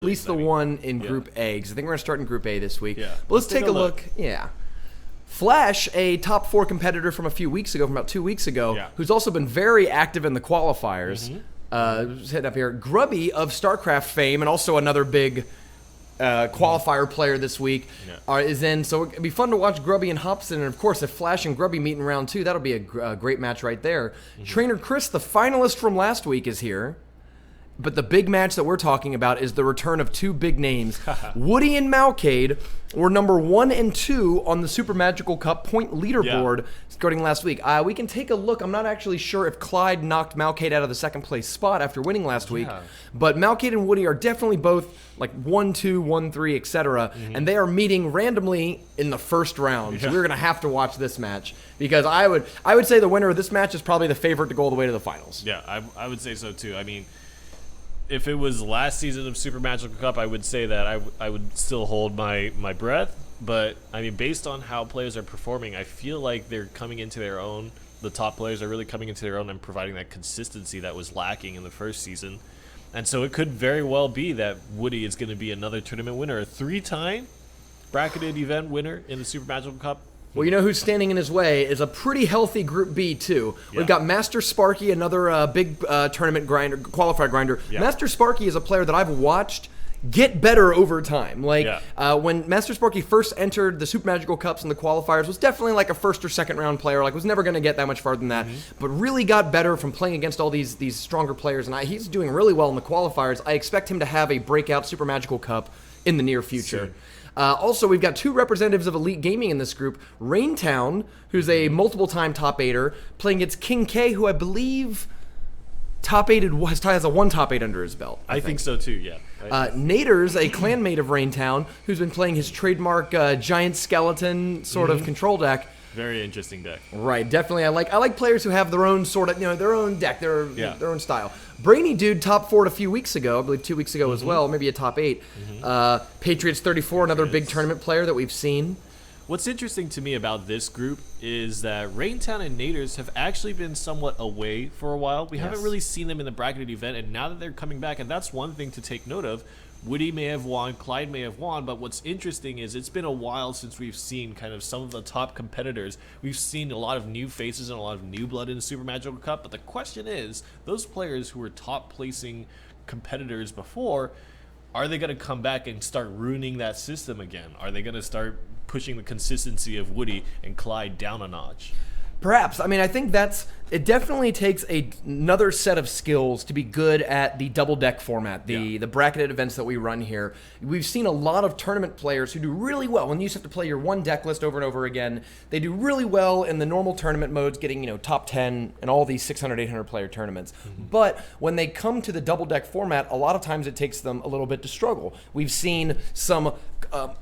at least the one in Group A, because I think we're going to start in Group A this week. Yeah. But let's take a look. Yeah. Flash, a top 4 competitor from a few weeks ago, from about 2 weeks ago, who's also been very active in the qualifiers. Heading up here. Grubby of StarCraft fame, and also another big qualifier player this week, is in. So it'd be fun to watch Grubby and Hobson. And of course, if Flash and Grubby meet in round 2, that'll be a great match right there. Trainer Chris, the finalist from last week, is here. But the big match that we're talking about is the return of 2 big names. Woody and Malcade were number 1 and 2 on the Super Magical Cup point leaderboard starting last week. We can take a look. I'm not actually sure if Clyde knocked Malcade out of the second place spot after winning last week. But Malcade and Woody are definitely both like 1-2, 1-3, etc. And they are meeting randomly in the first round. So we're going to have to watch this match because I would say the winner of this match is probably the favorite to go all the way to the finals. Yeah, I would say so too. I mean, if it was last season of Super Magical Cup, I would say that I would still hold my breath. But, I mean, based on how players are performing, I feel like they're coming into their own. The top players are really coming into their own and providing that consistency that was lacking in the first season. And so it could very well be that Woody is going to be another tournament winner, a 3-time bracketed event winner in the Super Magical Cup. Well, you know who's standing in his way is a pretty healthy Group B, too. We've got Master Sparky, another big tournament grinder, qualifier grinder. Master Sparky is a player that I've watched get better over time. Like, when Master Sparky first entered the Super Magical Cups and the qualifiers, was definitely like a first or second round player. Like, was never going to get that much farther than that. But really got better from playing against all these stronger players. And he's doing really well in the qualifiers. I expect him to have a breakout Super Magical Cup in the near future. Also, we've got 2 representatives of Elite Gaming in this group. Raintown, who's a multiple-time top 8er, playing against King K, who I believe has a 1 top 8 under his belt. I think so too, yeah. Naders, a clanmate of Raintown, who's been playing his trademark giant skeleton sort of control deck. Very interesting deck. Right, definitely. I like players who have their own sort of, their own deck, their own style. Brainy dude top 4 a few weeks ago, I believe 2 weeks ago as well, maybe a top 8. Patriots 34, another big tournament player that we've seen. What's interesting to me about this group is that Raintown and Naders have actually been somewhat away for a while. We haven't really seen them in the bracketed event, and now that they're coming back, and that's one thing to take note of. Woody may have won, Clyde may have won, but what's interesting is it's been a while since we've seen kind of some of the top competitors. We've seen a lot of new faces and a lot of new blood in the Super Magical Cup, but the question is, those players who were top placing competitors before, are they going to come back and start ruining that system again? Are they going to start pushing the consistency of Woody and Clyde down a notch? Perhaps. I mean, I think it definitely takes another set of skills to be good at the double deck format, the bracketed events that we run here. We've seen a lot of tournament players who do really well. When you used to have to play your one deck list over and over again, they do really well in the normal tournament modes, getting, top 10 in all these 600, 800 player tournaments. But when they come to the double deck format, a lot of times it takes them a little bit to struggle. We've seen some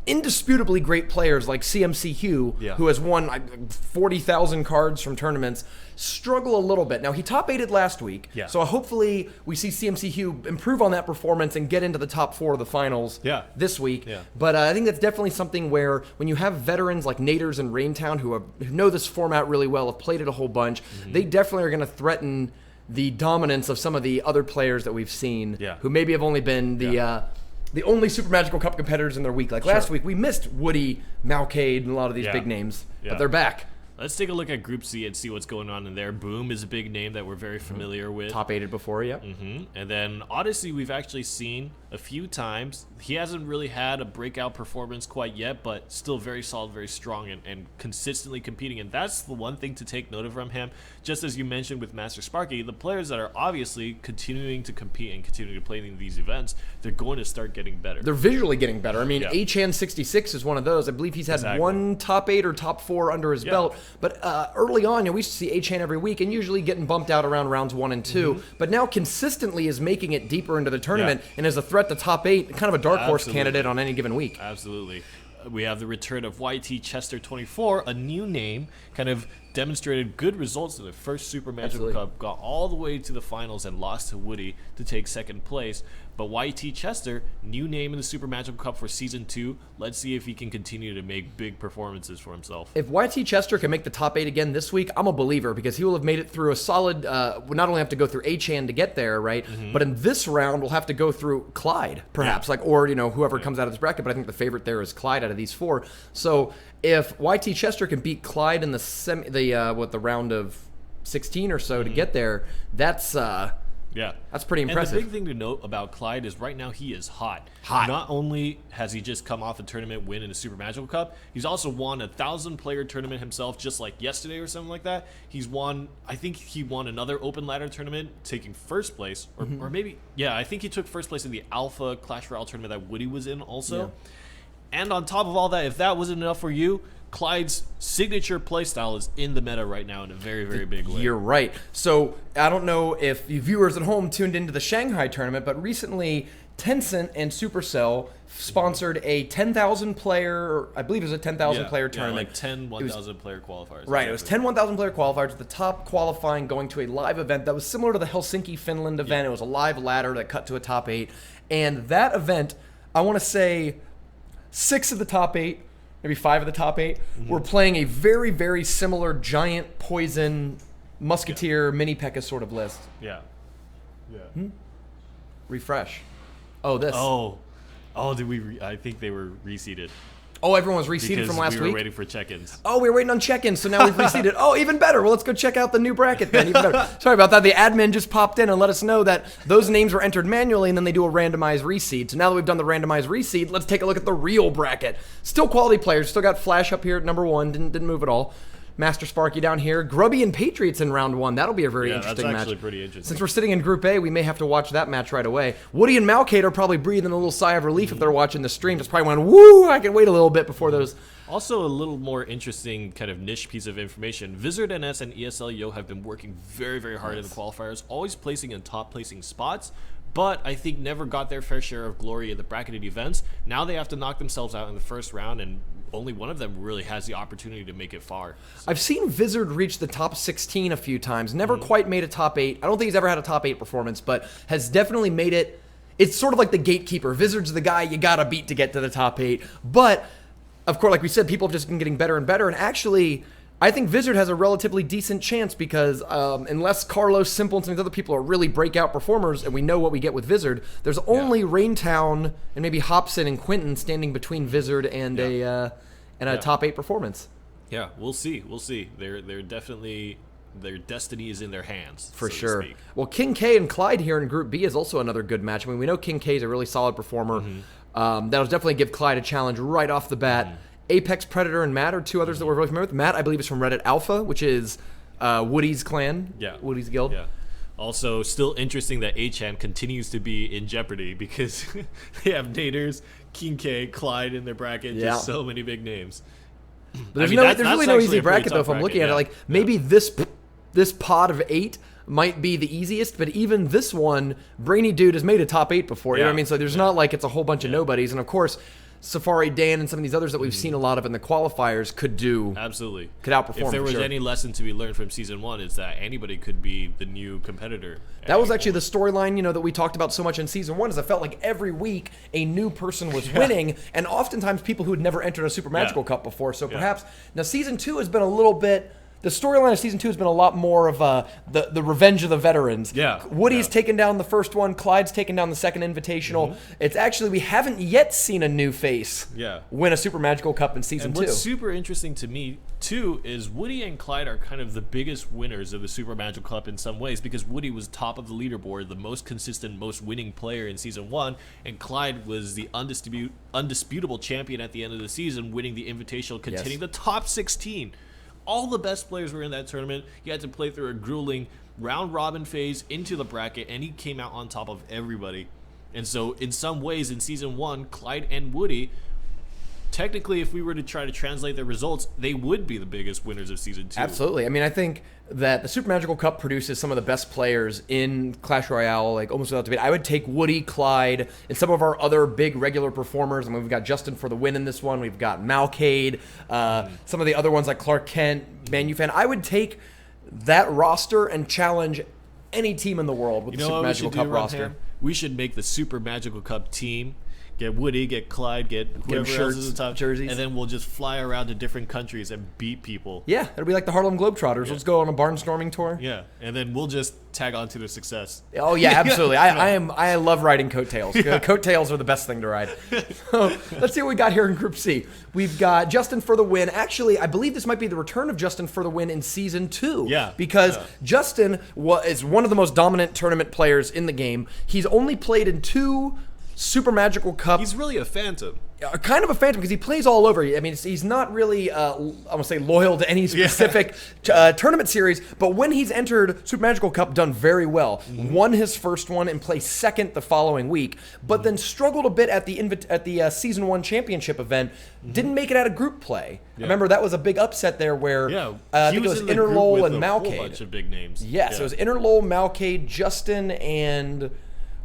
indisputably great players like CMC Hugh, who has won 40,000 cards from tournaments, struggle a little bit. Now, he top 8'd last week, so hopefully we see CMC Hugh improve on that performance and get into the top 4 of the finals this week. But I think that's definitely something where when you have veterans like Naders and Raintown who know this format really well, have played it a whole bunch, they definitely are going to threaten the dominance of some of the other players that we've seen who maybe have only been the only Super Magical Cup competitors in their week. Like last week, we missed Woody, Malcade, and a lot of these big names, but they're back. Let's take a look at Group C and see what's going on in there. Boom is a big name that we're very familiar with. Top 8'd before, And then Odyssey we've actually seen a few times. He hasn't really had a breakout performance quite yet, but still very solid, very strong, and consistently competing. And that's the one thing to take note of from him. Just as you mentioned with Master Sparky, the players that are obviously continuing to compete and continuing to play in these events, they're going to start getting better. They're visually getting better. I mean, Achan 66 is one of those. I believe he's had one top 8 or top 4 under his belt. But early on, we used to see Achan every week and usually getting bumped out around rounds 1 and 2. But now consistently is making it deeper into the tournament and is a threat to top 8, kind of a dark horse candidate on any given week. Absolutely. We have the return of YT Chester 24, a new name, kind of demonstrated good results in the first Super Magical Cup, got all the way to the finals and lost to Woody to take second place. But YT Chester, new name in the Super Magical Cup for Season 2. Let's see if he can continue to make big performances for himself. If YT Chester can make the top 8 again this week, I'm a believer because he will have made it through a solid, we'll not only have to go through Achan to get there, right? But in this round, we'll have to go through Clyde, perhaps, or whoever comes out of this bracket. But I think the favorite there is Clyde out of these 4. So if YT Chester can beat Clyde in the round of 16 or so to get there, that's pretty impressive. And the big thing to note about Clyde is right now he is hot. Not only has he just come off a tournament win in the Super Magical Cup, he's also won a 1,000-player tournament himself just like yesterday or something like that. I think he won another open ladder tournament taking first place. Or maybe, I think he took first place in the Alpha Clash Royale tournament that Woody was in also. Yeah. And on top of all that, if that wasn't enough for you, Clyde's signature playstyle is in the meta right now in a very, very big way. You're right. So I don't know if you viewers at home tuned into the Shanghai tournament, but recently Tencent and Supercell sponsored a 10,000 player, I believe it was a 10,000 player tournament. Like 10 1,000 player qualifiers. Right, exactly. It was 10 1,000 player qualifiers with the top qualifying going to a live event that was similar to the Helsinki, Finland event. It was a live ladder that cut to a top 8. And that event, I want to say 6 of the top 8, maybe 5 of the top 8, were playing a very, very similar giant poison musketeer mini P.E.K.K.A sort of list. Yeah. Refresh. Oh, this. Did we? I think they were reseeded. Oh, everyone was reseeded from last week? We were waiting for check-ins. Oh, we were waiting on check-ins, so now we've reseeded. Oh, even better. Well, let's go check out the new bracket then. Even better. Sorry about that. The admin just popped in and let us know that those names were entered manually, and then they do a randomized reseed. So now that we've done the randomized reseed, let's take a look at the real bracket. Still quality players. Still got Flash up here at number 1. Didn't move at all. Master Sparky down here. Grubby and Patriots in round 1. That'll be a very interesting match. That's actually pretty interesting. Since we're sitting in Group A, we may have to watch that match right away. Woody and Malcade are probably breathing a little sigh of relief if they're watching the stream. Just probably going, woo, I can wait a little bit before those. Also, a little more interesting kind of niche piece of information. Wizard NS and ESL Yo have been working very, very hard in the qualifiers, always placing in top placing spots, but I think never got their fair share of glory in the bracketed events. Now they have to knock themselves out in the first round, and only one of them really has the opportunity to make it far. So. I've seen Wizard reach the top 16 a few times, never quite made a top 8. I don't think he's ever had a top 8 performance, but has definitely made it. It's sort of like the gatekeeper. Wizard's the guy you gotta beat to get to the top 8. But, of course, like we said, people have just been getting better and better, and actually, I think Wizard has a relatively decent chance because unless Carlos, Simple, and some of these other people are really breakout performers, and we know what we get with Wizard, there's only Raintown and maybe Hobson and Quinton standing between Wizard and a top 8 performance. Yeah, we'll see. They're definitely, their destiny is in their hands. For sure. Well, King K and Clyde here in Group B is also another good match. I mean, we know King K is a really solid performer. That'll definitely give Clyde a challenge right off the bat. Apex, Predator, and Matt are 2 others that we're really familiar with. Matt, I believe, is from Reddit Alpha, which is Woody's clan. Yeah. Woody's guild. Yeah. Also, still interesting that Achan continues to be in jeopardy because they have Naders, King K, Clyde in their bracket. Just so many big names. But there's really no easy bracket, though, if I'm looking at it. Like, maybe this pod of 8 might be the easiest, but even this one, Brainy Dude has made a top 8 before. You know what I mean? So there's not like it's a whole bunch of nobodies. And, of course, Safari Dan and some of these others that we've seen a lot of in the qualifiers could outperform. If there was any lesson to be learned from season 1, it's that anybody could be the new competitor. That was actually the storyline, that we talked about so much in season 1. Is I felt like every week a new person was winning, and oftentimes people who had never entered a Super Magical Cup before. So perhaps now season 2 has been a little bit. The storyline of season 2 has been a lot more of the revenge of the veterans. Yeah. Woody's taken down the first one. Clyde's taken down the second Invitational. It's actually, we haven't yet seen a new face win a Super Magical Cup in season 2. What's super interesting to me, too, is Woody and Clyde are kind of the biggest winners of the Super Magical Cup in some ways because Woody was top of the leaderboard, the most consistent, most winning player in season 1, and Clyde was the undisputable champion at the end of the season, winning the Invitational, containing the top 16. All the best players were in that tournament. He had to play through a grueling round-robin phase into the bracket, and he came out on top of everybody. And so, in some ways, in Season 1, Clyde and Woody, technically, if we were to try to translate their results, they would be the biggest winners of Season 2. Absolutely. I mean, I think that the Super Magical Cup produces some of the best players in Clash Royale, like almost without debate. I would take Woody, Clyde, and some of our other big regular performers. I mean, we've got Justin for the win in this one. We've got Malcade, some of the other ones like Clark Kent, Manufan. I would take that roster and challenge any team in the world with the Super Magical Cup roster. we should make the Super Magical Cup team. Get Woody, get Clyde, get whoever else is the top jerseys, and then we'll just fly around to different countries and beat people. Yeah, it'll be like the Harlem Globetrotters. Let's go on a barnstorming tour. Yeah, and then we'll just tag on to their success. Oh yeah, absolutely. I love riding coattails. Coattails are the best thing to ride. So, let's see what we got here in Group C. We've got Justin for the win. Actually, I believe this might be the return of Justin for the win in Season 2. Yeah. Because Justin is one of the most dominant tournament players in the game. He's only played in 2 Super Magical Cup. He's really a phantom. Kind of a phantom because he plays all over. I mean, he's not really, I want to say, loyal to any specific tournament series. But when he's entered Super Magical Cup, done very well. Won his first one and placed second the following week. But then struggled a bit at the Season 1 championship event. Didn't make it out of group play. I remember that was a big upset there where I think it was Interlol and Malcade. A whole bunch of big names. Yes, it was Interlol, Malcade, Justin, and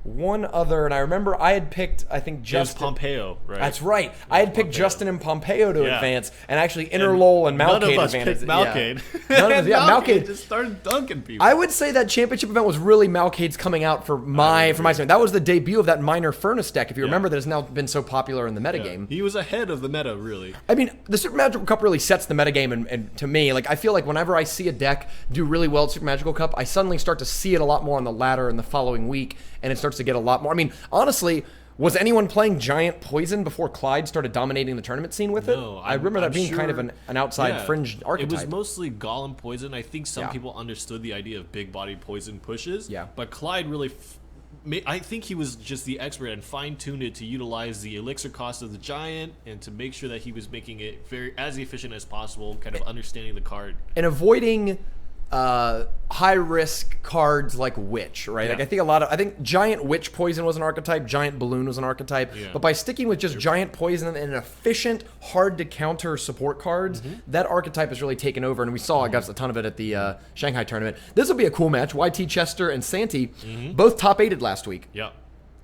one other, and I remember I had picked, I think, Justin. Pompeo, right? That's right. I had picked Justin and Pompeo to advance, and actually Interlol and Malcade none of us advanced. picked Malcade. None of us, Malcade just started dunking people. I would say that championship event was really Malcade's coming out for my standpoint. That was the debut of that minor Furnace deck, if you remember, that has now been so popular in the metagame. He was ahead of the meta, really. I mean, the Super Magical Cup really sets the metagame, and to me, like, I feel like whenever I see a deck do really well at Super Magical Cup, I suddenly start to see it a lot more on the ladder in the following week, and it starts to get a lot more. I mean, honestly, was anyone playing Giant Poison before Clyde started dominating the tournament scene with it? No, I remember that being kind of an outside fringe archetype. It was mostly Golem Poison. I think some people understood the idea of big body poison pushes. Yeah. But Clyde really, I think he was just the expert and fine-tuned it to utilize the elixir cost of the Giant and to make sure that he was making it as efficient as possible, kind of understanding the card. And avoiding high risk cards like Witch, right? Like I think Giant Witch Poison was an archetype, Giant Balloon was an archetype, but by sticking with just Giant Poison and efficient, hard to counter support cards, that archetype has really taken over, and we saw I guess a ton of it at the Shanghai tournament. This will be a cool match. YT Chester and Santi both top 8'd last week. Yeah.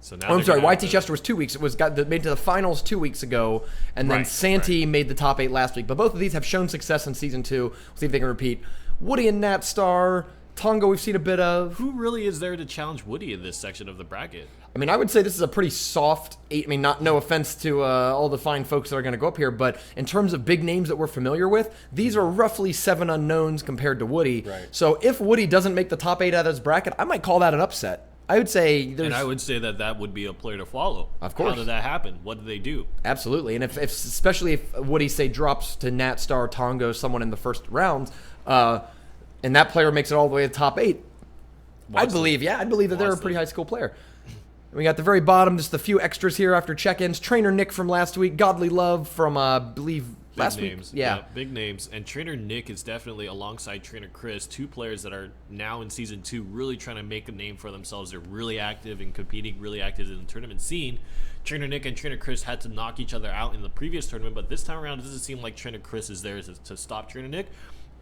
So now I'm sorry, YT Chester was 2 weeks. It was made to the finals 2 weeks ago, and then Santi made the top 8 last week. But both of these have shown success in Season 2. We'll see if they can repeat. Woody and Natstar, Tonga we've seen a bit of. Who really is there to challenge Woody in this section of the bracket? I mean, I would say this is a pretty soft 8. I mean, no offense to all the fine folks that are going to go up here, but in terms of big names that we're familiar with, these are roughly 7 unknowns compared to Woody. Right. So if Woody doesn't make the top 8 out of this bracket, I might call that an upset. I would say there's... And I would say that would be a player to follow. Of course. How did that happen? What did they do? Absolutely. And if especially if Woody, say, drops to Natstar, Tongo, someone in the first rounds, and that player makes it all the way to the top 8, I'd believe that they're a pretty high skill player. We got the very bottom, just a few extras here after check-ins. Trainer Nick from last week, Godly Love from, I believe, last week. Yeah, big names. And Trainer Nick is definitely, alongside Trainer Chris, 2 players that are now in Season 2 really trying to make a name for themselves. They're really active and competing, really active in the tournament scene. Trainer Nick and Trainer Chris had to knock each other out in the previous tournament, but this time around it doesn't seem like Trainer Chris is there to stop Trainer Nick.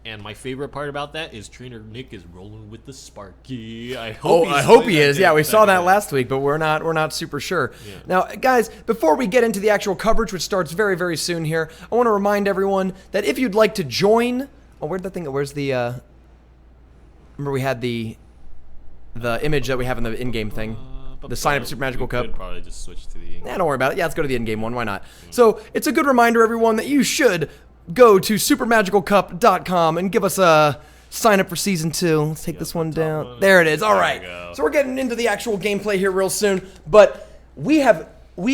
And my favorite part about that is Trainer Nick is rolling with the Sparky. I hope he is. Yeah, we saw that last week, but we're not super sure. Yeah. Now, guys, before we get into the actual coverage, which starts very, very soon here, I want to remind everyone that if you'd like to join, where's the? Remember we had the image that we have in the in-game thing. The sign up Super Magical Cup. Could probably just switch to the in-game. Don't worry about it. Yeah, let's go to the in-game one. Why not? So it's a good reminder, everyone, that you should go to supermagicalcup.com and give us a sign up for Season 2. Let's take this one down. There it is. All right. So we're getting into the actual gameplay here real soon, but we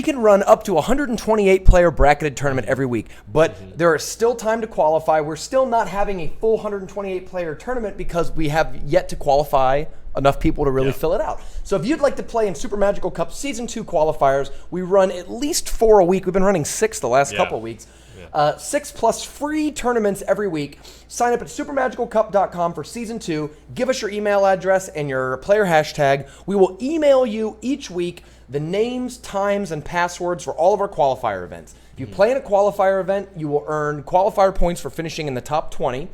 can run up to 128 player bracketed tournament every week, but there is still time to qualify. We're still not having a full 128 player tournament because we have yet to qualify enough people to really fill it out. So if you'd like to play in Super Magical Cup Season 2 qualifiers, we run at least 4 a week. We've been running 6 the last couple of weeks. 6 plus free tournaments every week. Sign up at supermagicalcup.com for Season 2. Give us your email address and your player hashtag. We will email you each week the names, times, and passwords for all of our qualifier events. If you play in a qualifier event, you will earn qualifier points for finishing in the top 20.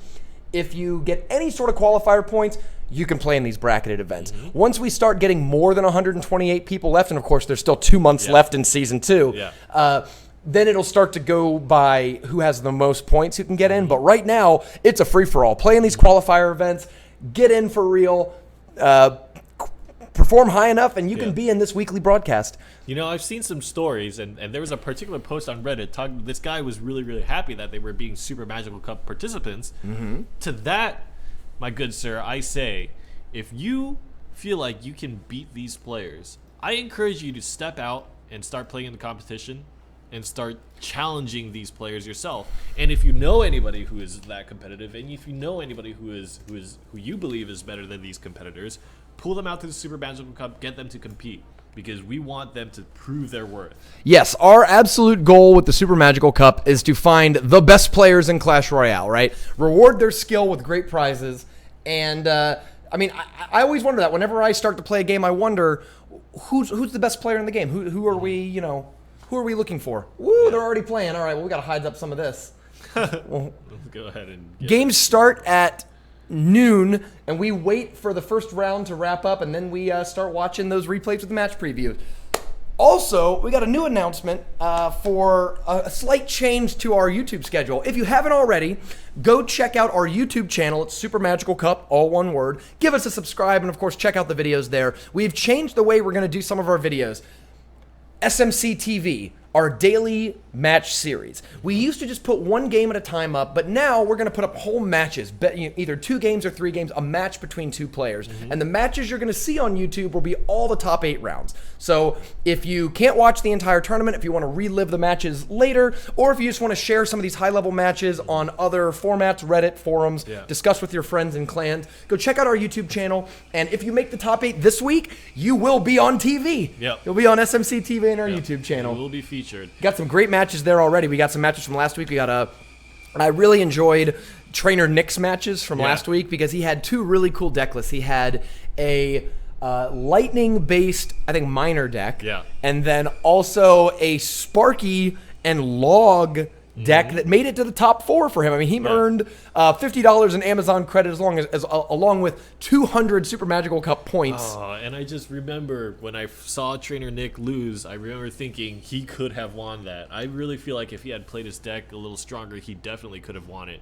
If you get any sort of qualifier points, you can play in these bracketed events. Once we start getting more than 128 people left, and of course there's still 2 months left in Season 2, then it'll start to go by who has the most points who can get in. But right now, it's a free-for-all. Play in these qualifier events. Get in for real. perform high enough, and you can be in this weekly broadcast. You know, I've seen some stories, and there was a particular post on Reddit talking. This guy was really, really happy that they were being Super Magical Cup participants. Mm-hmm. To that, my good sir, I say, if you feel like you can beat these players, I encourage you to step out and start playing in the competition and start challenging these players yourself. And if you know anybody who is that competitive, and if you know anybody who you believe is better than these competitors, pull them out to the Super Magical Cup, get them to compete, because we want them to prove their worth. Yes, our absolute goal with the Super Magical Cup is to find the best players in Clash Royale, right? Reward their skill with great prizes. And I always wonder that whenever I start to play a game, I wonder who's the best player in the game. Who are we, who are we looking for? Woo, they're already playing. All right, well, we got to hide up some of this. Well, let's go ahead and games start at noon, and we wait for the first round to wrap up, and then we start watching those replays with the match preview. Also, we got a new announcement for a slight change to our YouTube schedule. If you haven't already, go check out our YouTube channel. It's Super Magical Cup, all one word. Give us a subscribe, and of course, check out the videos there. We've changed the way we're going to do some of our videos. SMC TV, our daily match series. We used to just put one game at a time up, but now we're going to put up whole matches, either 2 games or 3 games, a match between 2 players. Mm-hmm. And the matches you're going to see on YouTube will be all the top 8 rounds. So if you can't watch the entire tournament, if you want to relive the matches later, or if you just want to share some of these high-level matches on other formats, Reddit, forums, discuss with your friends and clans, go check out our YouTube channel. And if you make the top 8 this week, you will be on TV. Yep. You'll be on SMC TV and our YouTube channel. You will be featured. Got some great matches there already. We got some matches from last week. And I really enjoyed Trainer Nick's matches from last week because he had 2 really cool deck lists. He had a lightning-based, I think, miner deck. Yeah. And then also a Sparky and Log deck that made it to the top 4 for him. I mean, he earned $50 in Amazon credit along with 200 Super Magical Cup points. Oh, and I just remember when I saw Trainer Nick lose, I remember thinking he could have won that. I really feel like if he had played his deck a little stronger, he definitely could have won it.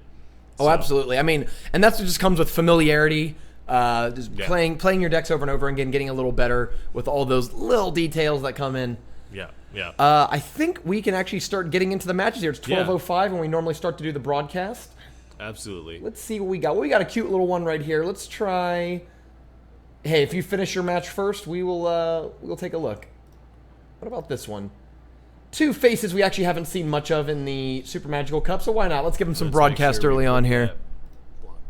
Oh, absolutely. I mean, and that's what just comes with familiarity. Playing your decks over and over again, getting a little better with all those little details that come in. Yeah. I think we can actually start getting into the matches here. It's 12:05 when we normally start to do the broadcast. Absolutely. Let's see what we got. We got a cute little one right here. Let's try. Hey, if you finish your match first, we'll take a look. What about this one? 2 faces we actually haven't seen much of in the Super Magical Cup, so why not? Let's give them some broadcast early on here.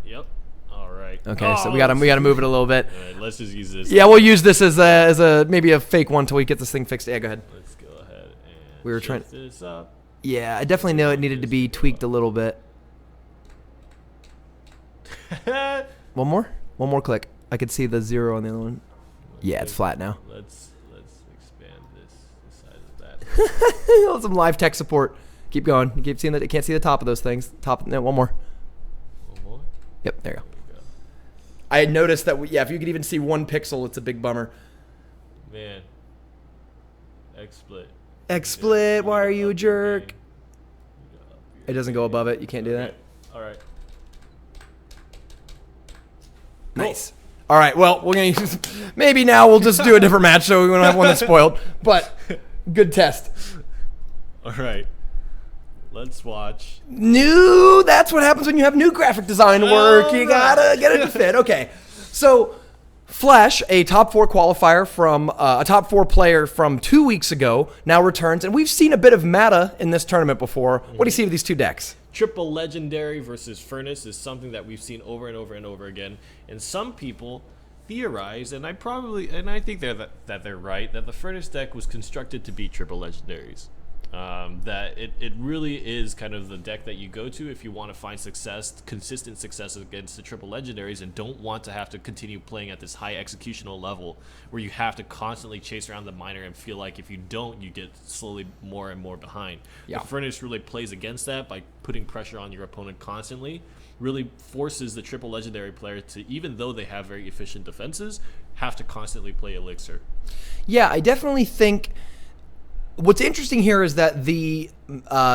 Yep. All right. Okay, so we got to move it a little bit. All right, let's just use this. Yeah, we'll use this as a maybe a fake one until we get this thing fixed. Yeah, go ahead. Let's go ahead and we were trying this up. Yeah, I definitely know it needed to be tweaked a little bit. One more click. I could see the 0 on the other one. Yeah, it's flat now. Let's expand the size of that. Some live tech support. Keep going. You keep seeing that. You can't see the top of those things. No, one more. One more. Yep, there you go. I had noticed that. If you could even see 1 pixel, it's a big bummer. Man. XSplit. XSplit. Why are you a jerk? It doesn't go above it. You can't do that. All right. Nice. All right. Well, we're gonna use, maybe now we'll just do a different match so we don't have one that's spoiled. But good test. All right. Let's watch. That's what happens when you have new graphic design work. You gotta get it to fit. Okay. So Flash, a top 4 qualifier from a top 4 player from 2 weeks ago, now returns, and we've seen a bit of meta in this tournament before. What do you see with these 2 decks? Triple Legendary versus Furnace is something that we've seen over and over and over again, and some people theorize, and I think that they're right, that the Furnace deck was constructed to beat Triple Legendaries. That it really is kind of the deck that you go to if you want to find consistent success against the Triple Legendaries and don't want to have to continue playing at this high executional level where you have to constantly chase around the miner and feel like if you don't, you get slowly more and more behind. Yeah. The Furnace really plays against that by putting pressure on your opponent constantly, really forces the Triple Legendary player to, even though they have very efficient defenses, have to constantly play Elixir. Yeah, I definitely think What's interesting here is that the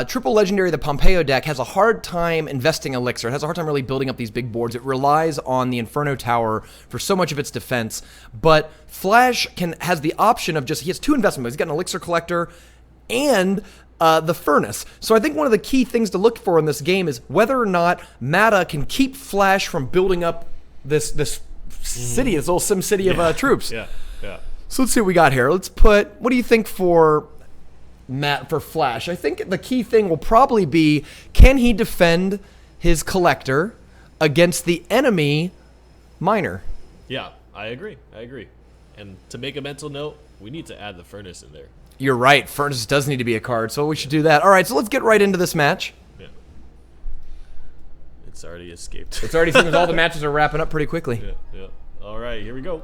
triple legendary, the Pompeo deck, has a hard time investing elixir. It has a hard time really building up these big boards. It relies on the Inferno Tower for so much of its defense. But Flash has the option of he has 2 investment modes. He's got an elixir collector and the furnace. So I think one of the key things to look for in this game is whether or not Mata can keep Flash from building up this city, this little sim city of troops. Yeah. So let's see what we got here. Let's put, what do you think for Flash? I think the key thing will probably be, can he defend his collector against the enemy miner? Yeah, I agree. And to make a mental note, we need to add the furnace in there. You're right. Furnace does need to be a card, so we should do that. All right, so let's get right into this match. Yeah. It's already escaped. It's already seems all the matches are wrapping up pretty quickly. Yeah. All right, here we go.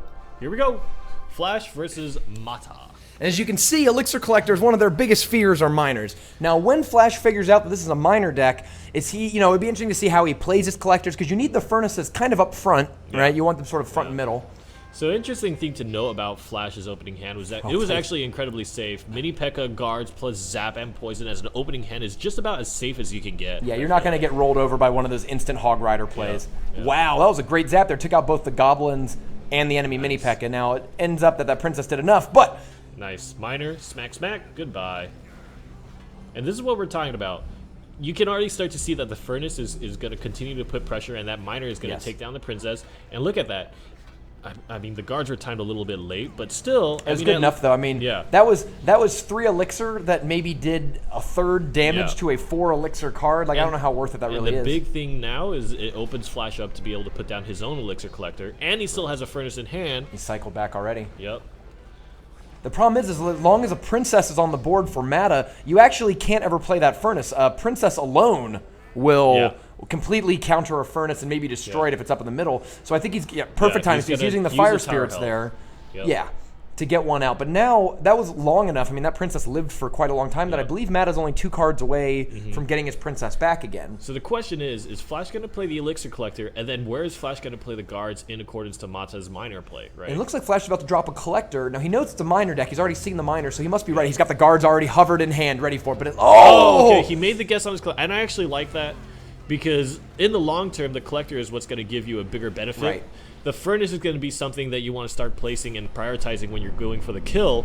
Flash versus Mata. And as you can see, Elixir Collectors, one of their biggest fears are miners. Now, when Flash figures out that this is a miner deck, it'd be interesting to see how he plays his collectors, because you need the furnaces kind of up front, right? You want them sort of front and middle. So interesting thing to know about Flash's opening hand was that it was actually incredibly safe. Mini P.E.K.K.A, guards plus zap and poison as an opening hand is just about as safe as you can get. Yeah, you're not going to get rolled over by one of those instant Hog Rider plays. Yeah. Wow, that was a great zap there. Took out both the goblins and the enemy Mini P.E.K.K.A. Now, it ends up that princess did enough, but... Nice. Miner, smack, goodbye. And this is what we're talking about. You can already start to see that the furnace is going to continue to put pressure, and that miner is going to take down the princess. And look at that. I mean, the guards were timed a little bit late, but still... It was good enough, though. I mean, that was 3 elixir that maybe did a third damage to a 4 elixir card. Like, I don't know how worth it that really is. The big thing now is it opens Flash up to be able to put down his own elixir collector, and he still has a furnace in hand. He cycled back already. Yep. The problem is as long as a princess is on the board for Mata, you actually can't ever play that furnace. Princess alone will completely counter a furnace and maybe destroy it if it's up in the middle. So I think he's perfect time. He's using the fire spirits there. Yeah, to get one out. But now, that was long enough. I mean, that princess lived for quite a long time that I believe Mata's only 2 cards away from getting his princess back again. So the question is Flash going to play the elixir collector, and then where is Flash going to play the guards in accordance to Mata's miner play, right? And it looks like Flash is about to drop a collector. Now, he knows it's a miner deck. He's already seen the miner, so he must be ready. He's got the guards already hovered in hand, ready for it. But okay. He made the guess on his collector, and I actually like that. Because in the long term, the collector is what's going to give you a bigger benefit. Right. The furnace is going to be something that you want to start placing and prioritizing when you're going for the kill.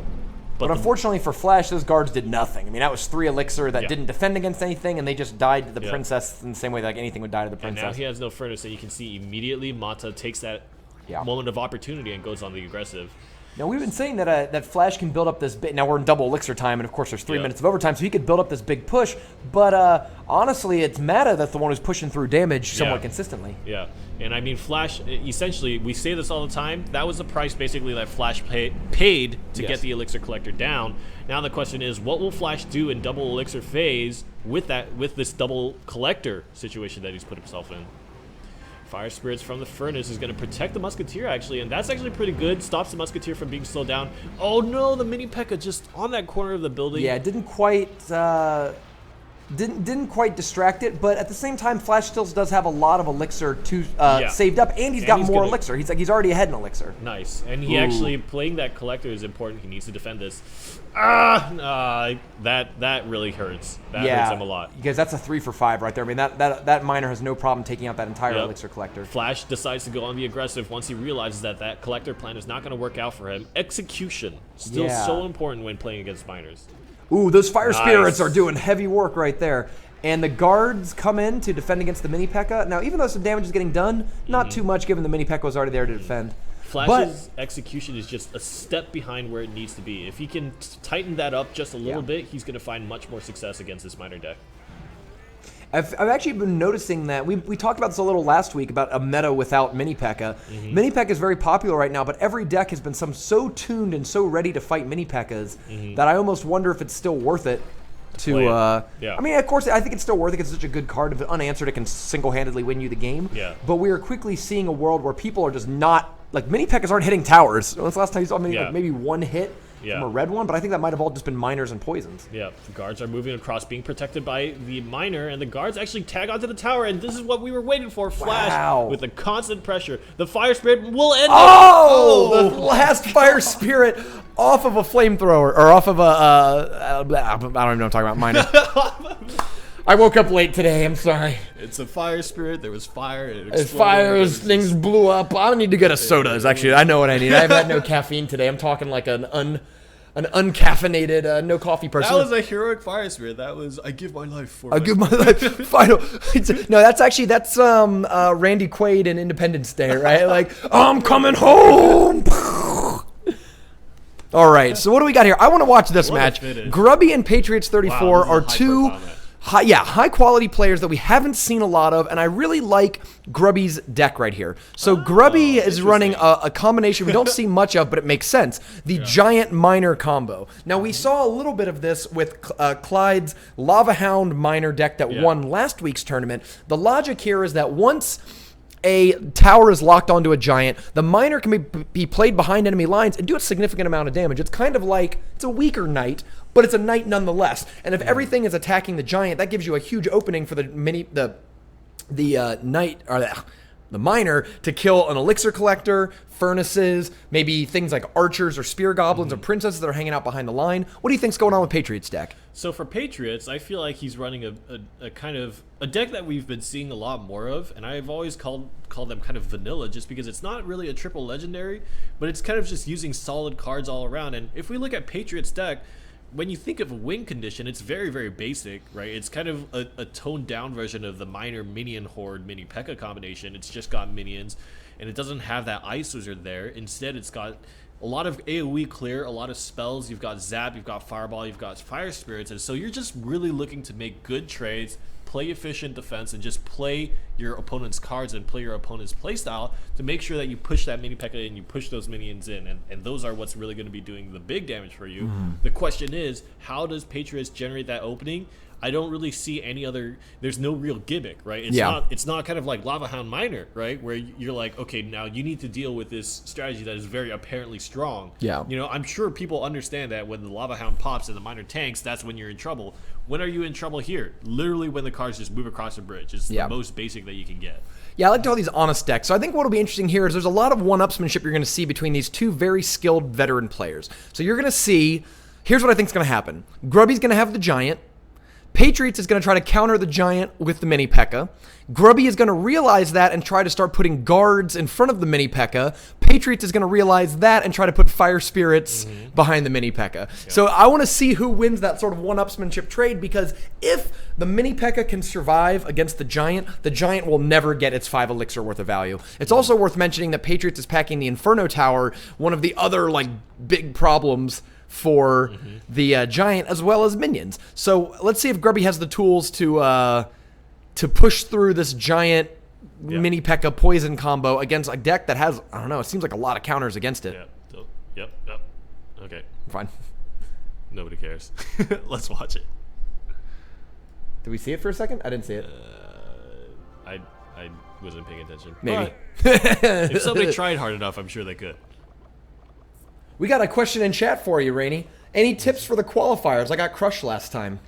But unfortunately for Flash, those guards did nothing. I mean, that was 3 elixir that didn't defend against anything, and they just died to the princess in the same way that anything would die to the princess. And now he has no furnace, and you can see immediately Mata takes that moment of opportunity and goes on the aggressive. Now, we've been saying that that Flash can build up this big... Now, we're in double elixir time, and of course, there's 3 minutes of overtime, so he could build up this big push. But honestly, it's Mata that's the one who's pushing through damage somewhat consistently. Yeah, and I mean, Flash, essentially, we say this all the time, that was the price basically that Flash paid to get the elixir collector down. Now the question is, what will Flash do in double elixir phase with this double collector situation that he's put himself in? Fire Spirits from the Furnace is going to protect the Musketeer, actually, and that's actually pretty good. Stops the Musketeer from being slowed down. Oh, no, the Mini P.E.K.K.A just on that corner of the building. Yeah, didn't quite distract it, but at the same time, Flash still does have a lot of elixir saved up, and he's got more elixir. He's already ahead in elixir. Nice, and he actually playing that collector is important. He needs to defend this. That really hurts. That hurts him a lot. Because that's a 3 for 5 right there. I mean, that miner has no problem taking out that entire elixir collector. Flash decides to go on the aggressive once he realizes that collector plan is not going to work out for him. Execution still so important when playing against miners. Ooh, those fire spirits are doing heavy work right there. And the guards come in to defend against the Mini P.E.K.K.A. Now, even though some damage is getting done, not too much given the Mini P.E.K.K.A was already there to defend. Flash's execution is just a step behind where it needs to be. If he can tighten that up just a little bit, he's going to find much more success against this miner deck. I've actually been noticing that we talked about this a little last week about a meta without Mini P.E.K.K.A. Mini P.E.K.K.A is very popular right now, but every deck has been so tuned and so ready to fight Mini P.E.K.K.As that I almost wonder if it's still worth it to. I mean, of course, I think it's still worth it because it's such a good card. If it's unanswered, it can single-handedly win you the game. Yeah. But we are quickly seeing a world where people are just not like Mini P.E.K.K.As aren't hitting towers. When's the last time you saw maybe one hit? Yeah. from a red one, but I think that might have all just been miners and poisons. Yeah, the guards are moving across, being protected by the miner, and the guards actually tag onto the tower, and this is what we were waiting for. Flash with the constant pressure. The fire spirit will end the last fire spirit off of a flamethrower, or off of a, I don't even know what I'm talking about, miner. I woke up late today, I'm sorry. It's a fire spirit, there was fire, it exploded. Fires, things blew up. I need to get a soda, actually. I know what I need. I haven't had no caffeine today. I'm talking like an uncaffeinated, no coffee person. That was a heroic fire spirit. That was, I give my life for I give my life. Final. No, that's Randy Quaid in Independence Day, right? Like, I'm coming home. All right, so what do we got here? I want to watch this match. Grubby and Patriots 34 are two high quality players that we haven't seen a lot of, and I really like Grubby's deck right here. So Grubby is running a combination we don't see much of, but it makes sense. The giant miner combo. Now, we saw a little bit of this with Clyde's Lava Hound miner deck that won last week's tournament. The logic here is that once a tower is locked onto a giant, the miner can be played behind enemy lines and do a significant amount of damage. It's kind of like, it's a weaker knight, but it's a knight nonetheless. And if everything is attacking the giant, that gives you a huge opening for the knight, or the miner, to kill an elixir collector, furnaces, maybe things like archers or spear goblins or princesses that are hanging out behind the line. What do you think's going on with Patriots deck? So for Patriots, I feel like he's running a kind of a deck that we've been seeing a lot more of, and I've always called them kind of vanilla, just because it's not really a triple legendary, but it's kind of just using solid cards all around. And if we look at Patriots deck, when you think of a win condition, it's very, very basic, right? It's kind of a toned down version of the miner minion horde mini P.E.K.K.A combination. It's just got minions, and it doesn't have that ice wizard there. Instead, it's got a lot of AoE clear, a lot of spells. You've got zap, you've got fireball, you've got fire spirits, and so you're just really looking to make good trades, play efficient defense, and just play your opponent's cards and play your opponent's playstyle to make sure that you push that mini P.E.K.K.A and you push those minions in, and those are what's really going to be doing the big damage for you. The question is, how does Patriots generate that opening? I don't really see any other. There's no real gimmick, right? It's not kind of like Lava Hound Miner, right? Where you're like, okay, now you need to deal with this strategy that is very apparently strong. Yeah. You know, I'm sure people understand that when the Lava Hound pops and the Miner tanks, that's when you're in trouble. When are you in trouble here? Literally when the cards just move across the bridge. It's the most basic that you can get. Yeah, I like all these honest decks. So I think what will be interesting here is there's a lot of one-upsmanship you're going to see between these two very skilled veteran players. So you're going to see, here's what I think is going to happen. Grubby's going to have the giant. Patriots is going to try to counter the giant with the mini P.E.K.K.A. Grubby is going to realize that and try to start putting guards in front of the mini P.E.K.K.A. Patriots is going to realize that and try to put fire spirits behind the mini P.E.K.K.A. Yeah. So I want to see who wins that sort of one-upsmanship trade, because if the mini P.E.K.K.A. can survive against the giant will never get its 5 elixir worth of value. It's also worth mentioning that Patriots is packing the Inferno Tower, one of the other like big problems for the giant, as well as minions. So let's see if Grubby has the tools to push through this giant mini P.E.K.K.A poison combo against a deck that has, I don't know, it seems like a lot of counters against it. Yep. Okay. Fine. Nobody cares. Let's watch it. Did we see it for a second? I didn't see it. I wasn't paying attention. Maybe. If somebody tried hard enough, I'm sure they could. We got a question in chat for you, Rainey. Any tips for the qualifiers? I got crushed last time.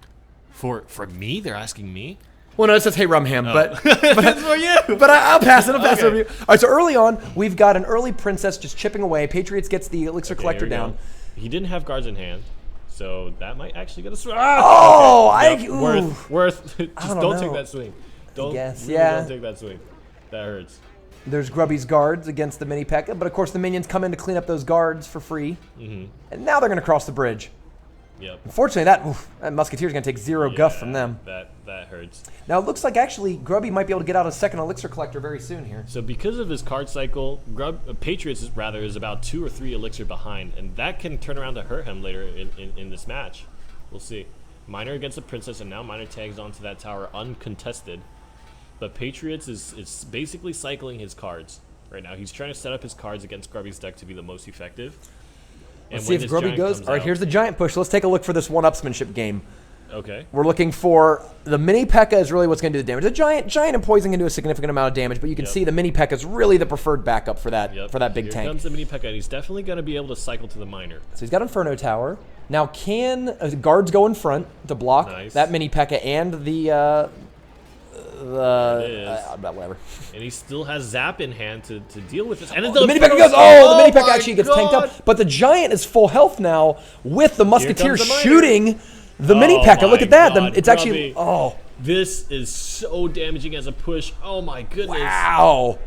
For me? They're asking me? Well, no, it says, hey, Rumham, but that's for you. But I'll pass it. I'll pass it over to you. All right, so early on, we've got an early princess just chipping away. Patriots gets the elixir collector down. He didn't have guards in hand, so that might actually get a swing. Worth. Just don't take that swing. Don't take that swing. That hurts. There's Grubby's guards against the mini P.E.K.K.A, but of course the minions come in to clean up those guards for free. And now they're going to cross the bridge. Yep. Unfortunately, that musketeer's going to take zero guff from them. That hurts. Now it looks like actually Grubby might be able to get out a second elixir collector very soon here. So because of his card cycle, Patriots is about 2 or 3 elixir behind, and that can turn around to hurt him later in this match. We'll see. Miner against the princess, and now Miner tags onto that tower uncontested. But Patriots is basically cycling his cards right now. He's trying to set up his cards against Grubby's deck to be the most effective. Let's see if Grubby goes. All right, here's the giant push. Let's take a look for this one-upsmanship game. Okay. We're looking for the mini P.E.K.K.A. is really what's going to do the damage. The giant and poison can do a significant amount of damage, but you can see the mini P.E.K.K.A. is really the preferred backup for that big tank. Here comes the mini P.E.K.K.A. and he's definitely going to be able to cycle to the miner. So he's got Inferno Tower. Now guards go in front to block that mini P.E.K.K.A. and the whatever. And he still has Zap in hand to deal with this. And the mini P.E.K.K.A. goes. The mini P.E.K.K.A. actually gets tanked up, but the giant is full health now with the Musketeer shooting the mini P.E.K.K.A. Look at that. It's Grubby. actually This is so damaging as a push. Oh my goodness. Wow.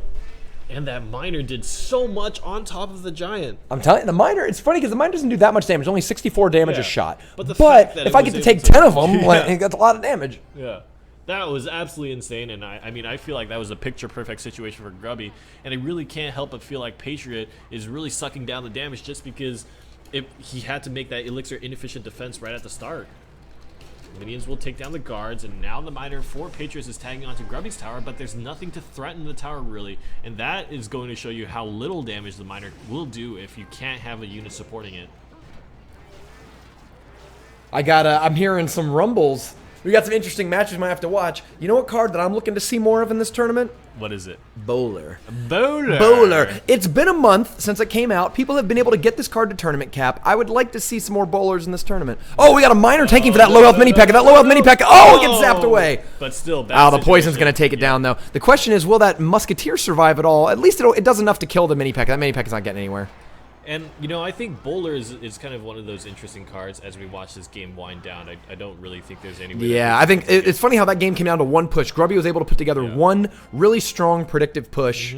And that miner did so much on top of the giant. I'm telling you, the miner, it's funny because the miner doesn't do that much damage. Only 64 damage a shot. But if I get to take 10 of them, that's a lot of damage. Yeah. That was absolutely insane, and I mean, I feel like that was a picture-perfect situation for Grubby, and I really can't help but feel like Patriot is really sucking down the damage just because he had to make that Elixir inefficient defense right at the start. Minions will take down the guards, and now the miner for Patriots is tagging onto Grubby's tower, but there's nothing to threaten the tower really, and that is going to show you how little damage the miner will do if you can't have a unit supporting it. I'm hearing some rumbles. We got some interesting matches we might have to watch. You know what card that I'm looking to see more of in this tournament? What is it? Bowler. Bowler. It's been a month since it came out. People have been able to get this card to tournament cap. I would like to see some more bowlers in this tournament. Oh, we got a miner tanking for that low health mini P.E.K.K.A. That low health mini P.E.K.K.A. Oh, it gets zapped away. But still, the poison's going to take it down, though. The question is, will that Musketeer survive at all? At least it does enough to kill the mini P.E.K.K.A. That mini P.E.K.K.A.'s not getting anywhere. And, you know, I think Bowler is kind of one of those interesting cards as we watch this game wind down. I don't really think there's any way. Yeah, I think it's funny how that game came down to one push. Grubby was able to put together one really strong predictive push.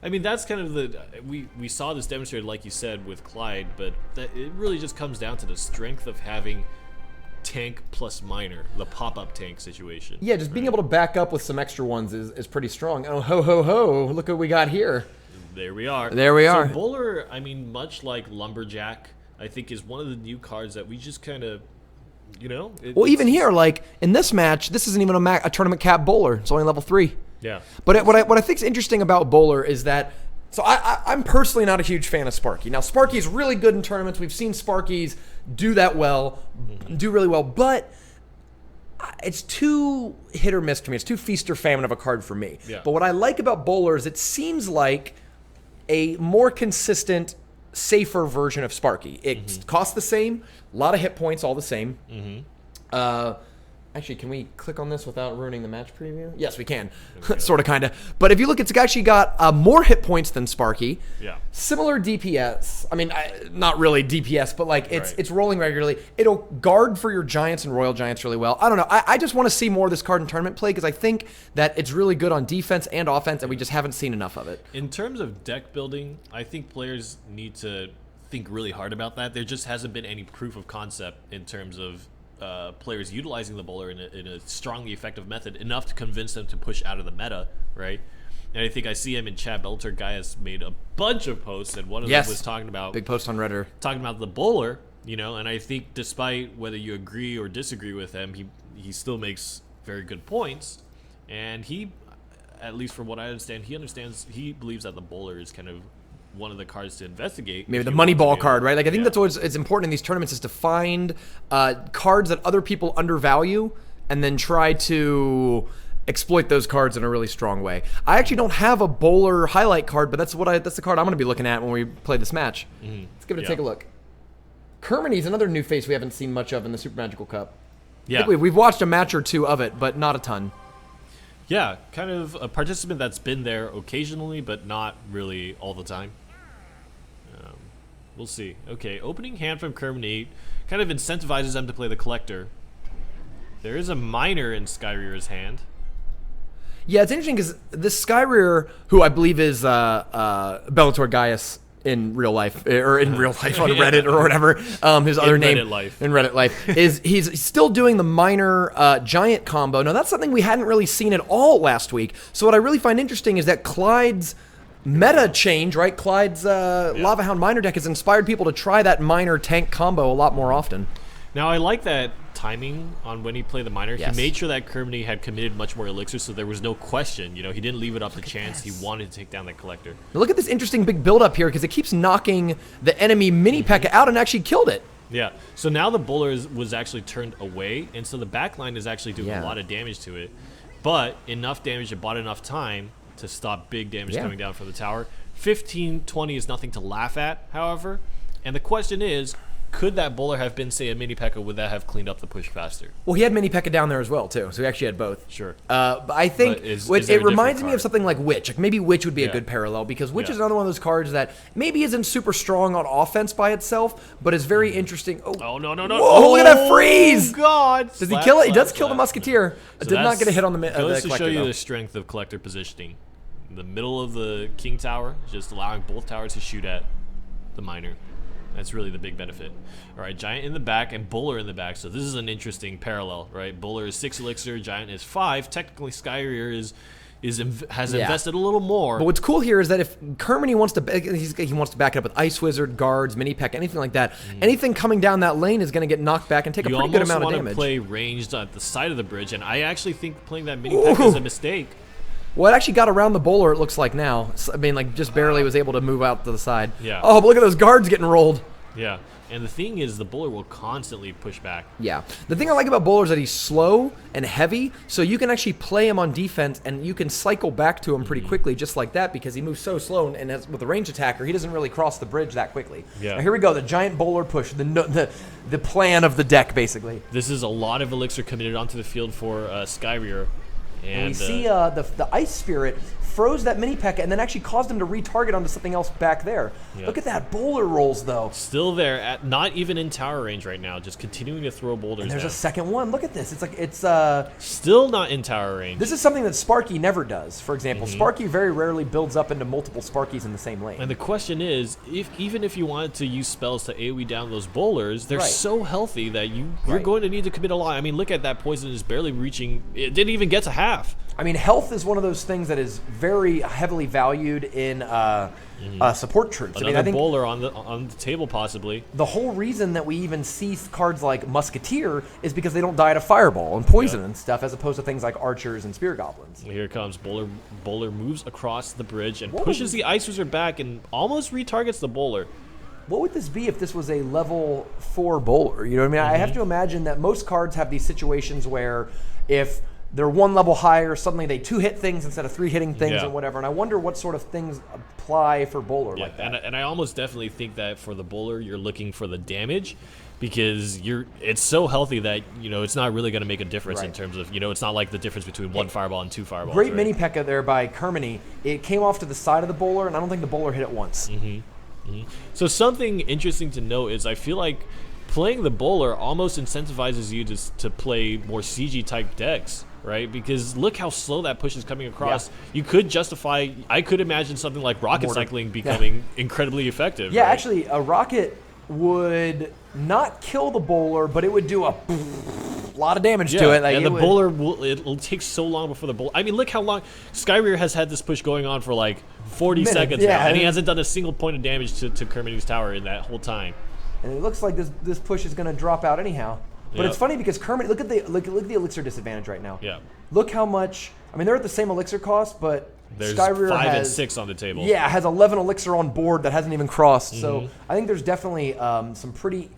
I mean, that's kind of we saw this demonstrated, like you said, with Clyde, but it really just comes down to the strength of having tank plus miner, the pop-up tank situation. Yeah, just being able to back up with some extra ones is pretty strong. Oh, ho, ho, ho, look what we got here. There we are. There we are. So Bowler, I mean, much like Lumberjack, I think is one of the new cards that we just kind of, you know. Well, even here, like in this match, this isn't even a tournament cap Bowler. It's only level 3. Yeah. But what I think is interesting about Bowler is that, so I'm personally not a huge fan of Sparky. Now, Sparky's really good in tournaments. We've seen Sparkies do that well, do really well, but it's too hit or miss to me. It's too feast or famine of a card for me. Yeah. But what I like about Bowler is it seems like a more consistent, safer version of Sparky. It costs the same, a lot of hit points, all the same. Actually, can we click on this without ruining the match preview? Yes, we can. Sort of, kind of. But if you look, it's actually got more hit points than Sparky. Yeah. Similar DPS. I mean, not really DPS, but like it's rolling regularly. It'll guard for your Giants and Royal Giants really well. I don't know. I just want to see more of this card in tournament play because I think that it's really good on defense and offense, and we just haven't seen enough of it. In terms of deck building, I think players need to think really hard about that. There just hasn't been any proof of concept in terms of players utilizing the Bowler in a strongly effective method enough to convince them to push out of the meta, right? And I think I see him in chat. Belter guy has made a bunch of posts, and one of them was talking about big post on Reddit, talking about the Bowler, you know. And I think despite whether you agree or disagree with him, he still makes very good points, and he, at least from what I understand, he believes that the Bowler is kind of one of the cards to investigate. Maybe the money ball card, right? Like I think that's what's important in these tournaments is to find cards that other people undervalue and then try to exploit those cards in a really strong way. I actually don't have a Bowler highlight card, but that's the card I'm going to be looking at when we play this match. Let's give it a take a look. Kermany's another new face we haven't seen much of in the Super Magical Cup. Yeah. I think we've watched a match or two of it, but not a ton. Yeah, kind of a participant that's been there occasionally, but not really all the time. We'll see. Okay, opening hand from Kermany kind of incentivizes them to play the Collector. There is a miner in Skyrier's hand. Yeah, it's interesting because this Skyrie, who I believe is Bellator Gaius in real life, or in real life on Reddit or whatever, his other name in Reddit life, is he's still doing the miner giant combo. Now that's something we hadn't really seen at all last week. So what I really find interesting is that Clyde's meta change, right? Clyde's Lava Hound miner deck has inspired people to try that miner tank combo a lot more often. Now I like that timing on when he played the miner. He made sure that Kermany had committed much more elixir, so there was no question. You know, he didn't leave it up to chance. He wanted to take down that Collector. Now look at this interesting big build up here because it keeps knocking the enemy mini P.E.K.K.A. out and actually killed it. Yeah. So now the bowler was actually turned away, and so the back line is actually doing a lot of damage to it. But enough damage, it bought enough time to stop big damage coming down from the tower. 15, 20 is nothing to laugh at, however. And the question is, could that bowler have been, say, a mini P.E.K.K.A? Would that have cleaned up the push faster? Well, he had mini P.E.K.K.A down there as well, too. So he actually had both. Sure. But I think it reminds me of something like Witch. Like maybe Witch would be a good parallel, because Witch is another one of those cards that maybe isn't super strong on offense by itself, but is very interesting. Oh, no. Whoa, look at that freeze! Oh, God. Does he kill it? He does kill the Musketeer. So did not get a hit on the goes the to show you though. the strength of collector positioning. In the middle of the King Tower, just allowing both towers to shoot at the Miner. That's really the big benefit. All right, Giant in the back and Bowler in the back. So this is an interesting parallel, right? Bowler is 6 elixir, Giant is 5. Technically, Skyrie has invested a little more. But what's cool here is that if Kermany wants to, he wants to back it up with Ice Wizard, guards, mini P.E.K.K.A, anything like that. Anything coming down that lane is going to get knocked back and take a pretty good amount of damage. You almost want to play ranged at the side of the bridge, and I actually think playing that mini P.E.K.K.A is a mistake. Well, it actually got around the bowler, it looks like now. I mean, like, just barely was able to move out to the side. Yeah. Oh, but look at those guards getting rolled. Yeah. And the thing is, the bowler will constantly push back. Yeah. The thing I like about bowler is that he's slow and heavy, so you can actually play him on defense, and you can cycle back to him pretty quickly just like that, because he moves so slow, and with a range attacker, he doesn't really cross the bridge that quickly. Yeah. Now, here we go, the giant bowler push, the plan of the deck, basically. This is a lot of elixir committed onto the field for Skyrie. And we see the Ice Spirit froze that mini P.E.K.K.A and then actually caused him to retarget onto something else back there. Yep. Look at that bowler rolls, though. Still there, at not even in tower range right now, just continuing to throw boulders and there's down. A second one. Look at this. It's still not in tower range. This is something that Sparky never does. For example, Sparky very rarely builds up into multiple Sparkies in the same lane. And the question is, even if you wanted to use spells to AoE down those bowlers, they're so healthy that you're going to need to commit a lot. I mean, look at that poison is barely reaching. It didn't even get to half. I mean, health is one of those things that is very heavily valued in support troops. Another I think bowler on the table, possibly. The whole reason that we even see cards like Musketeer is because they don't die to fireball and poison and stuff, as opposed to things like archers and spear goblins. Here it comes. Bowler moves across the bridge and pushes the Ice Wizard back and almost retargets the bowler. What would this be if this was a level 4 bowler? You know what I mean? I have to imagine that most cards have these situations where if they're one level higher, suddenly they 2-hit things instead of 3-hitting things and whatever. And I wonder what sort of things apply for bowler like that. And I almost definitely think that for the bowler, you're looking for the damage, because it's so healthy that it's not really going to make a difference in terms of it's not like the difference between 1 fireball and 2 fireballs. Great mini P.E.K.K.A there by Kermany. It came off to the side of the bowler, and I don't think the bowler hit it once. So something interesting to note is I feel like playing the bowler almost incentivizes you to play more CG type decks. Right, because look how slow that push is coming across. Yeah. You could justify. I could imagine something like rocket cycling becoming incredibly effective. Yeah, right? Actually, a rocket would not kill the bowler, but it would do a lot of damage to it. Like, and the bowler it'll take so long before the bowler. I mean, look how long Skyrie has had this push going on for like 40 seconds now, and he hasn't done a single point of damage to Kermany's tower in that whole time. And it looks like this push is going to drop out anyhow. But it's funny because Kermany, look at the elixir disadvantage right now. Yeah. Look how much. I mean, they're at the same elixir cost, but there's Skyrie 5 has, and 6 on the table. Yeah, has 11 elixir on board that hasn't even crossed. So I think there's definitely some pretty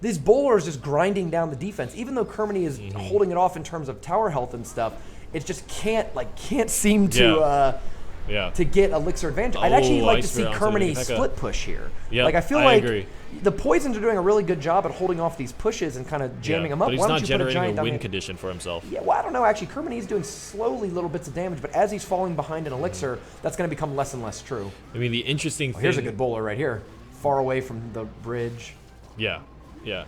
these bowlers just grinding down the defense. Even though Kermany is holding it off in terms of tower health and stuff, it just can't seem to. To get elixir advantage. I'd actually like to see Kermany split push here. Yep, I feel like agree. The poisons are doing a really good job at holding off these pushes and kind of jamming them up. But he's not generating a win condition for himself. Yeah, well, I don't know. Actually, Kermany is doing slowly little bits of damage, but as he's falling behind an elixir, that's going to become less and less true. I mean, the interesting thing... Here's a good bowler right here. Far away from the bridge. Yeah.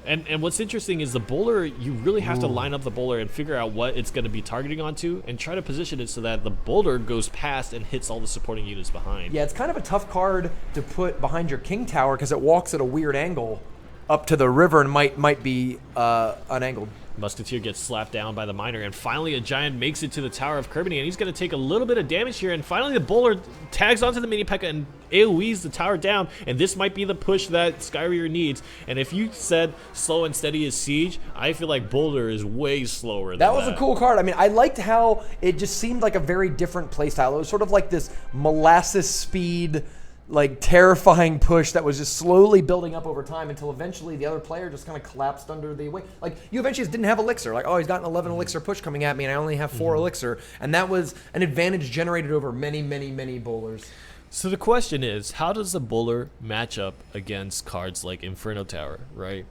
And what's interesting is the bowler, you really have to line up the bowler and figure out what it's going to be targeting onto and try to position it so that the bowler goes past and hits all the supporting units behind. Yeah, it's kind of a tough card to put behind your king tower because it walks at a weird angle up to the river and might be unangled. Musketeer gets slapped down by the Miner, and finally a Giant makes it to the Tower of Kermany, and he's going to take a little bit of damage here, and finally the bowler tags onto the mini P.E.K.K.A and AoEs the tower down, and this might be the push that Skyrie needs. And if you said slow and steady as siege, I feel like bowler is way slower than that. That was a cool card. I mean, I liked how it just seemed like a very different playstyle. It was sort of like this molasses speed like terrifying push that was just slowly building up over time until eventually the other player just kind of collapsed under the weight. Like you eventually just didn't have elixir. Like, oh, he's got an 11 elixir push coming at me and I only have 4 elixir. And that was an advantage generated over many, many, many bowlers. So the question is, how does the bowler match up against cards like Inferno Tower, right?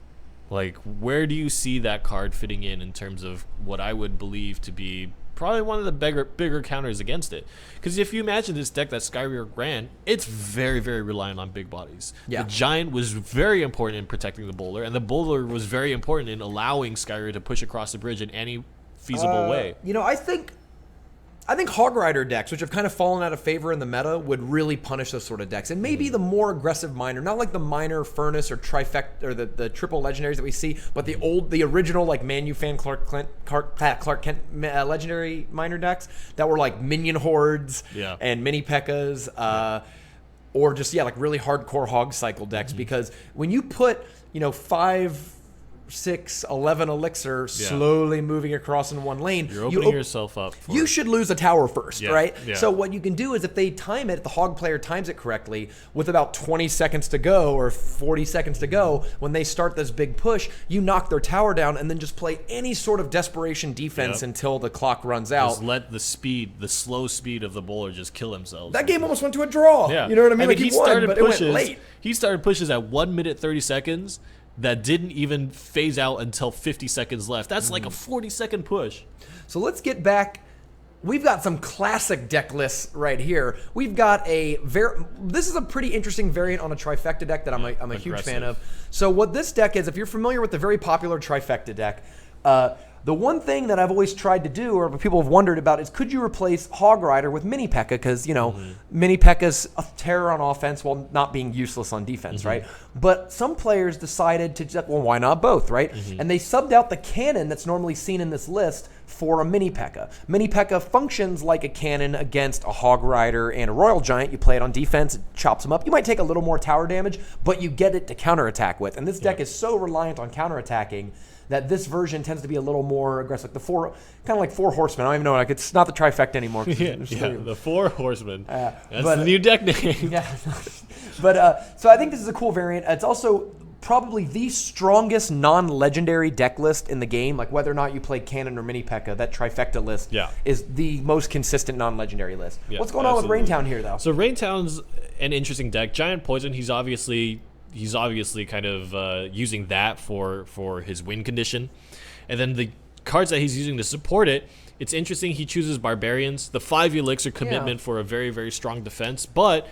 Like, where do you see that card fitting in terms of what I would believe to be probably one of the bigger counters against it? Because if you imagine this deck that Skyrie ran, it's very, very reliant on big bodies. Yeah. The Giant was very important in protecting the bowler, and the bowler was very important in allowing Skyrie to push across the bridge in any feasible way. You know, I think Hog Rider decks, which have kind of fallen out of favor in the meta, would really punish those sort of decks. And maybe the more aggressive minor, not like the minor Furnace or Trifecta or the triple legendaries that we see, but the original like Manufan Clark Kent legendary minor decks that were like minion hordes and mini P.E.K.K.A.s, or just like really hardcore hog cycle decks. Because when you put 5, 6, 11 elixir slowly moving across in one lane, you're opening yourself up. You should lose a tower first, right? Yeah. So what you can do is if they time it, the hog player times it correctly with about 20 seconds to go or 40 seconds to go, when they start this big push, you knock their tower down and then just play any sort of desperation defense until the clock runs out. Just let the slow speed of the bowler just kill himself. That game almost went to a draw. Yeah. You know what I mean? Like he won, started but pushes, it went late. He started pushes at 1 minute 30 seconds that didn't even phase out until 50 seconds left. That's like a 40-second push. So let's get back. We've got some classic deck lists right here. We've got this is a pretty interesting variant on a Trifecta deck that I'm a huge fan of. So what this deck is, if you're familiar with the very popular Trifecta deck, the one thing that I've always tried to do, or people have wondered about, is could you replace Hog Rider with Mini P.E.K.K.A. Because, Mini P.E.K.K.A's a terror on offense while not being useless on defense, right? But some players decided to just, well, why not both, right? And they subbed out the cannon that's normally seen in this list for a Mini P.E.K.K.A. Mini P.E.K.K.A. functions like a cannon against a Hog Rider and a Royal Giant. You play it on defense, it chops them up. You might take a little more tower damage, but you get it to counterattack with. And this deck is so reliant on counterattacking that this version tends to be a little more aggressive. Kind of like 4 Horsemen. I don't even know. Like it's not the Trifecta anymore. The 4 Horsemen. That's the new deck name. So I think this is a cool variant. It's also probably the strongest non-legendary deck list in the game. Like whether or not you play Cannon or Mini P.E.K.K.A., that Trifecta list is the most consistent non-legendary list. What's going on with Raintown here, though? So Raintown's an interesting deck. Giant Poison, he's obviously kind of using that for his win condition. And then the cards that he's using to support it, it's interesting he chooses Barbarians, the 5 elixir commitment for a very, very strong defense. But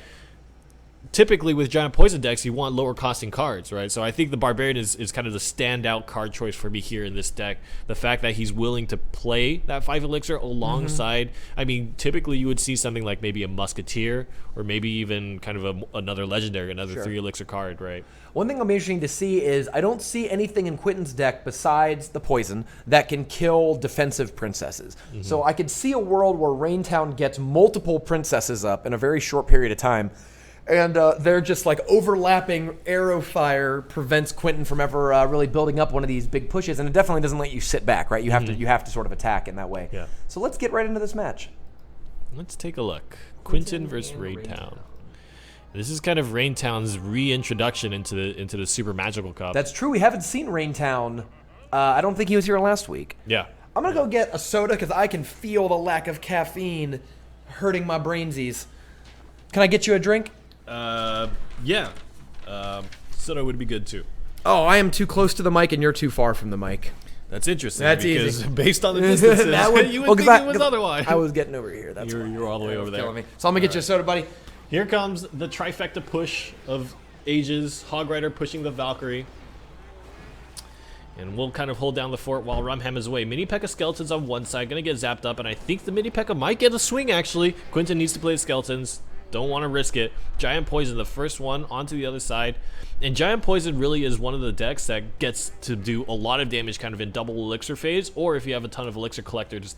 typically with Giant Poison decks, you want lower costing cards, right? So I think the Barbarian is kind of the standout card choice for me here in this deck. The fact that he's willing to play that 5 elixir alongside, I mean, typically you would see something like maybe a Musketeer or maybe even kind of another legendary, another 3 elixir card, right? One thing I'm interesting to see is I don't see anything in Quinton's deck besides the poison that can kill defensive princesses. So I could see a world where Raintown gets multiple princesses up in a very short period of time, and they're just like overlapping arrow fire prevents Quinton from ever really building up one of these big pushes, and it definitely doesn't let you sit back, right? You have to sort of attack in that way. Yeah. So let's get right into this match. Let's take a look. Quinton versus Raintown. This is kind of Raintown's reintroduction into the Super Magical Cup. That's true. We haven't seen Raintown. I don't think he was here last week. Yeah. I'm going to go get a soda because I can feel the lack of caffeine hurting my brainsies. Can I get you a drink? Yeah. Soda would be good too. Oh, I am too close to the mic and you're too far from the mic. That's interesting. That's because easy. Based on the distances, you would think it was otherwise. I was getting over here. That's why. You were all the way over there. Me. So I'm going to get you a soda, buddy. Here comes the Trifecta push of ages. Hog Rider pushing the Valkyrie. And we'll kind of hold down the fort while Rumham is away. Mini P.E.K.K.A. Skeletons on one side, going to get zapped up, and I think the Mini P.E.K.K.A. might get a swing, actually. Quinton needs to play the Skeletons. Don't want to risk it. Giant Poison, the first one, onto the other side. And Giant Poison really is one of the decks that gets to do a lot of damage kind of in double elixir phase, or if you have a ton of elixir collectors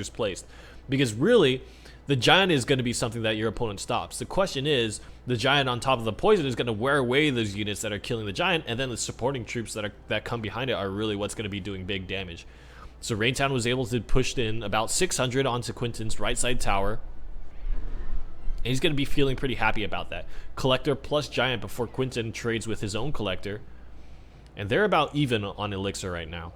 placed. Because really, the Giant is going to be something that your opponent stops. The question is, the Giant on top of the Poison is going to wear away those units that are killing the Giant, and then the supporting troops that come behind it are really what's going to be doing big damage. So Raintown was able to push in about 600 onto Quinton's right side tower. And he's going to be feeling pretty happy about that. Collector plus Giant before Quinton trades with his own Collector. And they're about even on Elixir right now.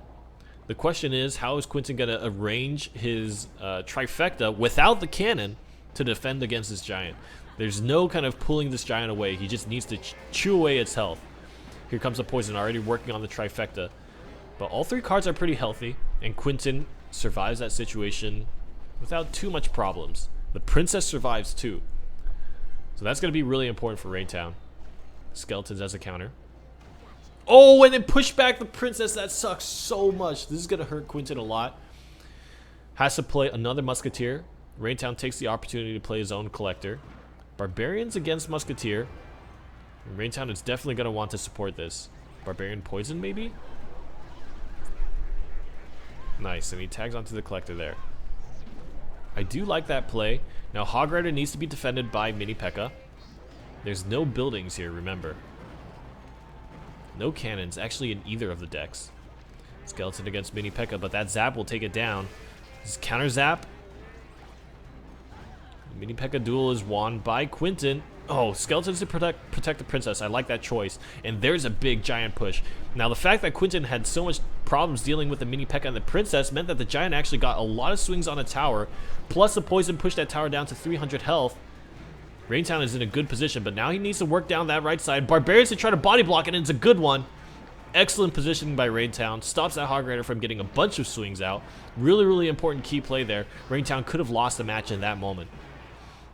The question is, how is Quinton going to arrange his trifecta without the cannon to defend against this Giant? There's no kind of pulling this Giant away. He just needs to chew away its health. Here comes the Poison, already working on the trifecta. But all 3 cards are pretty healthy, and Quinton survives that situation without too much problems. The Princess survives too. So that's going to be really important for Raintown. Skeletons as a counter. Oh, and then push back the Princess. That sucks so much. This is going to hurt Quinton a lot. Has to play another Musketeer. Raintown takes the opportunity to play his own Collector. Barbarians against Musketeer. Raintown is definitely going to want to support this. Barbarian Poison, maybe? Nice, and he tags onto the Collector there. I do like that play. Now, Hog Rider needs to be defended by Mini P.E.K.K.A. There's no buildings here, remember. No cannons, actually, in either of the decks. Skeleton against Mini P.E.K.K.A., but that Zap will take it down. This counter Zap. The Mini P.E.K.K.A. duel is won by Quinton. Oh, Skeletons to protect the Princess. I like that choice. And there's a big Giant push. Now, the fact that Quinton had so much problems dealing with the Mini P.E.K.K.A. and the Princess meant that the Giant actually got a lot of swings on a tower. Plus, the Poison pushed that tower down to 300 health. Raintown is in a good position, but now he needs to work down that right side. Barbarians to try to body block it, and it's a good one. Excellent positioning by Raintown. Stops that Hog Rider from getting a bunch of swings out. Really, really important key play there. Raintown could have lost the match in that moment.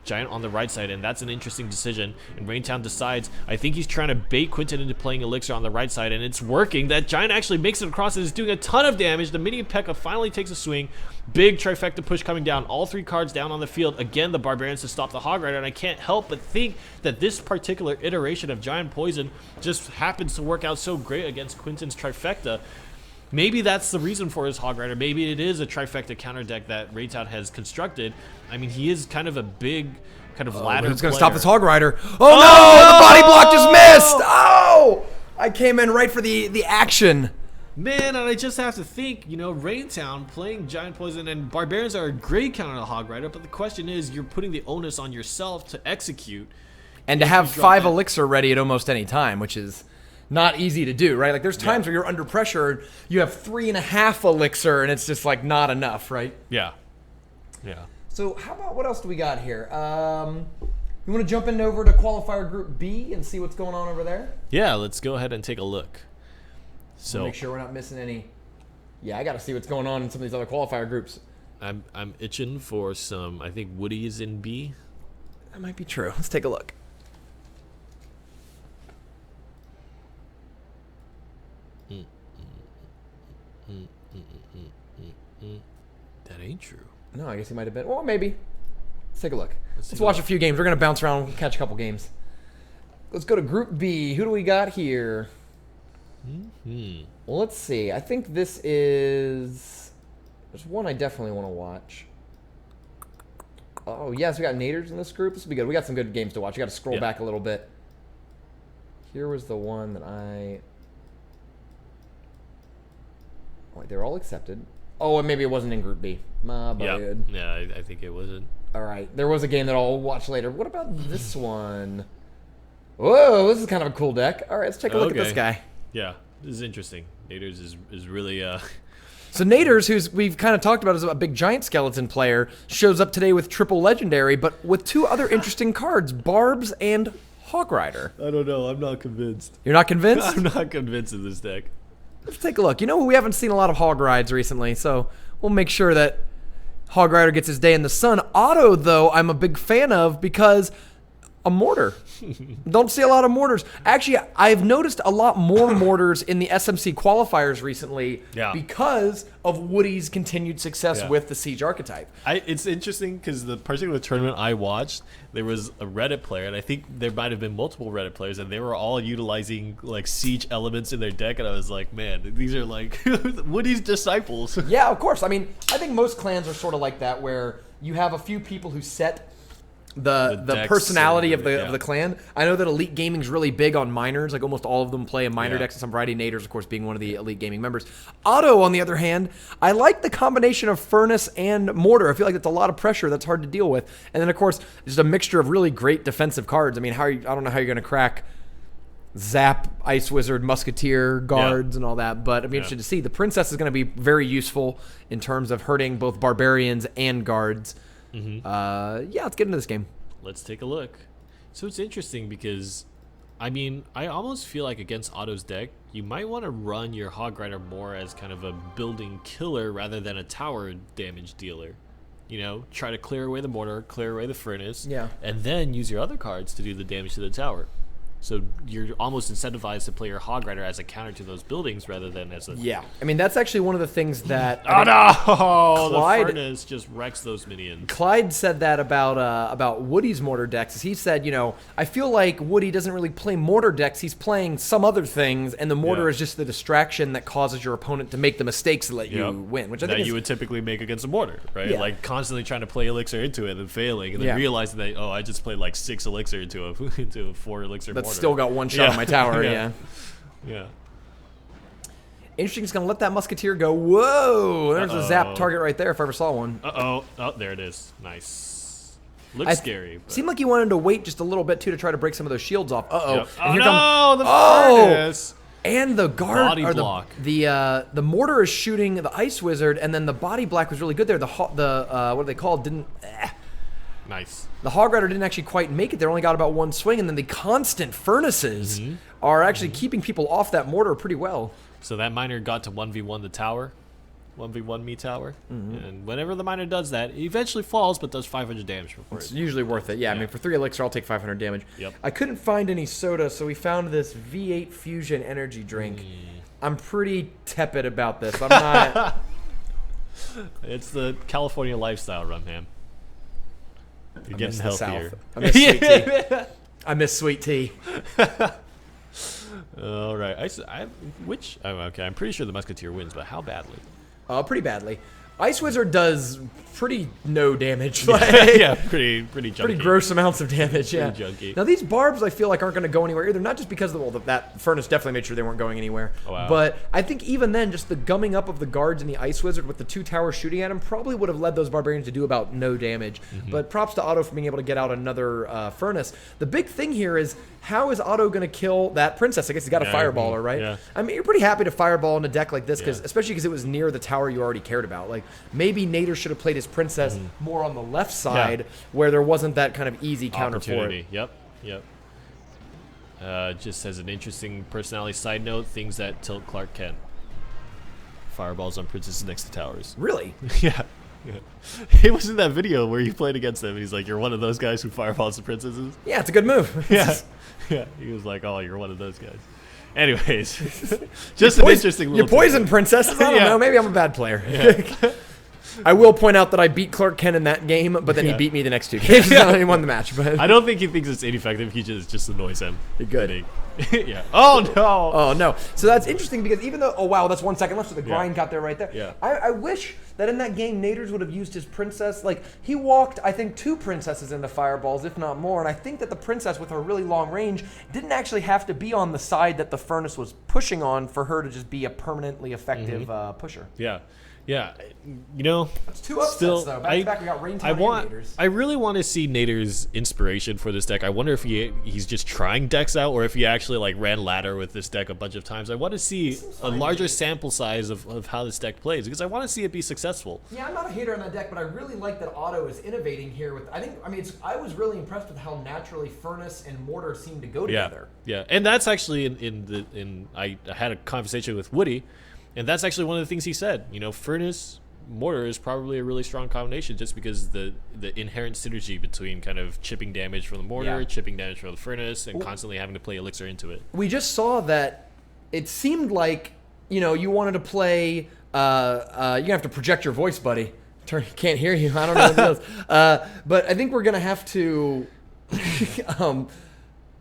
Giant on the right side, and that's an interesting decision. And Raintown decides, I think he's trying to bait Quinton into playing Elixir on the right side, and it's working. That Giant actually makes it across and is doing a ton of damage. The Mini P.E.K.K.A. finally takes a swing. Big trifecta push coming down. All 3 cards down on the field. Again, the Barbarians to stop the Hog Rider, and I can't help but think that this particular iteration of Giant Poison just happens to work out so great against Quinton's trifecta. Maybe that's the reason for his Hog Rider. Maybe it is a trifecta counter deck that Raintown has constructed. I mean, he is kind of a big kind of ladder Who's going player. to stop this Hog Rider? Oh, no! The body block just missed! Oh! I came in right for the action. Man, and I just have to think, you know, Raintown playing Giant Poison and Barbarians are a great counter to Hog Rider, but the question is, you're putting the onus on yourself to execute. And to have 5 Elixir ready at almost any time, which is not easy to do, right? Like, there's times where you're under pressure, you have 3.5 Elixir, and it's just, like, not enough, right? Yeah. Yeah. So how about, what else do we got here? You want to jump in over to qualifier group B and see what's going on over there? Yeah, let's go ahead and take a look. So make sure we're not missing any. Yeah, I got to see what's going on in some of these other qualifier groups. I'm itching for some, I think Woody is in B. That might be true. Let's take a look. That ain't true. No, I guess he might have been. Or maybe. Let's take a look. Let's watch a few games. We're going to bounce around, catch a couple games. Let's go to Group B. Who do we got here? Well, let's see. I think this is... There's one I definitely want to watch. Oh, yes, we got Naders in this group. This will be good. We got some good games to watch. You got to scroll back a little bit. Here was the one that I... Wait, they're all accepted. Oh, and maybe it wasn't in Group B. My bad. Yeah, I think it wasn't. All right. There was a game that I'll watch later. What about this one? Whoa, this is kind of a cool deck. All right, let's take a look at this guy. Yeah, this is interesting. Naders is really... So Naders, who's we've kind of talked about as a big giant skeleton player, shows up today with triple legendary, but with 2 other interesting cards, Barbs and Hog Rider. I don't know. I'm not convinced. You're not convinced? I'm not convinced of this deck. Let's take a look. You know, we haven't seen a lot of Hog Rides recently, so we'll make sure that Hog Rider gets his day in the sun. Otto, though, I'm a big fan of because a mortar. Don't see a lot of mortars. Actually, I've noticed a lot more mortars in the SMC qualifiers recently because of Woody's continued success with the Siege archetype. It's interesting because the particular tournament I watched, there was a Reddit player, and I think there might have been multiple Reddit players, and they were all utilizing like Siege elements in their deck, and I was like, man, these are like Woody's disciples. Yeah, of course. I mean, I think most clans are sort of like that, where you have a few people who set the personality of the clan. I know that Elite Gaming's really big on miners. Like almost all of them play a miner decks in some variety. Naders, of course, being one of the Elite Gaming members. Otto, on the other hand, I like the combination of Furnace and Mortar. I feel like that's a lot of pressure that's hard to deal with. And then, of course, just a mixture of really great defensive cards. I mean, I don't know how you're going to crack Zap, Ice Wizard, Musketeer, Guards, and all that. But I'd be interested to see. The Princess is going to be very useful in terms of hurting both Barbarians and Guards. Let's get into this game. Let's take a look. So it's interesting because, I mean, I almost feel like against Otto's deck, you might want to run your Hog Rider more as kind of a building killer rather than a tower damage dealer. You know, try to clear away the mortar, clear away the furnace, and then use your other cards to do the damage to the tower. So you're almost incentivized to play your Hog Rider as a counter to those buildings rather than as a... Yeah. I mean, that's actually one of the things that... Clyde, the furnace just wrecks those minions. Clyde said that about Woody's mortar decks. He said, you know, I feel like Woody doesn't really play mortar decks. He's playing some other things, and the mortar is just the distraction that causes your opponent to make the mistakes that let you win. Which I think you would typically make against a mortar, right? Yeah. Like constantly trying to play Elixir into it and failing, and then realizing that, I just played like 6 Elixir into a 4 Elixir mortar. Still got one shot on my tower. Yeah. Interesting. Just gonna let that Musketeer go. Whoa! There's a zap target right there if I ever saw one. Oh, there it is. Nice. Looks scary. But... Seemed like he wanted to wait just a little bit too to try to break some of those shields off. Yep. And The furnace. And the guard body block. The mortar is shooting the Ice Wizard, and then the body black was really good there. The what are they called? Didn't. Nice. The Hog Rider didn't actually quite make it. They only got about one swing, and then the constant furnaces are actually keeping people off that mortar pretty well. So that miner got to 1v1 the tower, 1v1 me tower, and whenever the miner does that, he eventually falls, but does 500 damage before it's usually worth it. Yeah, I mean, for 3 Elixir, I'll take 500 damage. Yep. I couldn't find any soda, so we found this V8 Fusion energy drink. I'm pretty tepid about this. I'm not... It's the California lifestyle, Rumham. You're getting healthier. I miss sweet tea. I miss sweet tea. All right. I'm pretty sure the Musketeer wins, but how badly? Pretty badly. Ice Wizard does pretty no damage. Pretty junky. Pretty gross amounts of damage, Pretty junky. Now, these barbs, I feel like, aren't going to go anywhere either. Not just because of that furnace definitely made sure they weren't going anywhere. Oh, wow. But I think even then, just the gumming up of the guards and the Ice Wizard with the 2 towers shooting at him probably would have led those barbarians to do about no damage. But props to Otto for being able to get out another furnace. The big thing here is, how is Otto going to kill that princess? I guess he's got a fireballer, right? Yeah. I mean, you're pretty happy to fireball in a deck like this, especially because it was near the tower you already cared about. Like, maybe Nader should have played his princess more on the left side where there wasn't that kind of easy counter for it. Yep. Just as an interesting personality side note, things that tilt Clark Kent. Fireballs on princesses next to towers. Really? Yeah. It was in that video where you played against him. He's like, "You're one of those guys who fireballs the princesses." Yeah, it's a good move. Yeah. He was like, "Oh, you're one of those guys." Anyways, just an interesting little... You poison princesses? I don't know. Maybe I'm a bad player. I will point out that I beat Clark Kent in that game, but then he beat me the next 2 games. He won the match. But I don't think he thinks it's ineffective. He just annoys him. Good. Yeah. Oh, no. Oh, no. So that's interesting because even though... Oh, wow, that's 1 second left, so the grind got there right there. Yeah. I wish that in that game, Naders would have used his princess. Like, he walked, I think, 2 princesses into fireballs, if not more. And I think that the princess, with her really long range, didn't actually have to be on the side that the furnace was pushing on for her to just be a permanently effective pusher. Yeah. Yeah, you know, it's 2 upsets though. Back to back, we got Raintown and Naders. I really want to see Nader's inspiration for this deck. I wonder if he's just trying decks out, or if he actually like ran ladder with this deck a bunch of times. I want to see a larger sample size of how this deck plays, because I want to see it be successful. Yeah, I'm not a hater on that deck, but I really like that Otto is innovating here. I was really impressed with how naturally Furnace and Mortar seem to go together. Yeah, and that's actually I had a conversation with Woody. And that's actually one of the things he said. You know, Furnace Mortar is probably a really strong combination just because the inherent synergy between kind of chipping damage from the mortar, chipping damage from the furnace, and constantly having to play Elixir into it. We just saw that it seemed like, you know, you wanted to play... you're going to have to project your voice, buddy. Can't hear you. I don't know what it is. But I think we're going to have to...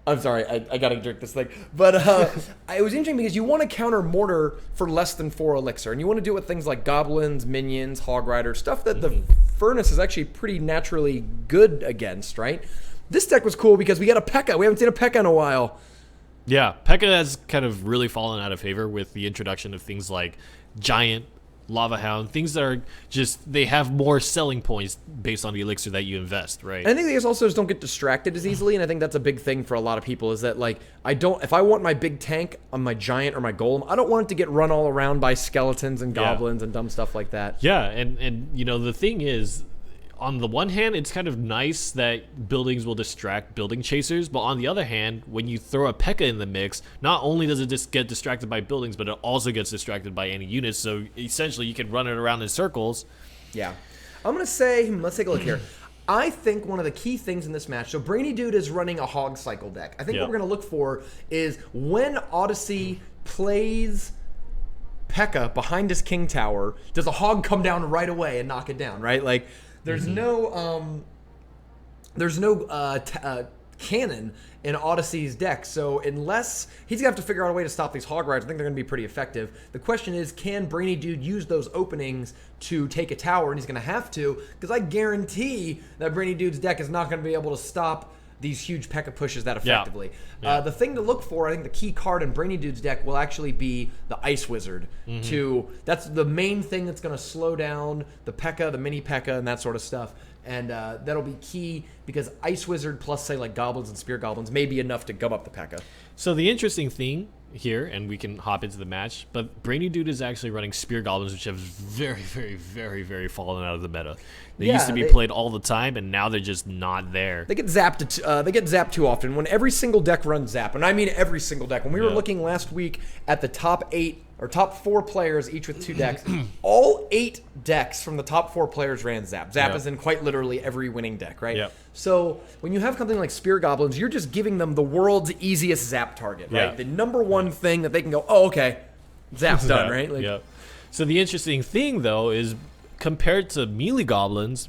I'm sorry, I gotta drink this thing. But it was interesting because you want to counter Mortar for less than 4 Elixir. And you want to do it with things like Goblins, Minions, Hog Rider, stuff that the Furnace is actually pretty naturally good against, right? This deck was cool because we got a P.E.K.K.A. We haven't seen a P.E.K.K.A. in a while. Yeah, P.E.K.K.A. has kind of really fallen out of favor with the introduction of things like Giant, Lava Hound, things that are just, they have more selling points based on the elixir that you invest, right? And I think these also just don't get distracted as easily, and I think that's a big thing for a lot of people is that, like, if I want my big tank on my Giant or my Golem, I don't want it to get run all around by skeletons and goblins and dumb stuff like that. Yeah, and you know, the thing is, on the one hand, it's kind of nice that buildings will distract building chasers, but on the other hand, when you throw a P.E.K.K.A. in the mix, not only does it just get distracted by buildings, but it also gets distracted by any units, so essentially you can run it around in circles. Yeah. I'm going to say, let's take a look here. I think one of the key things in this match, so Brainy Dude is running a Hog Cycle deck. I think what we're going to look for is when Odyssey plays P.E.K.K.A. behind his King Tower, does a Hog come down right away and knock it down, right? Like, there's no cannon in Odyssey's deck, so unless he's gonna have to figure out a way to stop these hog rides, I think they're gonna be pretty effective. The question is, can Brainy Dude use those openings to take a tower? And he's gonna have to, because I guarantee that Brainy Dude's deck is not gonna be able to stop these huge P.E.K.K.A. pushes that effectively. Yeah. The thing to look for, I think the key card in Brainy Dude's deck will actually be the Ice Wizard. That's the main thing that's going to slow down the P.E.K.K.A., the mini P.E.K.K.A., and that sort of stuff. And that'll be key because Ice Wizard plus, say, like Goblins and Spear Goblins may be enough to gum up the P.E.K.K.A. So the interesting thing here, and we can hop into the match, but Brainy Dude is actually running Spear Goblins, which have very, very, very, very fallen out of the meta. They used to be played all the time, and now they're just not there. They get zapped. They get zapped too often. When every single deck runs zap, and I mean every single deck. When we were looking last week at the top 8 or top 4 players, each with 2 decks, all 8 decks from the top 4 players ran zap. Zap is in quite literally every winning deck, right? Yep. So when you have something like Spear Goblins, you're just giving them the world's easiest zap target, right? Yeah. The number one thing that they can go, oh, okay, zap's done, right? Like, So the interesting thing, though, is compared to melee goblins,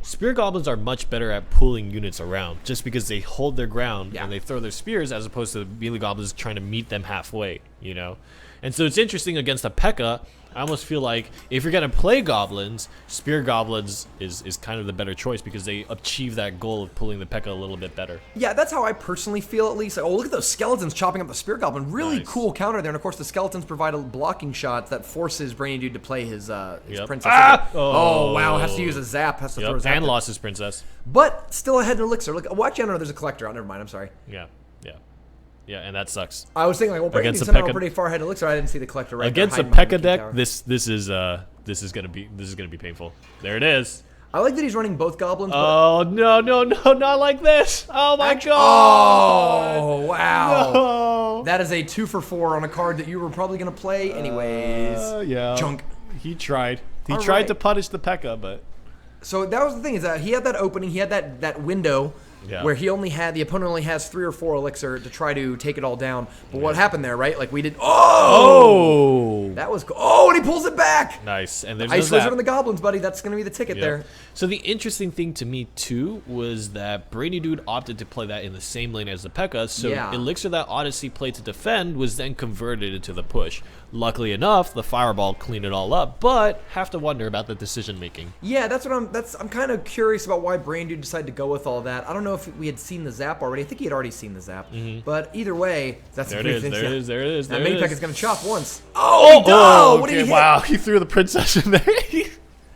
Spear Goblins are much better at pulling units around just because they hold their ground and they throw their spears as opposed to melee goblins trying to meet them halfway, you know? And so it's interesting against a P.E.K.K.A. I almost feel like if you're going to play goblins, Spear Goblins is kind of the better choice because they achieve that goal of pulling the P.E.K.K.A. a little bit better. Yeah, that's how I personally feel, at least. Like, oh, look at those skeletons chopping up the Spear Goblin. Really cool counter there. And, of course, the skeletons provide a blocking shot that forces Brainy Dude to play his princess. Oh, wow. Has to use a zap. Has to throw a zap. And lost his princess. But still ahead in Elixir. Look, watch out. No, there's a collector. Oh, never mind. I'm sorry. Yeah, and that sucks. I was thinking, like, well, Brainy somehow pretty far ahead of Elixir. I didn't see the collector right against a P.E.K.K.A. deck. This is gonna be painful. There it is. I like that he's running both goblins. Oh no, not like this! Oh my god! Oh wow! No. That is a 2 for 4 on a card that you were probably gonna play anyways. Junk. He tried. He tried to punish the P.E.K.K.A., but so that was the thing is that he had that opening. He had that window. Where the opponent only has 3 or 4 elixir to try to take it all down. But what happened there, right? Like we did. Oh! That was cool. Oh, and he pulls it back. Nice. And there's Ice Wizard and the Goblins, buddy. That's going to be the ticket there. So the interesting thing to me, too, was that Brainy Dude opted to play that in the same lane as the P.E.K.K.A. So elixir that Odyssey played to defend was then converted into the push. Luckily enough, the Fireball cleaned it all up, but have to wonder about the decision making. Yeah, I'm kind of curious about why Brainy Dude decided to go with all that. I don't know if we had seen the zap already. I think he had already seen the zap. But either way, that's there. There it is. That mini P.E.K.K.A. is going to chop once. Oh, what did he hit? Wow, he threw the princess in there.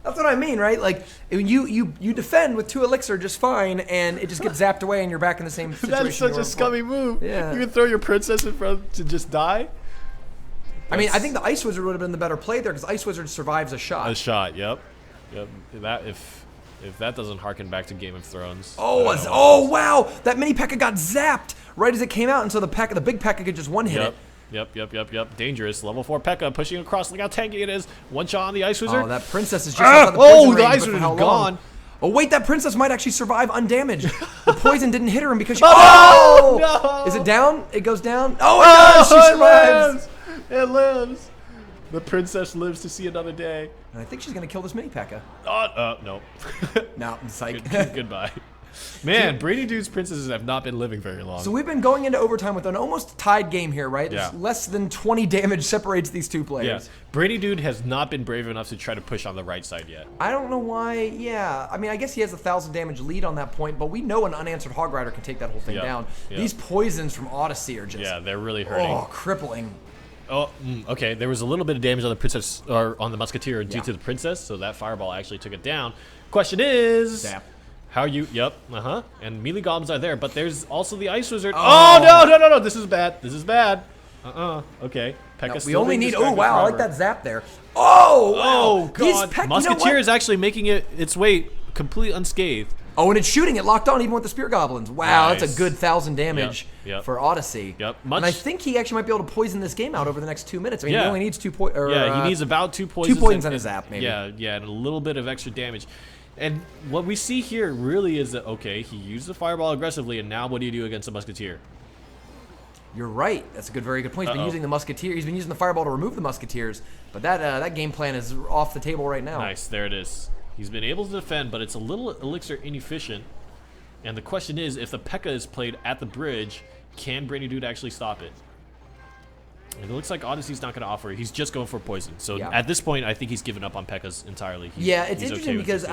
That's what I mean, right? Like, you defend with 2 elixir just fine, and it just gets zapped away, and you're back in the same situation. That is such a scummy move. Yeah. You can throw your princess in front to just die. I mean, I think the Ice Wizard would have been the better play there, because Ice Wizard survives a shot. A shot, yep. That if that doesn't harken back to Game of Thrones. Oh wow! That mini P.E.K.K.A. got zapped right as it came out, and so the big P.E.K.K.A. could just one-hit it. Yep. Dangerous. Level 4 P.E.K.K.A. pushing across. Look how tanky it is. One shot on the Ice Wizard. Oh, that princess is just outside the poison range, the Ice Wizard is gone. Oh, wait, that princess might actually survive undamaged. The poison didn't hit her because she... No! Is it down? It goes down? Oh, it does! She survives! It lives. The princess lives to see another day. And I think she's going to kill this mini P.E.K.K.A. No. No, psych. Goodbye. Man, Brainy Dude's princesses have not been living very long. So we've been going into overtime with an almost tied game here, right? Yeah. There's less than 20 damage separates these two players. Yeah. Brainy Dude has not been brave enough to try to push on the right side yet. I don't know why. Yeah, I mean, I guess he has 1,000 damage lead on that point, but we know an unanswered Hog Rider can take that whole thing down. These poisons from Odyssey are just they're really hurting. Crippling. Oh, okay. There was a little bit of damage on the princess or on the musketeer due to the princess, so that fireball actually took it down. Question is, Zap. how you? Yep. And melee goblins are there, but there's also the ice wizard. Oh no! This is bad. This is bad. Okay. Pekka. We only need. Oh wow! I like that zap there. Oh wow! Oh god! Musketeer is actually making its way completely unscathed. Oh, and it's shooting it locked on even with the spear goblins. Wow, Nice. that's a good 1,000 damage for Odyssey. Yep. And I think he actually might be able to poison this game out over the next 2 minutes. I mean, he only needs he needs about 2 poisons. 2 poisons on his zap, maybe. Yeah, and a little bit of extra damage. And what we see here really is that, okay, he used the fireball aggressively, and now what do you do against a musketeer? You're right. That's a very good point. He's been using the musketeer. He's been using the fireball to remove the musketeers, but that game plan is off the table right now. Nice, there it is. He's been able to defend, but it's a little elixir inefficient. And the question is, if the P.E.K.K.A. is played at the bridge, can Brainy Dude actually stop it? And it looks like Odyssey's not going to offer it. He's just going for poison. So at this point, I think he's given up on P.E.K.K.A.s entirely. It's interesting because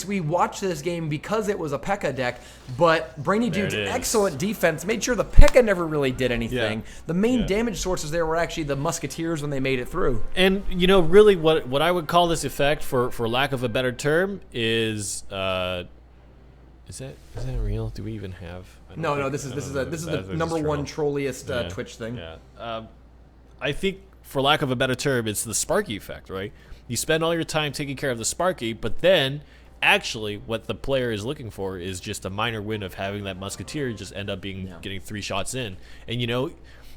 we watched this game because it was a P.E.K.K.A. deck, but Brainy Dude's excellent defense made sure the P.E.K.K.A. never really did anything. The main damage sources there were actually the musketeers when they made it through. And really, what I would call this effect, for lack of a better term, is. Is that real? Do we even have? No. This is the number one trolliest Twitch thing. Yeah. I think, for lack of a better term, it's the Sparky effect, right? You spend all your time taking care of the Sparky, but then, actually, what the player is looking for is just a minor win of having that musketeer just end up getting 3 shots in, and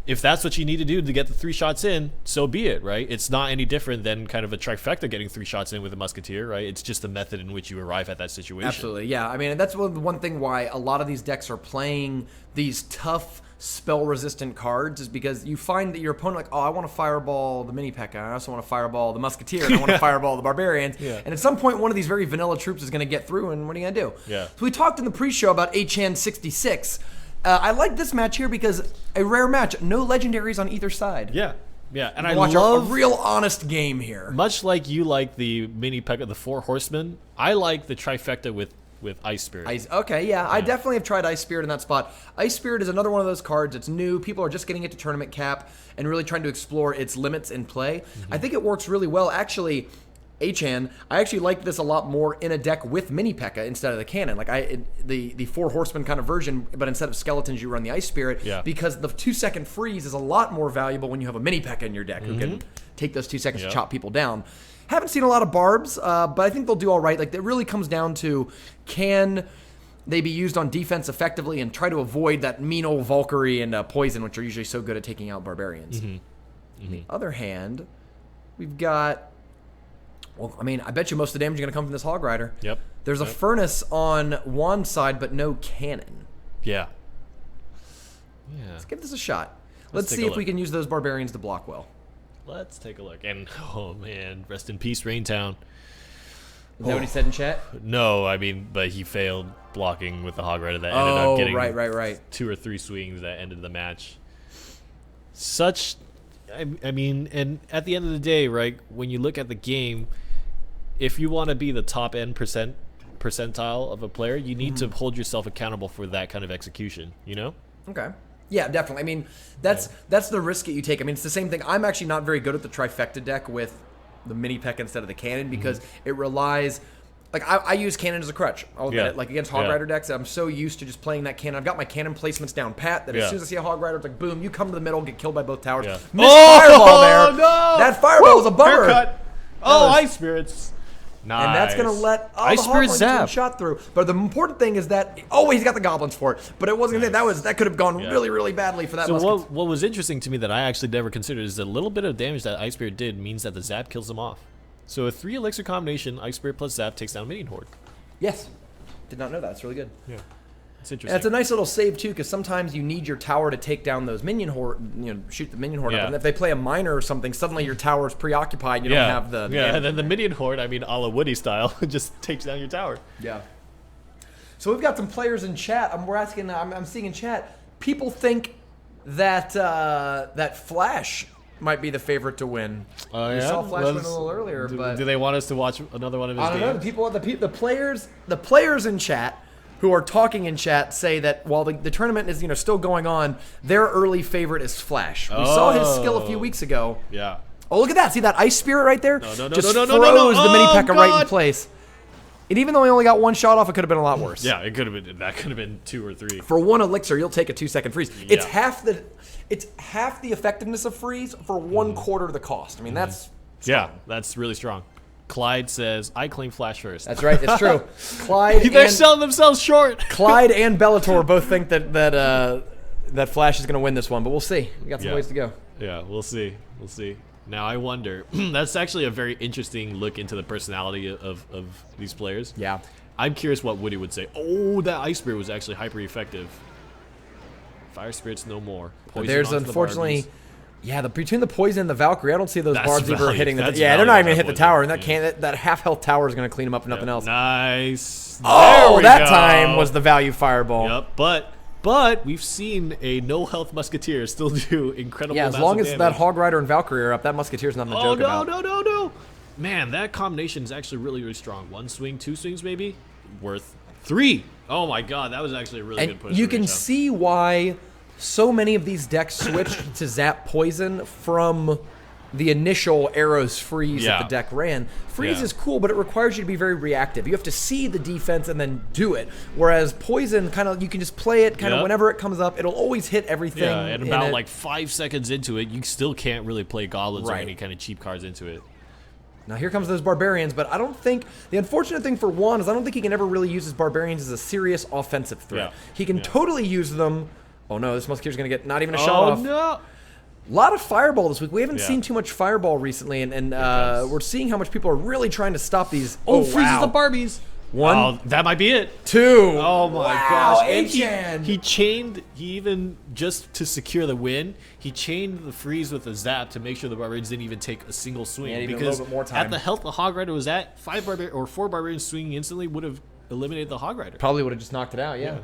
if that's what you need to do to get the 3 shots in, so be it, right? It's not any different than kind of a trifecta getting 3 shots in with a musketeer, right? It's just the method in which you arrive at that situation. Absolutely, yeah. I mean, that's one thing why a lot of these decks are playing these tough spell-resistant cards, is because you find that your opponent I want to fireball the mini P.E.K.K.A. I also want to fireball the musketeer, and I want to fireball the barbarians. And at some point, one of these very vanilla troops is going to get through, and what are you going to do? So we talked in the pre-show about Achan 66. I like this match here because a rare match, no legendaries on either side. Yeah, and I watch love a real honest game here. Much like you like the mini P.E.K.K.A., the 4 horsemen, I like the trifecta with Ice Spirit. I definitely have tried Ice Spirit in that spot. Ice Spirit is another one of those cards. It's new. People are just getting it to tournament cap and really trying to explore its limits in play. I think it works really well. Actually, Achan, I actually like this a lot more in a deck with mini P.E.K.K.A. instead of the cannon. The 4 horsemen kind of version, but instead of skeletons, you run the Ice Spirit because the 2-second freeze is a lot more valuable when you have a mini P.E.K.K.A. in your deck who can take those 2 seconds to chop people down. Haven't seen a lot of barbs, but I think they'll do all right. It really comes down to, can they be used on defense effectively and try to avoid that mean old Valkyrie and poison, which are usually so good at taking out barbarians. On the other hand, we've got. Well, I mean, I bet you most of the damage is going to come from this Hog Rider. There's a furnace on one side, but no cannon. Let's give this a shot. Let's see if we can use those barbarians to block well. Let's take a look. And, oh, man, rest in peace, Raintown. Is that what he said in chat? No, I mean, but he failed blocking with the Hog Rider that ended up getting right. 2 or 3 swings that ended the match. I mean, and at the end of the day, right, when you look at the game, if you want to be the top end percentile of a player, you need to hold yourself accountable for that kind of execution, Okay. Yeah, definitely. I mean, that's the risk that you take. I mean, it's the same thing. I'm actually not very good at the trifecta deck with the mini P.E.K.K.A. instead of the cannon because it relies. I use cannon as a crutch. I'll get it. Against Hog Rider decks, I'm so used to just playing that cannon. I've got my cannon placements down pat that as soon as I see a Hog Rider, it's like, boom, you come to the middle, get killed by both towers. Missed fireball there. No! That fireball was a bummer. Haircut. Ice Spirits. Nice. And that's going to let all the Hog Riders shot through. But the important thing is that, he's got the goblins for it. But it wasn't that could have gone really, really badly for that musket. What was interesting to me that I actually never considered is that a little bit of damage that Ice Spirit did means that the Zap kills them off. So a 3 elixir combination, Ice Spirit plus Zap, takes down Minion Horde. Yes. Did not know that. It's really good. Yeah. It's interesting. And it's a nice little save, too, because sometimes you need your tower to take down those Minion Horde, shoot the Minion Horde up. And if they play a miner or something, suddenly your tower's preoccupied. You don't have the and then the Minion Horde, a la Woody style, just takes down your tower. Yeah. So we've got some players in chat. I'm seeing in chat, people think that that Flash might be the favorite to win. Oh, We saw Flash win a little earlier, but do they want us to watch another one of his I don't know. games? The players in chat who are talking in chat say that while the tournament is still going on, their early favorite is Flash. We saw his skill a few weeks ago. Yeah. Oh, look at that! See that Ice Spirit right there? No, Just no, froze the mini P.E.K.K.A. right in God. place. And even though he only got one shot off, it could have been a lot worse. Yeah, it could have been. That could have been 2 or 3. For one elixir, you'll take a 2-second freeze. It's Yeah. half the effectiveness of freeze for 1/4 the cost. I mean, that's Yeah, that's really strong. Clyde says, "I claim Flash first." that's right. It's true. Clyde They're and selling themselves short. Clyde and Bellator both think that Flash is going to win this one, but we'll see. We got some Yeah. ways to go. Yeah, we'll see. We'll see. Now I wonder. That's actually a very interesting look into the personality of these players. Yeah. I'm curious what Woody would say. Oh, that Ice Spirit was actually hyper effective. Fire Spirit's no more. But Poison there's onto the unfortunately, Barbies. between the poison and the Valkyrie, I don't see those That's barbs ever value. hitting the. That's Yeah, they're value not even on hit that the tower, and poison, that half health tower is going to clean them up and nothing else. Nice. Oh, There we that go. time was the value fireball. Yep, but we've seen a no health Musketeer still do incredible. Yeah, as amounts long of as damage. that Hog Rider and Valkyrie are up, that Musketeer's nothing to Oh joke no, about. no! Man, that combination is actually really, really strong. 1 swing, 2 swings, maybe worth 3. Oh my God, that was actually a really And good push. you for can Raintown. see why so many of these decks switched to Zap Poison from the initial Arrows Freeze that Yeah. the deck ran. Freeze Yeah. is cool, but it requires you to be very reactive. You have to see the defense and then do it. Whereas Poison, you can just play it kind of Yep. whenever it comes up. It'll always hit everything. Yeah, and in about it. like 5 seconds into it, you still can't really play goblins or Right. any kind of cheap cards into it. Now here comes those Barbarians, but I don't think the unfortunate thing for Juan is I don't think he can ever really use his Barbarians as a serious offensive threat. Yeah. He can Yeah. totally use them. Oh no, this Musketeer's gonna get not even a shot Oh off. no! A lot of Fireball this week. We haven't Yeah. seen too much Fireball recently, and Because- we're seeing how much people are really trying to stop these. Oh, freezes wow. the Barbies. One, Oh, that might be it. 2. Oh my wow, gosh! And Achan. he chained. He even just to secure the win. He chained the freeze with a zap to make sure the Barbarians didn't even take a single swing. Yeah, even a because little bit more time. at the health the Hog Rider was at, 4 Barbarians swinging instantly would have eliminated the Hog Rider. Probably would have just knocked it out. Yeah.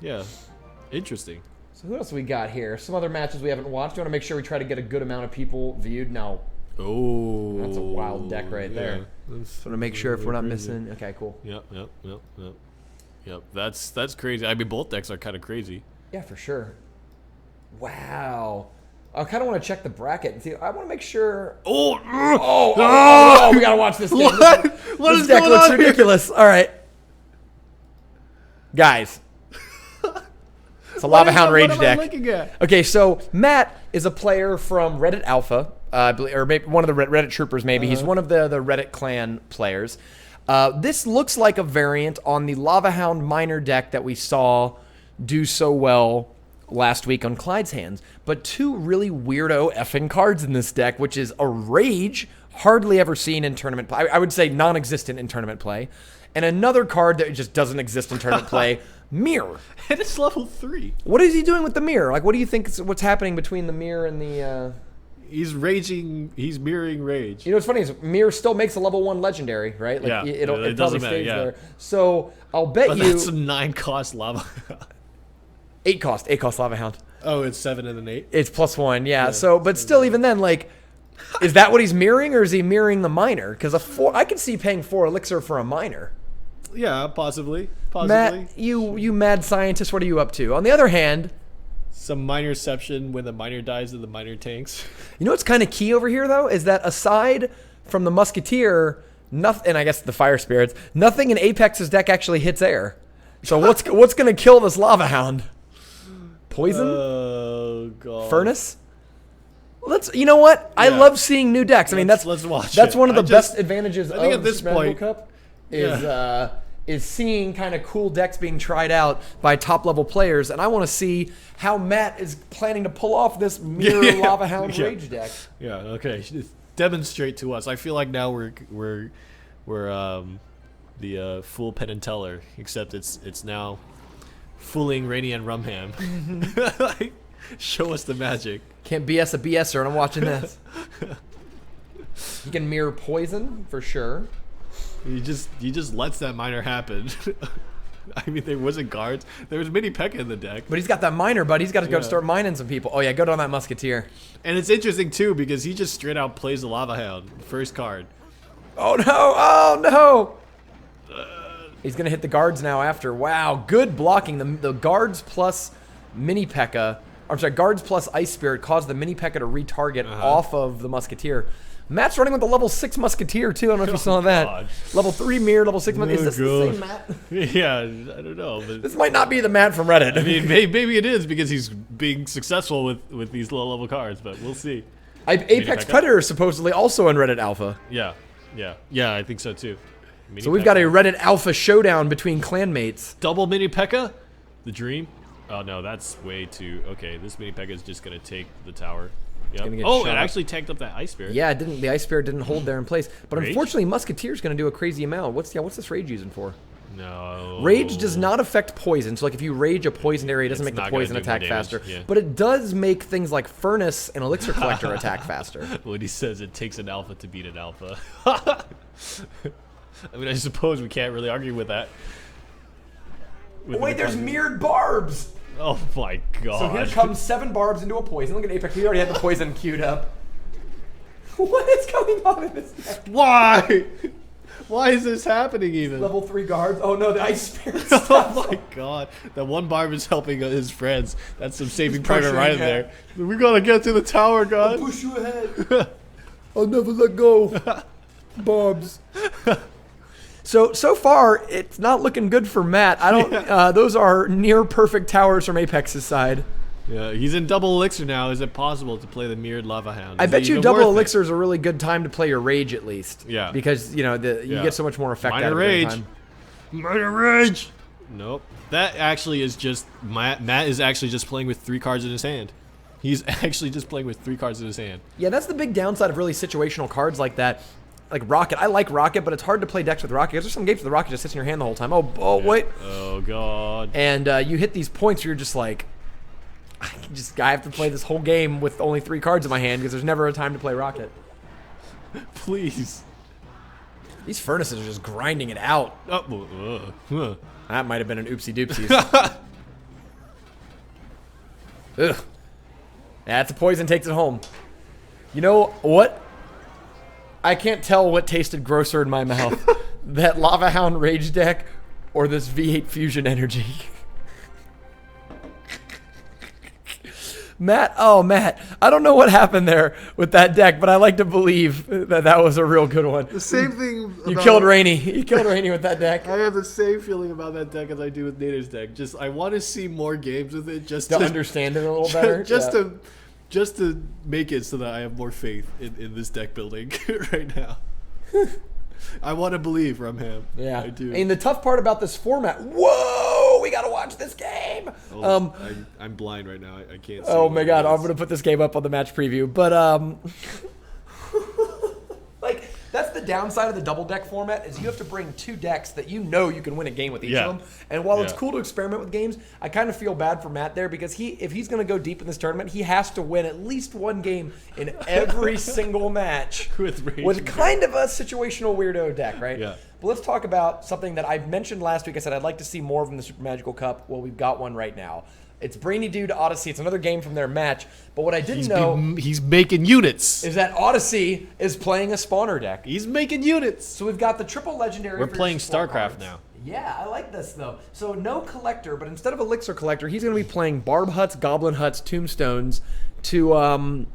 Yeah, interesting. So who else we got here? Some other matches we haven't watched. We want to make sure we try to get a good amount of people viewed. Now, Oh, that's a wild deck right there. That's want to make sure if we're not crazy. missing. Okay, cool. Yep. That's crazy. I mean, both decks are kind of crazy. Yeah, for sure. Wow. I kind of want to check the bracket and see. I want to make sure. Oh, we gotta watch this game. What This is deck going looks on here? ridiculous. All right, guys. It's a Lava Hound Rage What am deck. I looking at? Okay, so Matt is a player from Reddit Alpha, or maybe one of the Reddit troopers. Maybe he's one of the Reddit clan players. This looks like a variant on the Lava Hound Miner deck that we saw do so well last week on Clyde's hands. But 2 really weirdo effing cards in this deck, which is a Rage, hardly ever seen in tournament play. I would say non-existent in tournament play. And another card that just doesn't exist in tournament play, Mirror. And it's level 3. What is he doing with the mirror? Like, what do you think is what's happening between the mirror and the? He's raging. He's mirroring rage. You know what's funny is mirror still makes a level 1 legendary, right? Like Yeah, it it probably doesn't matter, stays yeah. there. So I'll bet But you that's some 9-cost lava. 8 cost Lava Hound. Oh, it's 7 and an 8. It's +1, yeah. So, but still, even then, like, is that what he's mirroring, or is he mirroring the miner? Because I can see paying 4 elixir for a miner. Yeah, possibly. Matt, you mad scientist, what are you up to? On the other hand, Some minerception when the miner dies and the miner tanks. you know what's kind of key over here, though, is that aside from the Musketeer, nothing, and I guess the Fire Spirits, nothing in Apex's deck actually hits air. So what's going to kill this Lava Hound? Poison? Oh god. Furnace? You know what? I Yeah. love seeing new decks. I mean, Let's that's watch that's it. one of the I just- best advantages I think of at this Super Mario point- Cup Yeah. is seeing kind of cool decks being tried out by top level players, and I want to see how Matt is planning to pull off this mirror Yeah. Lava Hound Yeah. Rage deck. Yeah. Okay. Demonstrate to us. I feel like now we're the fool Penn and Teller, except it's now fooling Rainy and Rumham. Like, show us the magic. Can't BS a BSer, and I'm watching this. He can mirror poison for sure. He just lets that miner happen. I mean, there wasn't guards. There was mini P.E.K.K.A in the deck. But he's got that miner, bud. He's got to go start mining some people. Oh, yeah, go down that Musketeer. And it's interesting, too, because he just straight out plays the Lava Hound. First card. Oh, no. Oh, no. He's going to hit the guards now after. Wow, good blocking. The guards plus mini P.E.K.K.A. I'm sorry, guards plus Ice Spirit caused the mini P.E.K.K.A to retarget off of the Musketeer. Matt's running with the level 6 Musketeer, too. I don't know if you saw that. God. Level 3 mirror, level 6 Is this the same Matt? Yeah, I don't know. But This might not be the Matt from Reddit. I mean, maybe it is because he's being successful with these low-level cards, but we'll see. Apex Predator is supposedly also in Reddit Alpha. Yeah, I think so, too. So we've got a Reddit Alpha showdown between clanmates. Double mini P.E.K.K.A? The dream? Oh, no, that's way too... Okay, this mini P.E.K.K.A is just going to take the tower. Yep. Oh, it actually tanked up that Ice Spirit. Yeah, it didn't. The Ice Spirit didn't hold there in place. But Rage? unfortunately, Musketeer's going to do a crazy amount. What's this Rage using for? No. Rage does not affect poison. So like if you rage a poisoned area, it doesn't make the poison attack faster. Yeah. But it does make things like Furnace and Elixir Collector attack faster. When he says it takes an alpha to beat an alpha. I mean, I suppose we can't really argue with that. Oh, wait, there's mirrored barbs! Oh my god. So here comes 7 barbs into a poison. Look at Apex, he already had the poison queued up. What is going on in this deck? Why? Why is this happening even? Level 3 guards. Oh no, the Ice Spirit. Oh my god. That one barb is helping his friends. That's some saving private right in there. We gotta get to the tower, guys. I'll push you ahead. I'll never let go. Barbs. So far, it's not looking good for Matt. I don't. Those are near perfect towers from Apex's side. Yeah, he's in double elixir now. Is it possible to play the mirrored Lava Hound? I bet you double elixir is a really good time to play your Rage at least. Yeah. Because you get so much more effect out of Rage. Time. Minor Rage. Nope. That actually is just Matt is actually just playing with 3 cards in his hand. He's actually just playing with 3 cards in his hand. Yeah, that's the big downside of really situational cards like that. Like Rocket. I like Rocket, but it's hard to play decks with Rocket. There's some games with the Rocket just sits in your hand the whole time. Oh, wait. Oh, God. And you hit these points where you're just like, I have to play this whole game with only 3 cards in my hand because there's never a time to play Rocket. Please. These furnaces are just grinding it out. That might have been an oopsie doopsies. Ugh. That's a poison, takes it home. You know what? I can't tell what tasted grosser in my mouth. That Lava Hound Rage deck or this V8 Fusion Energy. Matt, I don't know what happened there with that deck, but I like to believe that was a real good one. The same thing. You killed Rainy. You killed Rainy with that deck. I have the same feeling about that deck as I do with Nader's deck. Just I want to see more games with it, just to understand it a little better. Just to make it so that I have more faith in this deck building right now. I want to believe, Rumham. Yeah, I do. And the tough part about this format, whoa, we got to watch this game. Oh, I'm blind right now. I can't see. Oh my god, I'm going to put this game up on the match preview. But, like, that's the downside of the double deck format is you have to bring 2 decks that you know you can win a game with each of them. And while it's cool to experiment with games, I kind of feel bad for Matt there because if he's going to go deep in this tournament, he has to win at least 1 game in every single match with kind of a situational weirdo deck, right? Yeah. But let's talk about something that I mentioned last week. I said I'd like to see more from the Super Magical Cup. Well, we've got one right now. It's Brainy Dude Odyssey. It's another game from their match. But what I didn't know he's making units. Is that Odyssey is playing a spawner deck. He's making units. So we've got the triple legendary. We're playing StarCraft now. Yeah, I like this though. So no collector, but instead of Elixir Collector, he's going to be playing Barb Huts, Goblin Huts, Tombstones to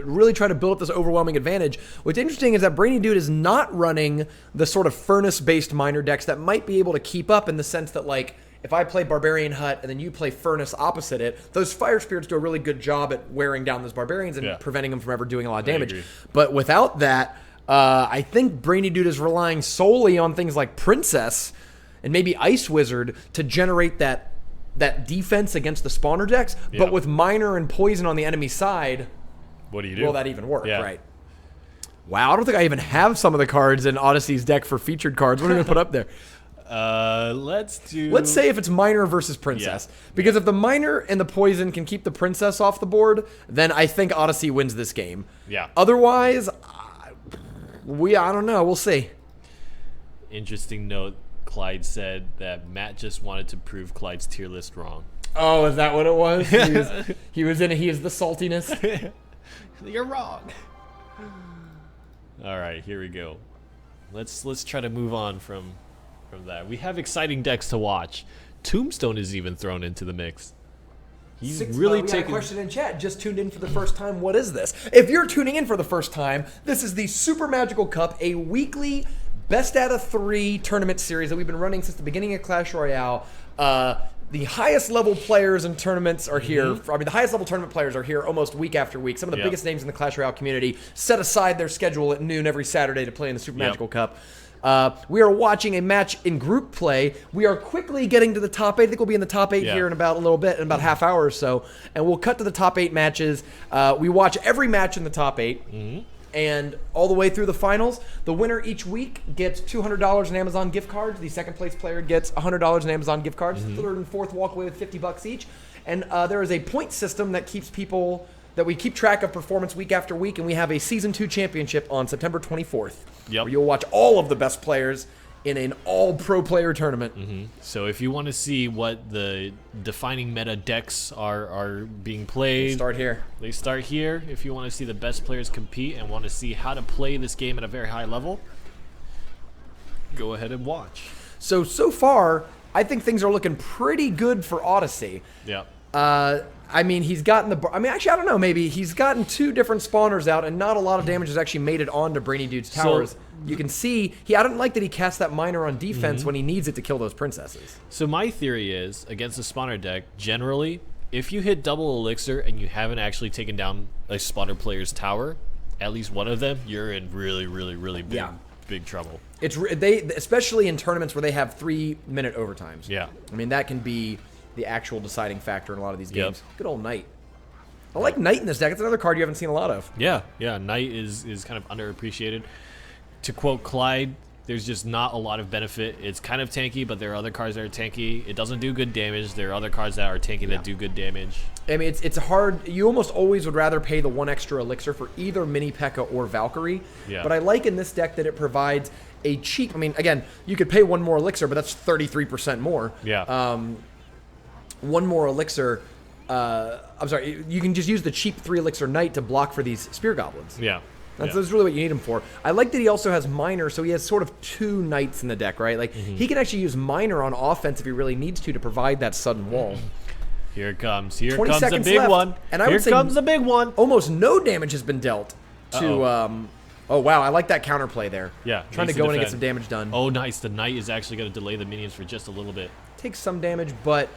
really try to build up this overwhelming advantage. What's interesting is that Brainy Dude is not running the sort of furnace-based miner decks that might be able to keep up in the sense that, like, if I play Barbarian Hut and then you play Furnace opposite it, those Fire Spirits do a really good job at wearing down those Barbarians and preventing them from ever doing a lot of damage. But without that, I think Brainy Dude is relying solely on things like Princess and maybe Ice Wizard to generate that defense against the spawner decks. Yeah. But with Miner and Poison on the enemy side, what do you do? Will that even work? Yeah. Right. Wow, I don't think I even have some of the cards in Odyssey's deck for featured cards. What are we going to put up there? Let's say if it's Miner versus Princess. Because if the Miner and the Poison can keep the Princess off the board, then I think Odyssey wins this game. Yeah. Otherwise, I don't know. We'll see. Interesting note. Clyde said that Matt just wanted to prove Clyde's tier list wrong. Oh, is that what it was? He was in it. He is the saltiness. You're wrong. All right, here we go. Let's try to move on from that. We have exciting decks to watch. Tombstone is even thrown into the mix. He's really we taking. Had a question in chat. Just tuned in for the first time. What is this? If you're tuning in for the first time, this is the Super Magical Cup, a weekly best out of 3 tournament series that we've been running since the beginning of Clash Royale. The highest level players in tournaments are here. I mean, the highest level tournament players are here almost week after week. Some of the biggest names in the Clash Royale community set aside their schedule at noon every Saturday to play in the Super Magical Cup. We are watching a match in group play. We are quickly getting to the top 8. I think we'll be in the top 8 here in about a little bit, in about half hour or so. And we'll cut to the top 8 matches. We watch every match in the top 8. And all the way through the finals. The winner each week gets $200 in Amazon gift cards. The second place player gets $100 in Amazon gift cards. Third and fourth walk away with $50 each. And there is a point system that keeps people, that we keep track of performance week after week. And we have a Season 2 championship on September 24th. Where you'll watch all of the best players in an all-pro player tournament. So if you want to see what the defining meta decks are being played, They start here. If you want to see the best players compete and want to see how to play this game at a very high level, go ahead and watch. So far, I think things are looking pretty good for Odyssey. I mean, he's gotten actually, I don't know, maybe he's gotten 2 different spawners out, and not a lot of damage has actually made it onto Brainy Dude's towers. You can see, I don't like that he cast that miner on defense when he needs it to kill those princesses. So my theory is, against the spawner deck, generally, if you hit double elixir and you haven't actually taken down a spawner player's tower, at least one of them, you're in really big trouble. Especially in tournaments where they have 3-minute overtimes. I mean, that can be the actual deciding factor in a lot of these games. Good old Knight. I like Knight in this deck. It's another card you haven't seen a lot of. Yeah, Knight is kind of underappreciated. To quote Clyde, there's just not a lot of benefit. It's kind of tanky, but there are other cards that are tanky. It doesn't do good damage. There are other cards that are tanky that do good damage. I mean, it's hard. You almost always would rather pay the 1 extra elixir for either Mini P.E.K.K.A. or Valkyrie. But I like in this deck that it provides a cheap. I mean, again, you could pay 1 more elixir, but that's 33% more. 1 more elixir. I'm sorry. You can just use the cheap 3 elixir Knight to block for these spear goblins. That's really what you need him for. I like that he also has Miner, so he has sort of 2 Knights in the deck, right? Like, he can actually use Miner on offense if he really needs to provide that sudden wall. Here it comes. Here comes the big one. And Here comes the big one. Almost no damage has been dealt to... oh, wow. I like that counterplay there. Trying to go in and get some damage done. Oh, nice. The Knight is actually going to delay the minions for just a little bit. Takes some damage, but...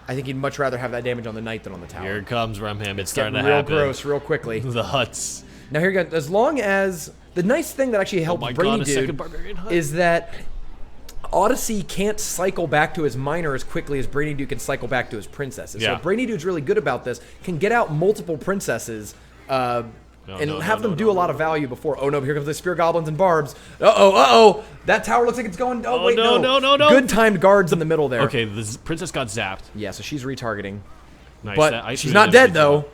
I think he'd much rather have that damage on the Knight than on the tower. Here it comes, Rumham. It's starting to happen. Real gross, real quickly. The huts. Now here you go. As long as the nice thing that actually helps Brainy Dude is that Odyssey can't cycle back to his miner as quickly as Brainy Dude can cycle back to his princesses. So Brainy Dude's really good about this. Can get out multiple princesses and have them do a lot of value before. Oh no! Here comes the spear goblins and barbs. Uh-oh! That tower looks like it's going. Oh wait, no! Good timed guards in the middle there. Okay, the princess got zapped. Yeah, so she's retargeting. Nice. But she's not dead though.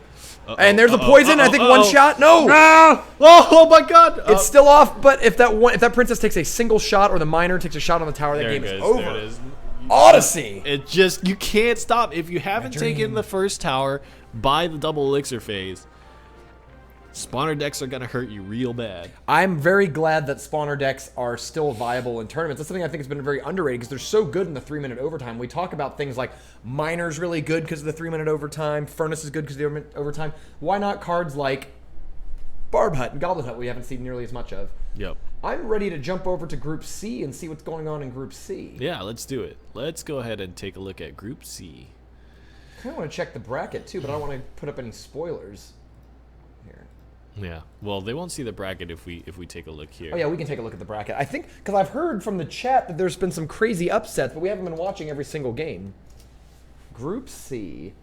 And there's a poison. I think 1 shot. No. Oh my God! It's still off. But if that princess takes a single shot or the miner takes a shot on the tower, that game is over. There it is. Odyssey. You can't stop if you haven't taken the first tower by the double elixir phase. Spawner decks are going to hurt you real bad. I'm very glad that spawner decks are still viable in tournaments. That's something I think has been very underrated because they're so good in the 3-minute overtime. We talk about things like Miner's really good because of the 3-minute overtime. Furnace is good because of the 3-minute overtime. Why not cards like Barb Hut and Goblin Hut we haven't seen nearly as much of? I'm ready to jump over to Group C and see what's going on in Group C. Yeah, let's do it. Let's go ahead and take a look at Group C. I kind of want to check the bracket too, but I don't want to put up any spoilers. Yeah, well, they won't see the bracket if we take a look here. Oh yeah, we can take a look at the bracket. I think because I've heard from the chat that there's been some crazy upsets, but we haven't been watching every single game. Group C.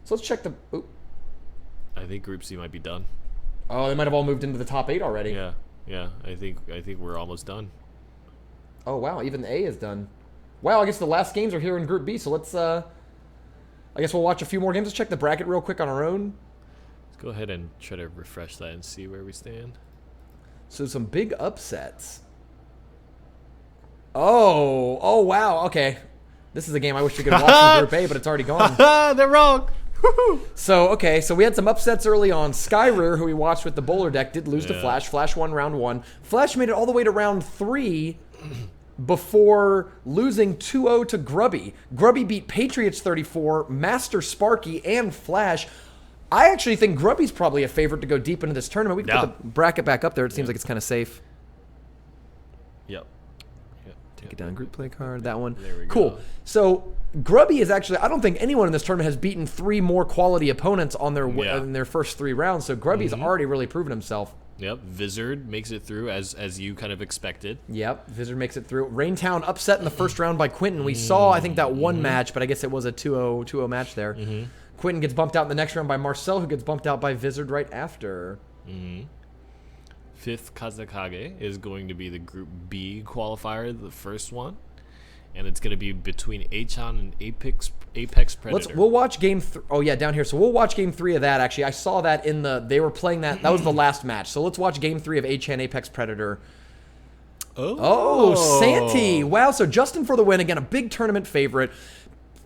So let's check the. Oop. I think Group C might be done. Oh, they might have all moved into the top 8 already. Yeah. I think we're almost done. Oh wow, even the A is done. Wow, I guess the last games are here in Group B. So let's. I guess we'll watch a few more games. Let's check the bracket real quick on our own. Go ahead and try to refresh that and see where we stand. So some big upsets. Oh, wow. Okay. This is a game I wish we could have watched in Group A, but it's already gone. They're wrong. So we had some upsets early on. Skyrie, who we watched with the bowler deck, did lose to Flash. Flash won round 1. Flash made it all the way to round 3 before losing 2-0 to Grubby. Grubby beat Patriots 34, Master Sparky, and Flash. I actually think Grubby's probably a favorite to go deep into this tournament. We can put the bracket back up there. It seems like it's kind of safe. Yep. Take it down. Group play card. That one. There we cool. go. So Grubby is actually, I don't think anyone in this tournament has beaten 3 more quality opponents on their in their first 3 rounds. So Grubby's already really proven himself. Yep, Vizard makes it through as you kind of expected. Yep, Vizard makes it through. Raintown upset in the first round by Quinton. We saw, I think, that one match, but I guess it was a 2-0 match there. Quinton gets bumped out in the next round by Marcel, who gets bumped out by Vizard right after. 5th Kazakage is going to be the Group B qualifier, the first one. And it's going to be between Achan and Apex Predator. We'll watch game. Oh yeah, down here. So we'll watch game 3 of that. Actually, I saw that in the. They were playing that. That was the last match. So let's watch game 3 of Achan Apex Predator. Oh, Santi! Wow. So Justin for the win again. A big tournament favorite.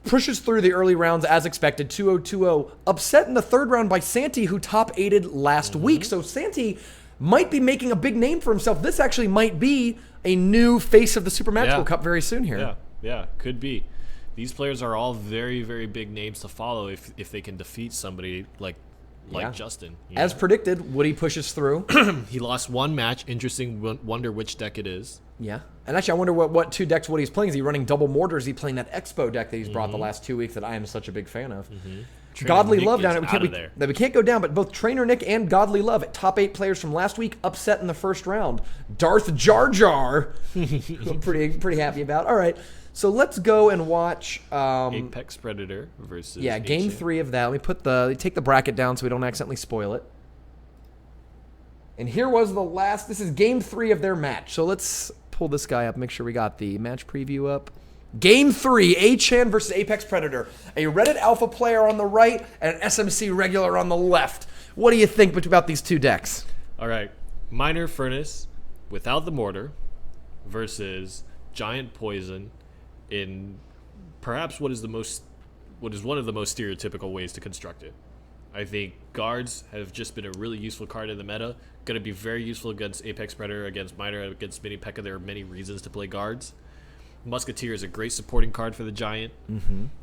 Pushes through the early rounds as expected. 2-0, 2-0. Upset in the 3rd round by Santi, who top-8'd last week. So Santi might be making a big name for himself. This actually might be a new face of the Super Magical Cup very soon here. Yeah, could be. These players are all very, very big names to follow if they can defeat somebody like Justin. As predicted, Woody pushes through. He lost 1 match. Interesting. Wonder which deck it is. Yeah. And actually, I wonder what 2 decks Woody's playing. Is he running double mortar? Is he playing that Expo deck that he's brought the last 2 weeks that I am such a big fan of? Godly Love down it. We can't go down, but both Trainer Nick and Godly Love, top 8 players from last week, upset in the first round. Darth Jar Jar, I'm pretty happy about. All right, so let's go and watch Apex Predator versus game 3 of that. Let me take the bracket down so we don't accidentally spoil it. And here was the last. This is game 3 of their match. So let's pull this guy up. Make sure we got the match preview up. Game 3, Achan versus Apex Predator. A Reddit Alpha player on the right and an SMC regular on the left. What do you think about these 2 decks? All right. Minor Furnace without the mortar versus Giant Poison in perhaps what is one of the most stereotypical ways to construct it. I think guards have just been a really useful card in the meta. Going to be very useful against Apex Predator, against Minor, against Mini P.E.K.K.A. There are many reasons to play guards. Musketeer is a great supporting card for the Giant.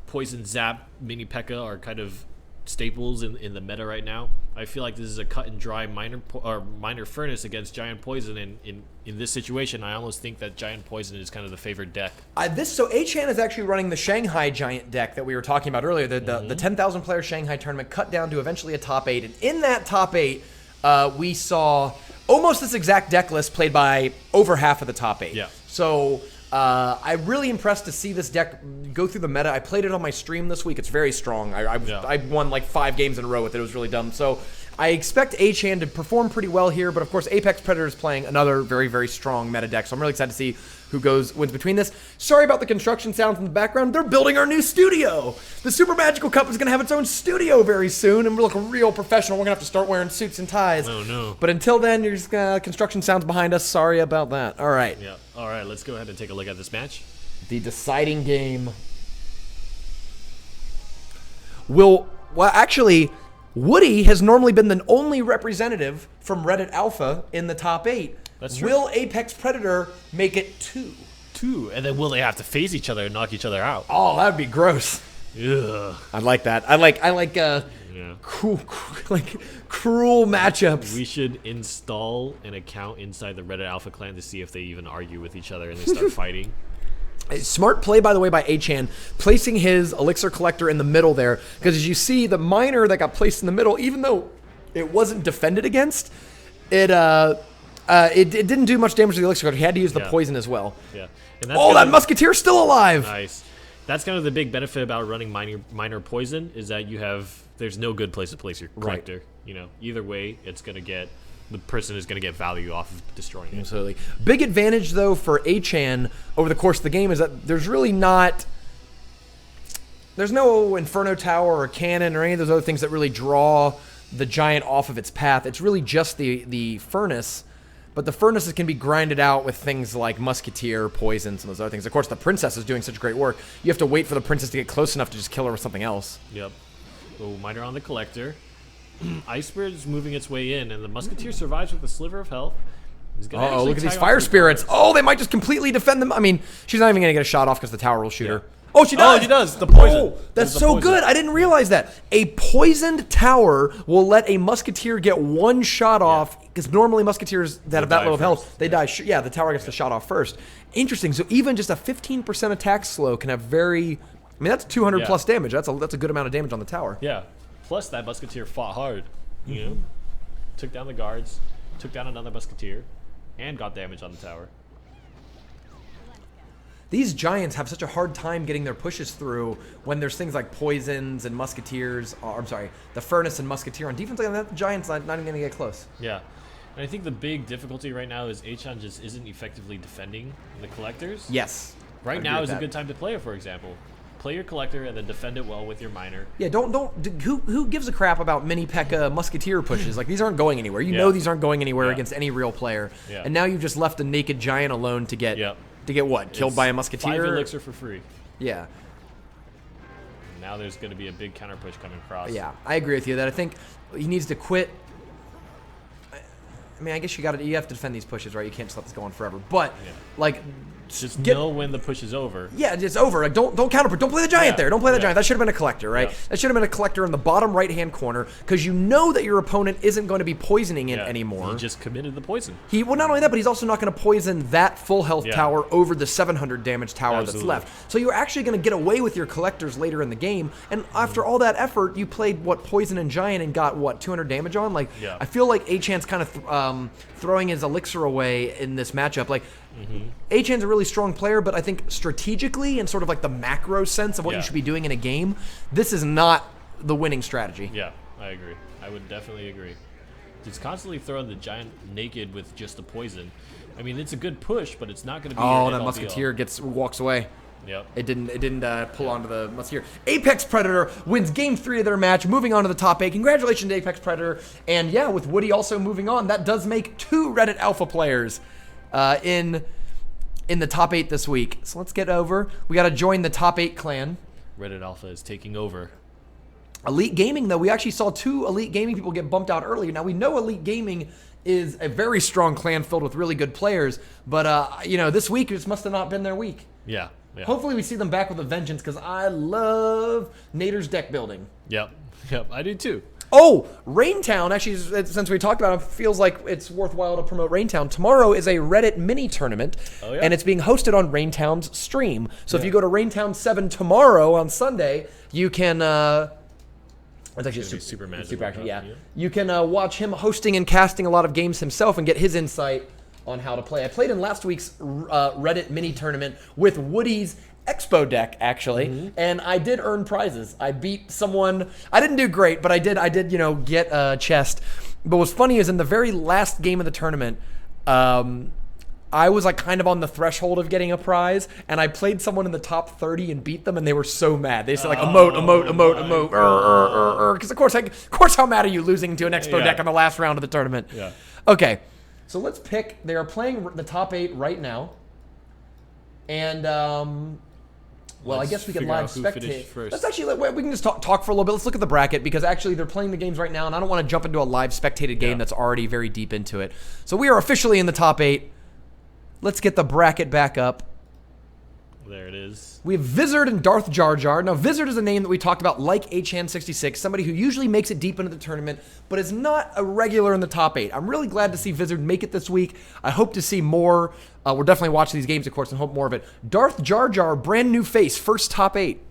Poison, Zap, Mini P.E.K.K.A. are kind of staples in the meta right now. I feel like this is a cut and dry minor Furnace against Giant Poison, and in this situation, I almost think that Giant Poison is kind of the favored deck. So Achan is actually running the Shanghai Giant deck that we were talking about earlier, the 10,000 player Shanghai tournament cut down to eventually a top 8, and in that top 8, we saw almost this exact deck list played by over half of the top 8. Yeah. So I'm really impressed to see this deck go through the meta. I played it on my stream this week. It's very strong. I won like 5 games in a row with it. It was really dumb. So I expect Achan to perform pretty well here, but of course Apex Predator is playing another very, very strong meta deck. So I'm really excited to see who wins between this. Sorry about the construction sounds in the background. They're building our new studio. The Super Magical Cup is going to have its own studio very soon, and we're looking real professional. We're going to have to start wearing suits and ties. Oh, no. But until then, you're just construction sounds behind us. Sorry about that. All right. Yeah. All right, let's go ahead and take a look at this match. The deciding game. Well, actually, Woody has normally been the only representative from Reddit Alpha in the top 8. That's true. Will Apex Predator make it 2? 2, and then will they have to face each other and knock each other out? Oh, that would be gross. Ugh. I like that. I like cruel matchups. We should install an account inside the Reddit Alpha clan to see if they even argue with each other and they start fighting. Smart play, by the way, by Achan, placing his Elixir Collector in the middle there. Because as you see, the Miner that got placed in the middle, even though it wasn't defended against, it didn't do much damage to the Elixir Collector. He had to use the poison as well. Yeah. And that's that Musketeer's still alive! Nice. That's kind of the big benefit about running minor poison, is that there's no good place to place your collector. Right. You know, either way, the person is going to get value off of destroying it. Absolutely. Big advantage, though, for Achan over the course of the game is that there's no Inferno Tower or Cannon or any of those other things that really draw the Giant off of its path. It's really just the Furnace But the furnaces can be grinded out with things like Musketeer, Poisons, and those other things. Of course, the Princess is doing such great work. You have to wait for the Princess to get close enough to just kill her with something else. Yep. Oh, Miner on the Collector. Ice Spirit is moving its way in, and the Musketeer survives with a sliver of health. Oh, look at these Fire Spirits. Oh, they might just completely defend them. I mean, she's not even going to get a shot off because the tower will shoot her. Oh, she does. Oh, she does. The poison. Oh, that's so good. I didn't realize that. A poisoned tower will let a Musketeer get one shot off, because normally Musketeers that have that low of health, they die. Yeah, the tower gets the shot off first. Interesting. So even just a 15% attack slow can have very... I mean, that's 200 plus damage. That's a good amount of damage on the tower. Yeah. Plus, that Musketeer fought hard. You know? Took down the guards, took down another Musketeer, and got damage on the tower. These Giants have such a hard time getting their pushes through when there's things like Poisons and Musketeers. Or, I'm sorry, the Furnace and Musketeer on defense. Like that, the Giants not even going to get close. Yeah. And I think the big difficulty right now is Achan just isn't effectively defending the Collectors. Yes. Right now is a good time to play it, for example. Play your Collector and then defend it well with your Miner. Yeah, who gives a crap about mini P.E.K.K.A. Musketeer pushes? Like, these aren't going anywhere. You know these aren't going anywhere against any real player. Yeah. And now you've just left a naked Giant alone to get what? Killed by a Musketeer? 5 elixir for free. Yeah. And now there's going to be a big counter push coming across. Yeah, I agree with you that I think he needs to quit. I mean, I guess you have to defend these pushes, right? You can't just let this go on forever. But like, just know when the push is over. Yeah, it's over. Like, don't counter. Don't play the Giant there. Don't play the Giant. That should have been a Collector, right? That should have been a Collector in the bottom right-hand corner, because you know that your opponent isn't going to be poisoning it anymore. He just committed the poison. Well, not only that, but he's also not going to poison that full health tower over the 700 damage tower that's left. So you're actually going to get away with your Collectors later in the game. And after all that effort, you played Poison and Giant and got 200 damage on. Like, I feel like Achan's kind of throwing his elixir away in this matchup. Like, Achan's a really strong player, but I think strategically and sort of like the macro sense of what you should be doing in a game, this is not the winning strategy. Yeah, I agree. I would definitely agree. Just constantly throwing the Giant naked with just the poison. I mean, it's a good push, but it's not going to be. Oh, that Musketeer walks away. Yep. It didn't pull onto the Musketeer. Apex Predator wins game 3 of their match, moving on to the top 8. Congratulations to Apex Predator. And yeah, with Woody also moving on, that does make 2 Reddit Alpha players in the top 8 this week. So let's get over. We got to join the top 8 clan. Reddit Alpha is taking over. Elite Gaming, though, we actually saw 2 Elite Gaming people get bumped out earlier. Now, we know Elite Gaming is a very strong clan filled with really good players, but this week it must have not been their week. Yeah. Hopefully we see them back with a vengeance, because I love Nader's deck building. Yep, I do too. Oh, Raintown, actually, since we talked about it, feels like it's worthwhile to promote Raintown. Tomorrow is a Reddit mini tournament, and it's being hosted on Raintown's stream. So if you go to Raintown 7 tomorrow on Sunday, you can... It's actually super magic. Super action, yeah. You can watch him hosting and casting a lot of games himself and get his insight on how to play. I played in last week's Reddit mini tournament with Woody's Expo deck, actually, and I did earn prizes. I beat someone. I didn't do great, but I did get a chest. But what's funny is in the very last game of the tournament, I was like kind of on the threshold of getting a prize, and I played someone in the top 30 and beat them, and they were so mad. They said like emote, because of course, how mad are you losing to an Expo deck in the last round of the tournament? Yeah. Okay, so let's pick. They are playing the top 8 right now, and I guess we can live spectate. Let's actually we can just talk for a little bit. Let's look at the bracket, because actually they're playing the games right now, and I don't want to jump into a live spectated game that's already very deep into it. So we are officially in the top 8. Let's get the bracket back up. There it is. We have Vizard and Darth Jar Jar. Now, Vizard is a name that we talked about, like Achan66, somebody who usually makes it deep into the tournament, but is not a regular in the top 8. I'm really glad to see Vizard make it this week. I hope to see more. We're definitely watching these games, of course, and hope more of it. Darth Jar Jar, brand new face, first top 8.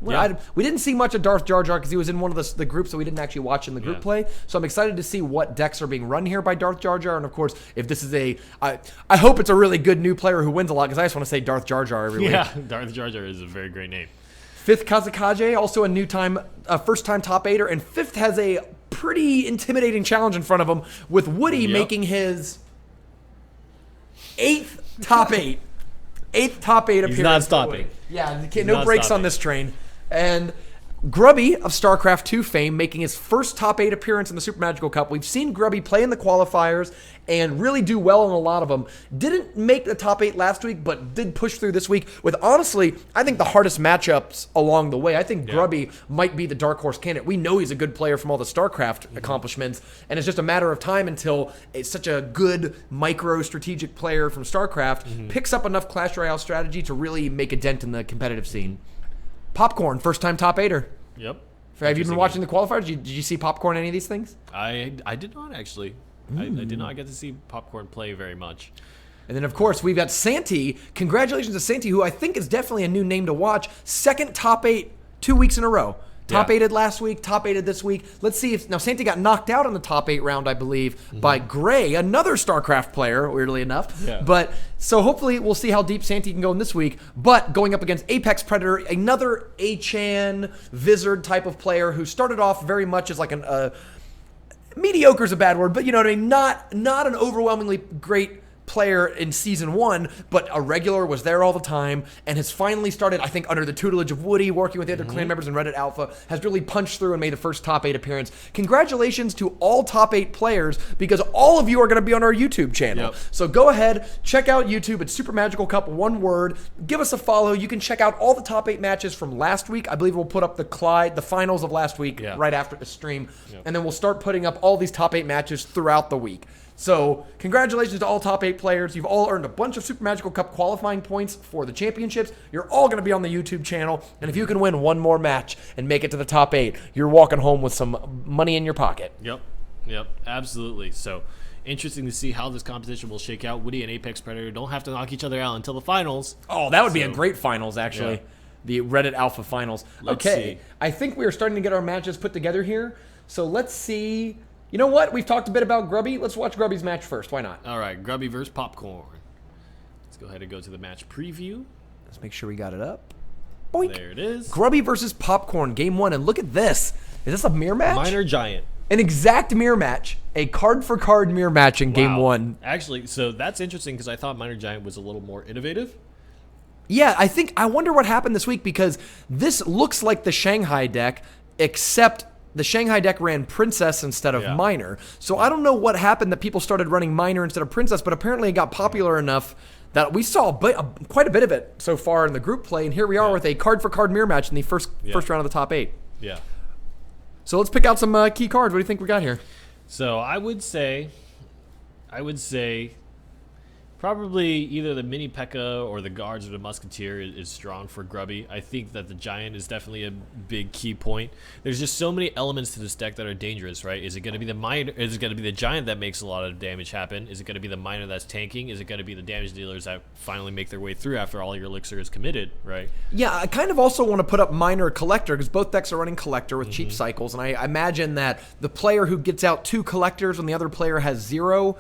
Well, we didn't see much of Darth Jar Jar because he was in one of the groups that we didn't actually watch in the group play. So I'm excited to see what decks are being run here by Darth Jar Jar. And of course, if this is I hope it's a really good new player who wins a lot, because I just want to say Darth Jar Jar every week. Yeah, Darth Jar Jar is a very great name. 5th Kazakage, also a first-time top 8er, and 5th has a pretty intimidating challenge in front of him, with Woody making his 8th top 8. 8th top 8 appearance. He's not stopping. Yeah, no brakes on this train. And Grubby of StarCraft 2 fame making his first top 8 appearance in the Super Magical Cup. We've seen Grubby play in the qualifiers and really do well in a lot of them. Didn't make the top 8 last week, but did push through this week with, honestly, I think the hardest matchups along the way. I think Grubby might be the dark horse candidate. We know he's a good player from all the StarCraft accomplishments, and it's just a matter of time until such a good micro-strategic player from StarCraft picks up enough Clash Royale strategy to really make a dent in the competitive scene. Popcorn, first-time top 8er. Yep. Have you been watching the qualifiers? Did you see Popcorn any of these things? I did not, actually. I did not get to see Popcorn play very much. And then, of course, we've got Santi. Congratulations to Santi, who I think is definitely a new name to watch. Second top 8 2 weeks in a row. Top 8'd last week, top 8'd this week. Let's see if... Now, Santi got knocked out in the top 8 round, I believe, by Gray, another StarCraft player, weirdly enough. Yeah. But, so hopefully we'll see how deep Santi can go in this week. But going up against Apex Predator, another Achan, Vizard type of player who started off very much as like an... mediocre is a bad word, but you know what I mean? Not an overwhelmingly great player in Season 1, but a regular, was there all the time, and has finally started, I think, under the tutelage of Woody, working with the other clan members in Reddit Alpha, has really punched through and made the first top 8 appearance. Congratulations to all top 8 players, because all of you are going to be on our YouTube channel. Yep. So go ahead, check out YouTube. It's Super Magical Cup, one word. Give us a follow. You can check out all the top 8 matches from last week. I believe we'll put up the finals of last week right after the stream, and then we'll start putting up all these top 8 matches throughout the week. So, congratulations to all top 8 players. You've all earned a bunch of Super Magical Cup qualifying points for the championships. You're all going to be on the YouTube channel. And if you can win one more match and make it to the top 8, you're walking home with some money in your pocket. Yep, absolutely. So, interesting to see how this competition will shake out. Woody and Apex Predator don't have to knock each other out until the finals. Oh, that would be a great finals, actually. The Reddit Alpha finals. Let's see. I think we are starting to get our matches put together here. So, let's see... You know what? We've talked a bit about Grubby. Let's watch Grubby's match first. Why not? All right, Grubby versus Popcorn. Let's go ahead and go to the match preview. Let's make sure we got it up. Boink. There it is. Grubby versus Popcorn, game 1. And look at this. Is this a mirror match? Minor Giant. An exact mirror match. A card-for-card mirror match in game 1. Actually, so that's interesting because I thought Minor Giant was a little more innovative. Yeah, I wonder what happened this week because this looks like the Shanghai deck, except... The Shanghai deck ran Princess instead of Minor. So I don't know what happened that people started running Minor instead of Princess, but apparently it got popular enough that we saw quite a bit of it so far in the group play. And here we are with a card-for-card mirror match in the first round of the top 8. Yeah. So let's pick out some key cards. What do you think we got here? So I would say probably either the Mini P.E.K.K.A. or the Guards or the Musketeer is strong for Grubby. I think that the Giant is definitely a big key point. There's just so many elements to this deck that are dangerous, right? Is it going to be the Minor? Is it going to be the Giant that makes a lot of damage happen? Is it going to be the Minor that's tanking? Is it going to be the damage dealers that finally make their way through after all your elixir is committed, right? Yeah, I kind of also want to put up Minor Collector because both decks are running Collector with cheap cycles, and I imagine that the player who gets out 2 Collectors when the other player has 0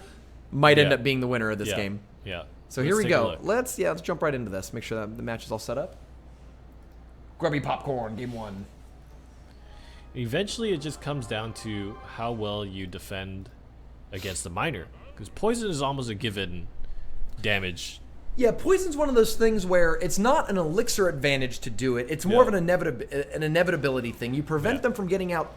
might end up being the winner of this game. Yeah. So here we go. Let's jump right into this. Make sure that the match is all set up. Grubby Popcorn, game 1. Eventually, it just comes down to how well you defend against the Minor, because Poison is almost a given damage. Yeah, Poison's one of those things where it's not an elixir advantage to do it. It's more of an inevitability thing. You prevent them from getting out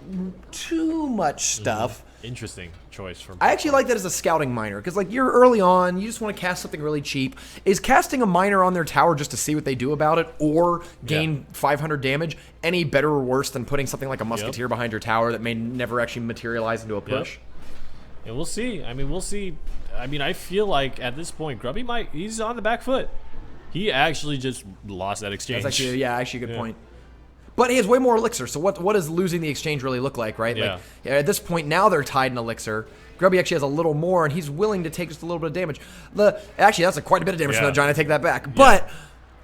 too much stuff. Interesting choice from. I actually like that as a scouting Minor because, like, you're early on, you just want to cast something really cheap. Is casting a Minor on their tower just to see what they do about it or gain 500 damage any better or worse than putting something like a Musketeer behind your tower that may never actually materialize into a push? And we'll see. I mean, we'll see. I mean, I feel like at this point, Grubby he's on the back foot. He actually just lost that exchange. That's actually, a good point. But he has way more elixir, so what does losing the exchange really look like, right? Yeah. Like, at this point, now they're tied in elixir. Grubby actually has a little more, and he's willing to take just a little bit of damage. Actually, that's quite a bit of damage from the Giant. I take that back. But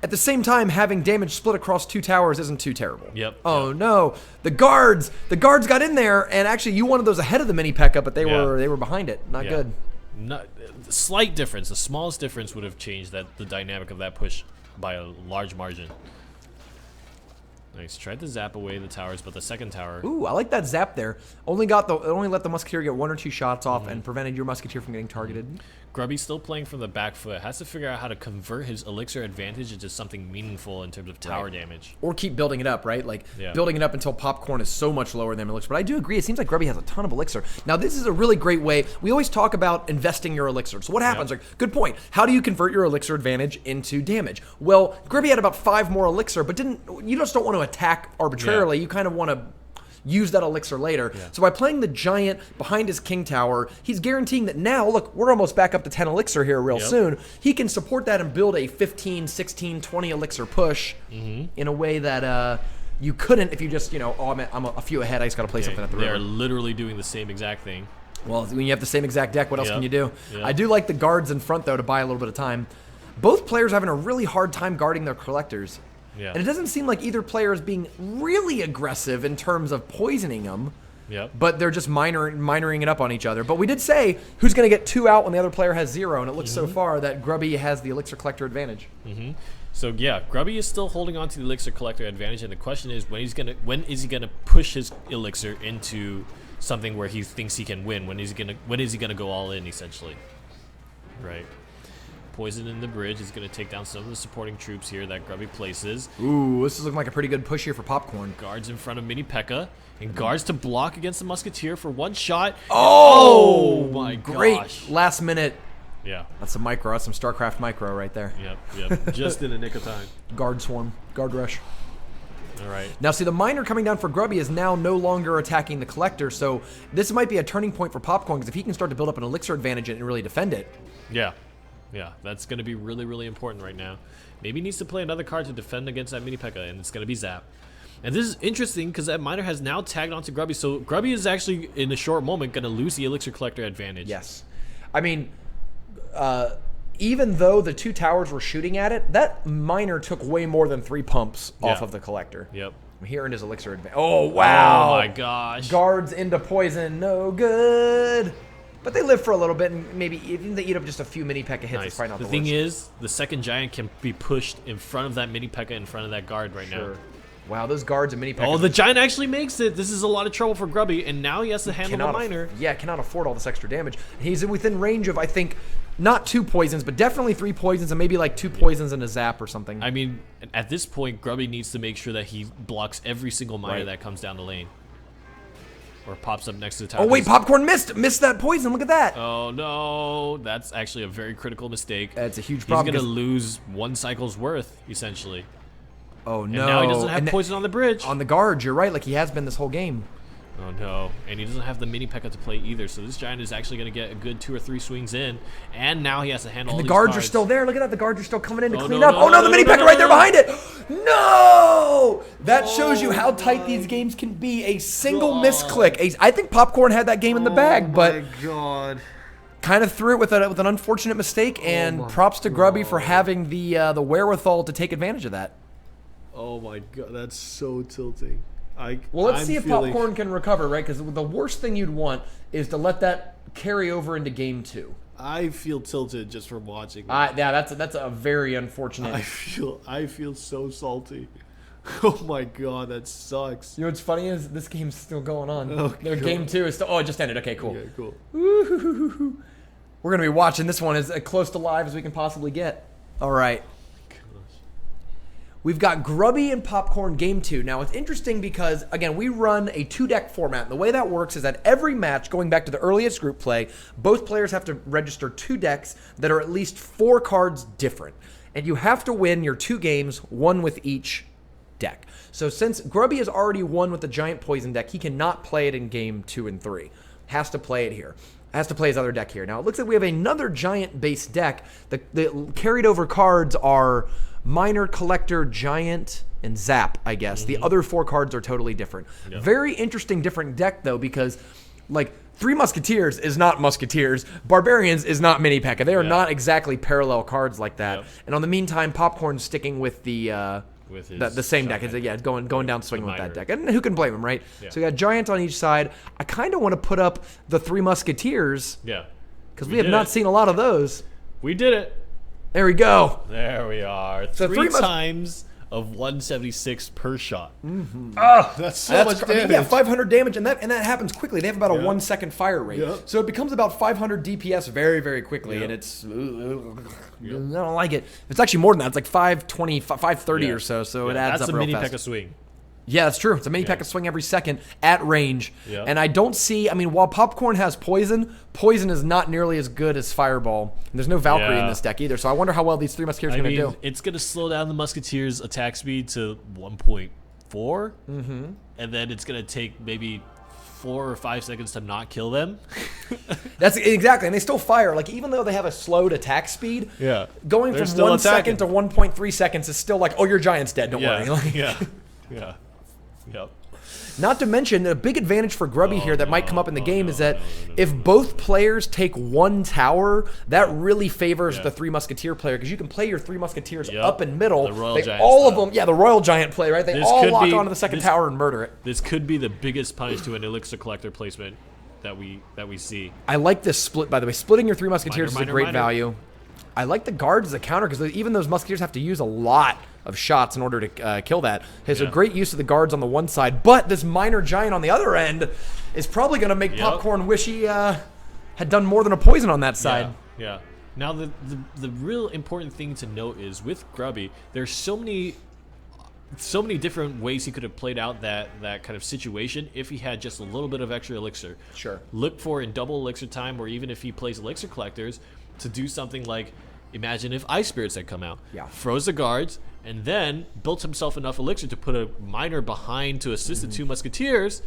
at the same time, having damage split across 2 towers isn't too terrible. Oh, no. The guards got in there, and actually you wanted those ahead of the Mini P.E.K.K.A., but they were behind it. Not good. Slight difference. The smallest difference would have changed the dynamic of that push by a large margin. Nice. Tried to zap away the towers, but the second tower... Ooh, I like that zap there. Only let the Musketeer get 1 or 2 shots off and prevented your Musketeer from getting targeted. Grubby's still playing from the back foot. Has to figure out how to convert his elixir advantage into something meaningful in terms of tower damage. Or keep building it up, right? Like, building it up until Popcorn is so much lower than elixir. But I do agree, it seems like Grubby has a ton of elixir. Now, this is a really great way. We always talk about investing your elixir. So what happens? Like, good point. How do you convert your elixir advantage into damage? Well, Grubby had about 5 more elixir, but you just don't want to attack arbitrarily. You kind of want to use that elixir later. So by playing the giant behind his king tower, he's guaranteeing that now, look, we're almost back up to 10 elixir here real soon. He can support that and build a 15, 16, 20 elixir push in a way that you couldn't if you just, I'm a few ahead, I just got to play something at the river. They're literally doing the same exact thing. Well, when you have the same exact deck, what else can you do? I do like the guards in front, though, to buy a little bit of time. Both players are having a really hard time guarding their collectors. And it doesn't seem like either player is being really aggressive in terms of poisoning them. But they're just minoring it up on each other. But we did say who's going to get 2 out when the other player has 0, and it looks so far that Grubby has the elixir collector advantage. So yeah, Grubby is still holding on to the elixir collector advantage, and the question is when is he gonna push his elixir into something where he thinks he can win? When is he gonna go all in, essentially? Right. Poison in the bridge is going to take down some of the supporting troops here that Grubby places. Ooh, this is looking like a pretty good push here for Popcorn. Guards in front of Mini P.E.K.K.A. and guards to block against the Musketeer for 1 shot. Oh my great gosh. Last minute. Yeah. That's some micro. That's some StarCraft micro right there. Yep. Just in the nick of time. Guard swarm. Guard rush. All right. Now, see, the miner coming down for Grubby is now no longer attacking the collector, so this might be a turning point for Popcorn, because if he can start to build up an elixir advantage and really defend it. Yeah, that's going to be really, really important right now. Maybe he needs to play another card to defend against that Mini P.E.K.K.A, and it's going to be Zap. And this is interesting because that miner has now tagged onto Grubby, so Grubby is actually, in a short moment, going to lose the elixir collector advantage. Yes. I mean, even though the 2 towers were shooting at it, that miner took way more than 3 pumps off of the collector. Here in his elixir advantage. Oh, wow. Oh, my gosh. Guards into poison. No good. But they live for a little bit, and maybe even they eat up just a few Mini P.E.K.K.A hits. It's probably not the thing worst. is, the second giant can be pushed in front of that Mini P.E.K.K.A in front of that guard right now. Wow, those guards and Mini P.E.K.K.A. Oh, the giant actually makes it. This is a lot of trouble for Grubby, and now he has to handle the miner. Cannot afford all this extra damage. He's within range of, I think, not 2 poisons, but definitely 3 poisons, and maybe like 2 poisons and a zap or something. I mean, at this point, Grubby needs to make sure that he blocks every single miner that comes down the lane. Or pops up next to the tower. Oh, wait, Popcorn missed that poison. Look at that. Oh, no. That's actually a very critical mistake. That's a huge problem. He's going to lose 1 cycle's worth, essentially. Oh, no. And now he doesn't have poison on the bridge. On the guard, you're right, like he has been this whole game. Oh, no. And he doesn't have the Mini P.E.K.K.A to play either, so this giant is actually going to get a good 2 or 3 swings in. And now he has to handle all these guards cards. are still there. Look at that. The guards are still coming in to clean up. The Mini P.E.K.K.A right there behind it. No! That shows you how tight these games can be. A single misclick. I think Popcorn had that game in the bag, but kind of threw it with an unfortunate mistake, and props to Grubby for having the wherewithal to take advantage of that. Oh my god, that's so tilting. Well, let's see if Popcorn can recover, right? Because the worst thing you'd want is to let that carry over into game 2. I feel tilted just from watching. Yeah, that's a very unfortunate. I feel so salty. Oh my god, that sucks. You know what's funny is this game's still going on. Oh, game 2 is still. Oh, it just ended. Okay, cool. Okay, cool. Woo-hoo-hoo-hoo. We're gonna be watching this one as close to live as we can possibly get. All right. We've got Grubby and Popcorn game 2. Now, it's interesting because, again, we run a 2-deck format. And the way that works is that every match, going back to the earliest group play, both players have to register 2 decks that are at least 4 cards different. And you have to win your 2 games, 1 with each deck. So since Grubby has already won with the Giant Poison deck, he cannot play it in game 2 and 3. Has to play it here. Has to play his other deck here. Now, it looks like we have another Giant-based deck. The carried over cards are Miner, Collector, Giant, and Zap, I guess. The other 4 cards are totally different. Very interesting different deck, though, because, like, 3 Musketeers is not Musketeers. Barbarians is not Mini P.E.K.K.A. They are not exactly parallel cards like that. And on the meantime, Popcorn's sticking with the same deck. It's going down swinging with that deck. And who can blame him, right? So we got Giant on each side. I kind of want to put up the 3 Musketeers. Because we have not seen a lot of those. We did it. There we go. There we are. So 3 times of 176 per shot. Oh, that's so much damage. Yeah, 500 damage, and that happens quickly. They have about a 1 second fire rate, Yep. so it becomes about 500 DPS very, very quickly, Yep. and it's I don't like it. It's actually more than that. It's like 520, 530 or so. So it adds That's up a real mini fast. P.E.K.K.A. swing. Yeah, that's true. It's a mini P.E.K.K.A. swing every second at range. Yeah. And I don't see, I mean, while Popcorn has poison is not nearly as good as Fireball. And there's no Valkyrie in Yeah. this deck either, so I wonder how well these Three Musketeers are I going to mean, do. it's going to slow down the Musketeers' attack speed to 1.4, and then it's going to take maybe 4 or 5 seconds to not kill them. That's exactly, and they still fire. Like, even though they have a slowed attack speed, Yeah. going They're from still 1 attacking. second to 1.3 seconds is still like, oh, your giant's dead, don't worry. Like, yeah. Yep. not to mention, a big advantage for Grubby here that might come up in the game is that no, if both players take one tower, that really favors Yeah. the Three Musketeer player, because you can play your Three Musketeers Yep. up and middle. The Royal They Giant all of style. them, yeah, the Royal Giant play, right? They This all could lock be- onto the second this- tower and murder it. This could be the biggest punish to an Elixir Collector placement that we see. I like this split, by the way. Splitting your Three Musketeers is a Minor, great minor. value. I like the guards as a counter, because even those Musketeers have to use a lot of shots in order to kill that. It's a Yeah. great use of the guards on the one side, but this Minor Giant on the other end is probably going to make Yep. Popcorn wish he had done more than a poison on that side. Yeah. Now the real important thing to note is with Grubby, there's so many different ways he could have played out that kind of situation if he had just a little bit of extra elixir. Sure. Look for in double elixir time, or even if he plays elixir collectors, to do something like, imagine if Ice Spirits had come out, Yeah. froze the guards, and then built himself enough elixir to put a miner behind to assist the two musketeers.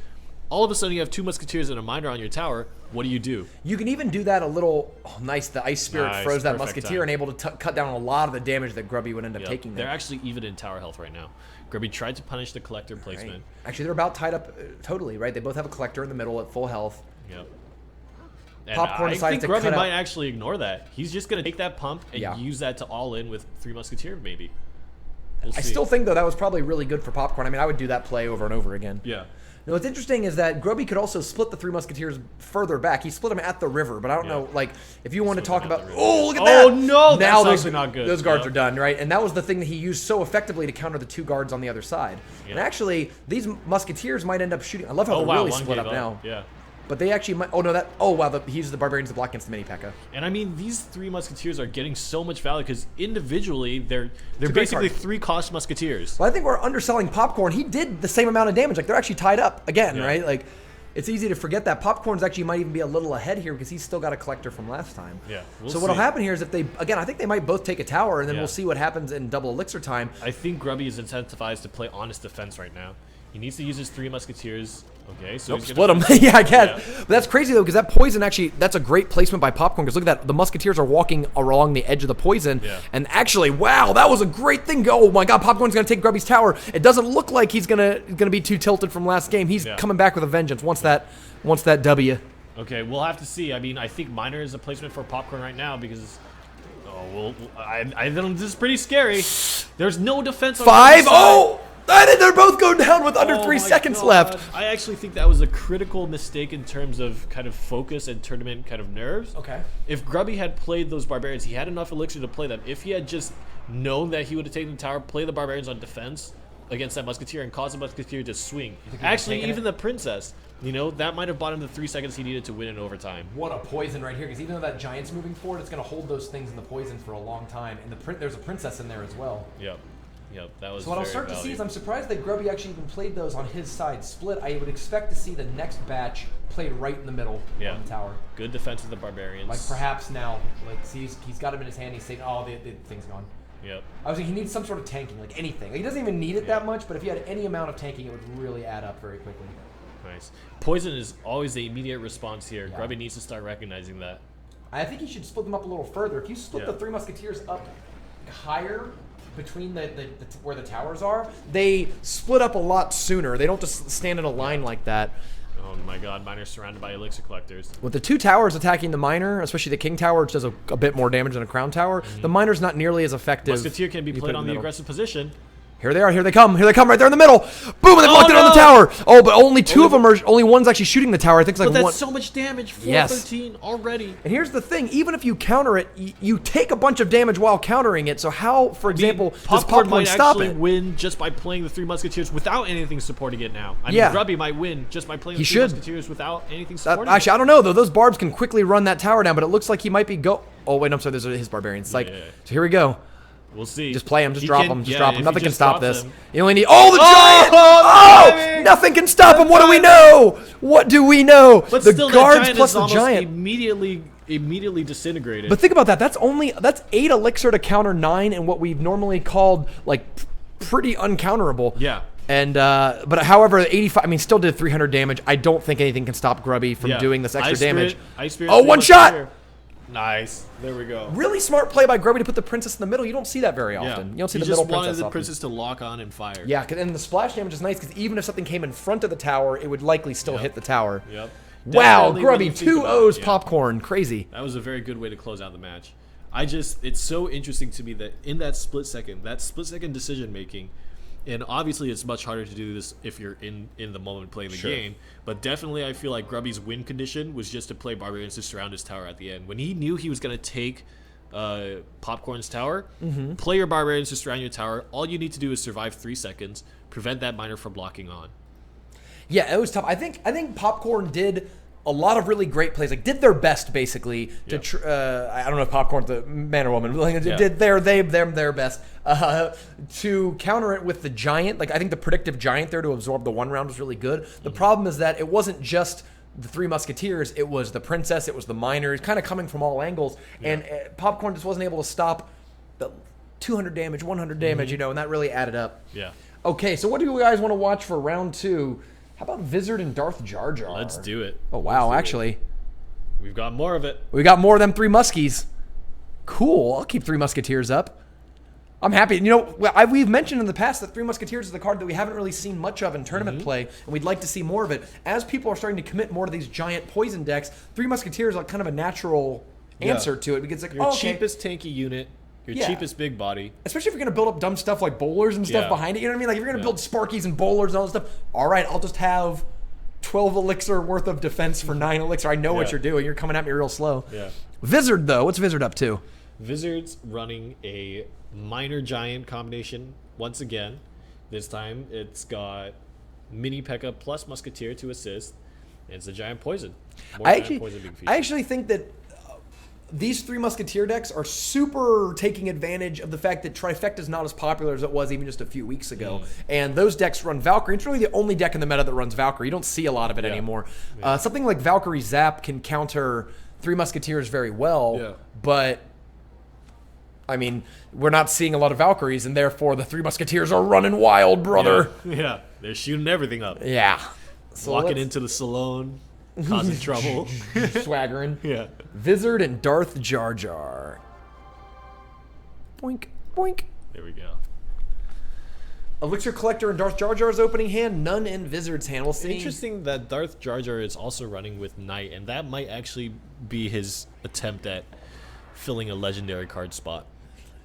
All of a sudden you have two musketeers and a miner on your tower. What do you do? You can even do that a little, nice, the Ice Spirit Nice, froze that perfect Musketeer time. and able to cut down a lot of the damage that Grubby would end up Yep. taking there. They're actually even in tower health right now. Grubby tried to punish the collector placement. Right. Actually, they're about tied up totally, right? They both have a Collector in the middle at full health. Yep. And Popcorn I decides think to Grubby cut out- might actually ignore that. He's just going to take that pump and Yeah. use that to all in with Three Musketeer, maybe. We'll I see. still think, though, that was probably really good for Popcorn. I mean, I would do that play over and over again. Yeah. Now, what's interesting is that Grubby could also split the Three Musketeers further back. He split them at the river, but I don't know, like, if you want to Split talk them at about, the river. oh, look at Oh, that! no, now that's those, actually not good. Those guards Yep. are done, right? And that was the thing that he used so effectively to counter the two guards on the other side. And actually, these Musketeers might end up shooting. I love how Oh, they're wow. really One split gave up now. Yeah. But they actually might, oh no, he used the Barbarians to block against the mini P.E.K.K.A. And I mean, these Three Musketeers are getting so much value because individually they're great basically card. 3-cost Musketeers. But I think we're underselling Popcorn. He did the same amount of damage. Like, they're actually tied up again, Yeah. right? Like, it's easy to forget that. Popcorn's actually might even be a little ahead here because he's still got a Collector from last time. Yeah, we'll So what'll see. happen here is if they, again, I think they might both take a tower, and then Yeah. we'll see what happens in double elixir time. I think Grubby is incentivized to play honest defense right now. He needs to use his Three Musketeers. Okay, so Nope, he's split gonna them. Yeah, I guess. Yeah. But that's crazy, though, because that poison actually, that's a great placement by Popcorn, because look at that. The Musketeers are walking along the edge of the poison. Yeah. And actually, wow, that was a great thing. Oh, my God, Popcorn's going to take Grubby's tower. It doesn't look like he's gonna be too tilted from last game. He's Yeah. coming back with a vengeance once that W. Okay, we'll have to see. I mean, I think Miner is a placement for Popcorn right now because... I don't, this is pretty scary. There's no defense on Five. either side. Oh! And then they're both going down with under Oh 3 my seconds God. left. I actually think that was a critical mistake in terms of kind of focus and tournament kind of nerves. Okay. If Grubby had played those Barbarians, he had enough elixir to play them. If he had just known that he would have taken the tower, play the Barbarians on defense against that Musketeer and cause the Musketeer to swing. Actually, taken even the Princess, you know, that might have bought him the 3 seconds he needed to win in overtime. What a poison right here, because even though that giant's moving forward, it's going to hold those things in the poison for a long time. And there's a princess in there as well. Yep, that was So what I'll very start to see valued. is I'm surprised that Grubby actually even played those on his side split. I would expect to see the next batch played right in the middle on the tower. Good defense of the Barbarians. Like perhaps now, like see, he's got him in his hand. He's saying, "Oh, the thing's gone." Yep. I was like, he needs some sort of tanking, like anything. Like, he doesn't even need it that much, but if he had any amount of tanking, it would really add up very quickly. Nice. Poison is always the immediate response here. Yeah. Grubby needs to start recognizing that. I think he should split them up a little further. If you split the Three Musketeers up higher between where the towers are, they split up a lot sooner. They don't just stand in a line like that. Oh my God, Miner's surrounded by elixir collectors. With the two towers attacking the miner, especially the king tower, which does a bit more damage than a crown tower, the miner's not nearly as effective. Musketeer can be You put played it in on the the middle. aggressive position. Here they are. Here they come. Here they come right there in the middle. Boom, and they blocked it on the tower. Oh, but only two of them are, only one's actually shooting the tower. I think it's like But that's one. so much damage. 413 already. And here's the thing, even if you counter it, you take a bunch of damage while countering it. So how, for example, does Popcorn might stop actually it? win just by playing the Three Musketeers without anything supporting it now. I mean, Grubby might win just by playing the Three Musketeers without anything supporting Actually, it. I don't know, though. Those barbs can quickly run that tower down, but it looks like he might be Oh, wait, no, I'm sorry. There's his barbarians. So here we go. We'll see. Just play him. Just drop him. Just drop him. Nothing can stop this. Him. You only need... Oh, the giant! Oh! Nothing can stop him. What do we know? What do we know? But the still, guards that plus giant the is giant. immediately disintegrated. But think about that. That's 8 elixir to counter 9 and what we've normally called, like, pretty uncounterable. Yeah. And, but however, 85, I mean, still did 300 damage. I don't think anything can stop Grubby from doing this extra damage. Oh, one shot! Nice. There we go. Really smart play by Grubby to put the princess in the middle. You don't see that very often. You don't see the middle princess He just wanted the often. princess to lock on and fire. Yeah, and the splash damage is nice because even if something came in front of the tower, it would likely still hit the tower. Yep. Wow, Definitely Grubby, when you think 2 about O's it, popcorn. Crazy. That was a very good way to close out the match. It's so interesting to me that in that split second decision making, and obviously it's much harder to do this if you're in the moment playing the game, but definitely I feel like Grubby's win condition was just to play Barbarians to surround his tower at the end. When he knew he was going to take Popcorn's tower, play your Barbarians to surround your tower. All you need to do is survive 3 seconds, prevent that miner from locking on. Yeah, it was tough. I think Popcorn did a lot of really great plays, like did their best basically to. I don't know if Popcorn's the man or woman, but like, did their best to counter it with the giant. Like I think the predictive giant there to absorb the 1 round was really good. The problem is that it wasn't just the 3 Musketeers; it was the princess, it was the miners, kind of coming from all angles, and Popcorn just wasn't able to stop the 200 damage, 100 damage, you know, and that really added up. Yeah. Okay, so what do you guys want to watch for round 2? How about Vizard and Darth Jar Jar? Let's do it. Oh, wow, actually. We've got more of it. We got more of them 3 Muskies. Cool. I'll keep 3 Musketeers up. I'm happy. You know, we've mentioned in the past that 3 Musketeers is the card that we haven't really seen much of in tournament play, and we'd like to see more of it. As people are starting to commit more to these giant poison decks, 3 Musketeers are kind of a natural answer to it, because it's like, your cheapest tanky unit, your Yeah. cheapest big body. Especially if you're going to build up dumb stuff like bowlers and stuff behind it. You know what I mean? Like if you're going to build Sparkies and bowlers and all this stuff, all right, I'll just have 12 elixir worth of defense for 9 elixir. I know what you're doing. You're coming at me real slow. Yeah. Vizard, though. What's Vizard up to? Vizard's running a minor giant combination once again. This time it's got Mini P.E.K.K.A plus Musketeer to assist. And it's a giant poison. I actually think that these 3 Musketeer decks are super taking advantage of the fact that Trifecta is not as popular as it was even just a few weeks ago. And those decks run Valkyrie. It's really the only deck in the meta that runs Valkyrie. You don't see a lot of it anymore. Something like Valkyrie Zap can counter 3 Musketeers very well, but I mean, we're not seeing a lot of Valkyries, and therefore the 3 Musketeers are running wild, brother. Yeah, they're shooting everything up. Yeah. So walking into the salon, causing trouble. Swaggering. Yeah. Vizard and Darth Jar Jar. Boink, boink. There we go. Elixir Collector and Darth Jar Jar's opening hand, none in Vizard's hand. We'll see. Interesting that Darth Jar Jar is also running with Knight, and that might actually be his attempt at filling a legendary card spot.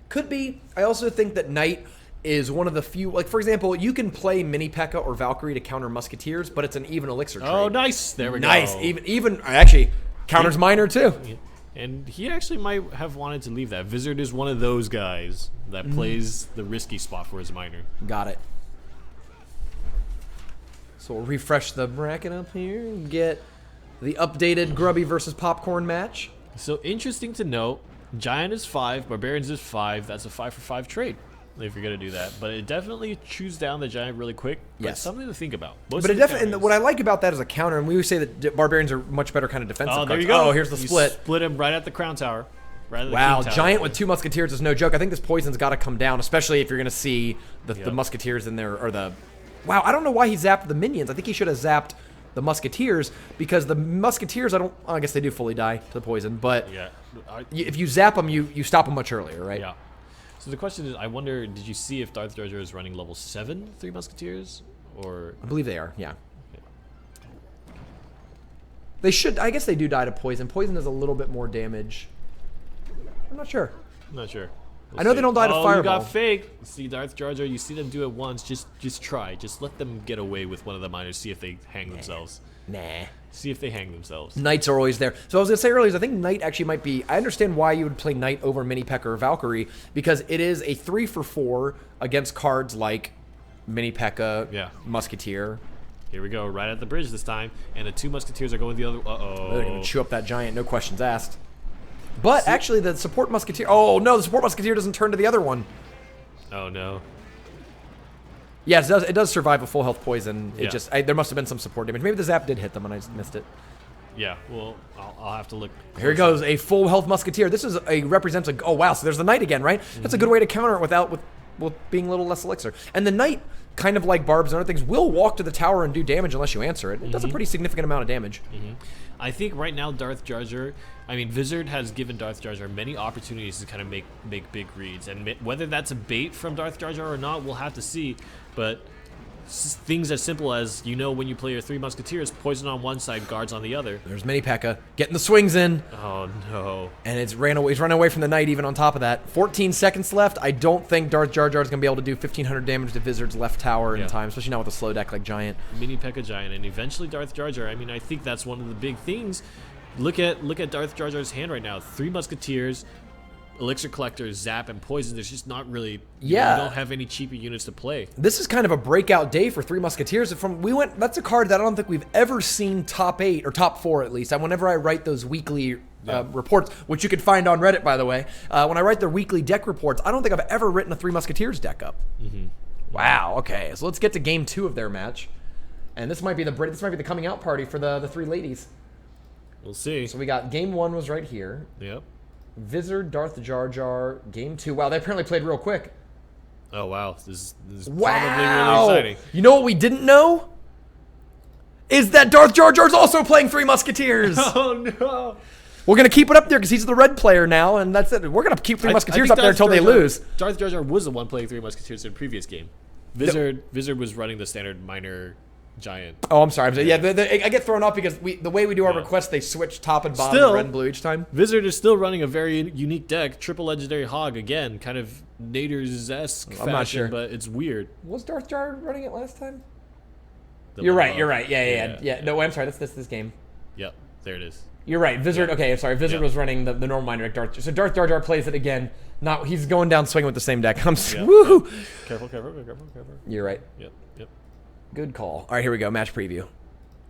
Could be. I also think that Knight is one of the few, like for example, you can play Mini P.E.K.K.A or Valkyrie to counter Musketeers, but it's an even elixir trade. Oh, nice. There we go. Nice. Even actually counters Miner too. And he actually might have wanted to leave that. Vizard is one of those guys that plays the risky spot for his Miner. Got it. So we'll refresh the bracket up here and get the updated Grubby versus Popcorn match. So interesting to note, Giant is 5, Barbarians is 5. That's a 5 for 5 trade if you're gonna do that. But it definitely chews down the Giant really quick. But Yes. something to think about. But it definitely, and what I like about that is a counter, and we would say that Barbarians are much better kind of defensive Oh, there cards. you go. Oh, here's the split. Split him right at the Crown Tower. Right at the Wow, King Tower. Giant with 2 Musketeers is no joke. I think this poison's got to come down, especially if you're going to see the Musketeers in there, or the... Wow, I don't know why he zapped the minions. I think he should have zapped the Musketeers, because the Musketeers, I guess they do fully die to the poison, but if you zap them, you stop them much earlier, right? Yeah. So the question is, I wonder, did you see if Darth Jar Jar is running level 7 3 Musketeers? Or... I believe they are, yeah. They should, I guess they do die to poison. Poison does a little bit more damage. I'm not sure. I'm not sure. I know they don't die to fireball. You got fake. See Darth Jar Jar. You see them do it once. Just try. Just let them get away with one of the miners. See if they hang themselves. Nah. See if they hang themselves. Knights are always there. So I was going to say earlier, is I think Knight actually might be... I understand why you would play Knight over Mini P.E.K.K.A. or Valkyrie, because it is a 3-for-4 against cards like Mini P.E.K.K.A., Musketeer. Here we go, right at the bridge this time, and the 2 Musketeers are going the other... Uh-oh. They're going to chew up that giant, no questions asked. But actually, the support Musketeer... Oh, no, the support Musketeer doesn't turn to the other one. Oh, no. Yes, it does survive a full health poison. It just... there must have been some support damage. Maybe the zap did hit them and I just missed it. Yeah, well, I'll have to look. Here goes, a full health Musketeer. This is represents a... Oh, wow, so there's the Knight again, right? That's a good way to counter it with being a little less elixir. And the Knight, kind of like Barbs and other things, will walk to the tower and do damage unless you answer it. It does a pretty significant amount of damage. I think right now Darth Jar Jar, I mean, Vizard has given Darth Jar Jar many opportunities to kind of make big reads. And whether that's a bait from Darth Jar Jar or not, we'll have to see. But things as simple as, when you play your 3 Musketeers, poison on one side, guards on the other. There's Mini P.E.K.K.A. getting the swings in. Oh, no. And he's running away from the Knight even on top of that. 14 seconds left. I don't think Darth Jar Jar is going to be able to do 1,500 damage to Vizard's left tower in time, especially now with a slow deck like Giant. Mini P.E.K.K.A. Giant, and eventually Darth Jar Jar. I mean, I think that's one of the big things. Look at Darth Jar Jar's hand right now. 3 Musketeers, Elixir Collector, Zap, and Poison. There's just not really... you don't have any cheaper units to play. This is kind of a breakout day for 3 Musketeers. That's a card that I don't think we've ever seen top 8, or top 4 at least. And whenever I write those weekly reports, which you can find on Reddit, by the way, when I write their weekly deck reports, I don't think I've ever written a 3 Musketeers deck up. Wow, okay. So let's get to game 2 of their match. And this might be the coming out party for the 3 ladies. We'll see. So we got game 1 was right here. Yep. Vizard, Darth Jar Jar, game 2. Wow, they apparently played real quick. Oh, wow. This is probably really exciting. You know what we didn't know? Is that Darth Jar Jar's also playing 3 Musketeers. Oh, no. We're going to keep it up there because he's the red player now, and that's it. We're going to keep 3 Musketeers up there until they lose. Darth Jar Jar was the one playing 3 Musketeers in the previous game. Vizard was running the standard minor Giant. Oh, I'm sorry. Yeah, I get thrown off because the way we do our requests, they switch top and bottom to red and blue each time. Vizard is still running a very unique deck. Triple Legendary Hog, again, kind of Naders-esque fashion, I'm not sure. But it's weird. Was Darth Jar running it last time? You're right. Yeah. No, I'm sorry. That's this game. Yep, there it is. You're right. Vizard. Yeah. Okay, I'm sorry. Vizard was running the normal minor deck. So Darth Jar Jar plays it again. He's going down swinging with the same deck. Woohoo! Careful. You're right. Yep. Good call. All right, here we go. Match preview.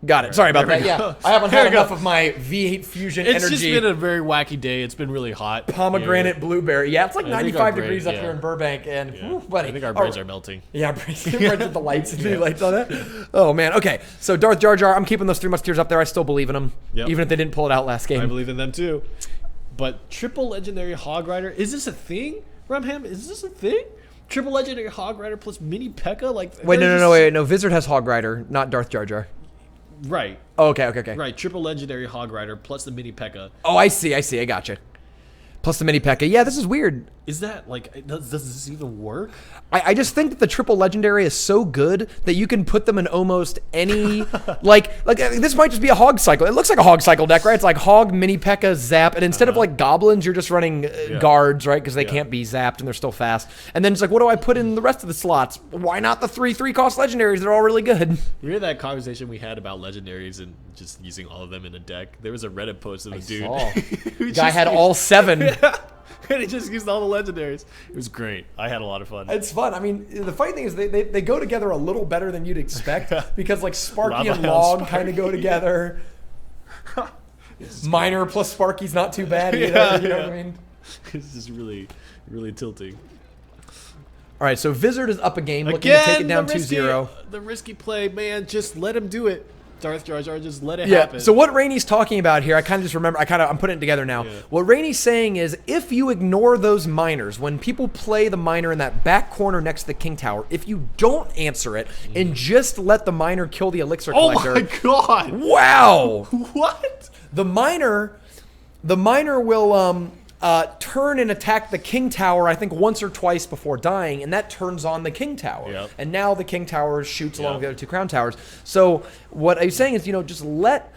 Got it. Sorry about that. Yeah, I haven't had enough of my V8 Fusion energy. It's just been a very wacky day. It's been really hot. Pomegranate, blueberry. Yeah, it's like 95 degrees up here in Burbank, and buddy, I think our brains are melting. Yeah, brains with the lights and the lights on that. Oh man. Okay, so Darth Jar Jar. I'm keeping those 3 Musketeers up there. I still believe in them, even if they didn't pull it out last game. I believe in them too. But Triple Legendary Hog Rider, is this a thing, Rumham? Is this a thing? Triple Legendary Hog Rider plus Mini P.E.K.K.A. Wait, no. Vizard has Hog Rider, not Darth Jar Jar. Right. Oh, okay. Right, Triple Legendary Hog Rider plus the Mini P.E.K.K.A. Oh, I see. I gotcha. Plus the Mini P.E.K.K.A. Yeah, this is weird. Is that, does this even work? I just think that the Triple Legendary is so good that you can put them in almost any, like this might just be a Hog Cycle. It looks like a Hog Cycle deck, right? It's like Hog, Mini P.E.K.K.A, Zap, and instead of Goblins, you're just running Guards, right? Because they can't be zapped and they're still fast. And then it's like, what do I put in the rest of the slots? Why not the 3/3 Legendaries? They're all really good. Remember that conversation we had about Legendaries and just using all of them in a deck? There was a Reddit post of a dude. The guy had all 7. And he just used all the Legendaries. It was great. I had a lot of fun. It's fun. I mean, the funny thing is they go together a little better than you'd expect because Sparky and Log kind of go together. Minor plus Sparky's not too bad either. You know what I mean? It's just really, really tilting. All right, so Vizard is up a game, looking to take it down 2-0. The risky play, man. Just let him do it. Darth Jar Jar, just let it happen. So what Rainy's talking about here, I kind of just remember, I'm putting it together now. Yeah. What Rainy's saying is, if you ignore those miners, when people play the miner in that back corner next to the King Tower, if you don't answer it and just let the miner kill the Elixir Collector. Oh my god! Wow! What? The miner will turn and attack the King Tower, I think once or twice before dying, and that turns on the King Tower. Yep. And now the King Tower shoots along with the other 2 Crown Towers. So what I'm saying is, just let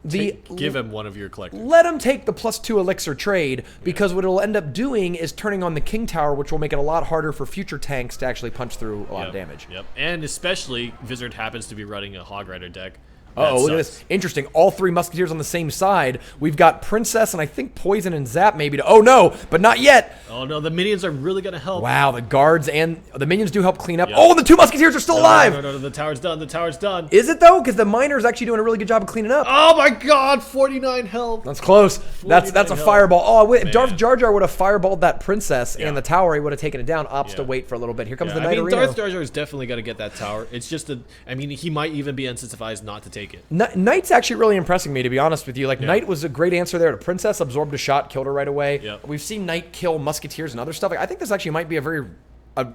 Give him one of your collectors. Let him take the +2 elixir trade, because what it'll end up doing is turning on the King Tower, which will make it a lot harder for future tanks to actually punch through a lot of damage. Yep, and especially Wizard happens to be running a Hog Rider deck. Oh, look at this. Interesting. All 3 Musketeers on the same side. We've got Princess and I think Poison and Zap maybe to... Oh, no, but not yet. Oh, no, the minions are really going to help. Wow, the guards and the minions do help clean up. Yep. Oh, the 2 Musketeers are still alive. No, the tower's done. The tower's done. Is it, though? Because the Miner is actually doing a really good job of cleaning up. Oh, my God, 49 health. That's close. That's a fireball. Oh, if Darth Jar Jar would have fireballed that Princess and the tower, he would have taken it down. Opts to wait for a little bit. Here comes the Knight Arena. Darth Jar Jar is definitely going to get that tower. It's just he might even be incentivized not to take it. Knight's actually really impressing me, to be honest with you. Like, Knight was a great answer there to Princess, absorbed a shot, killed her right away. Yep. We've seen Knight kill Musketeers and other stuff. Like, I think this actually might be an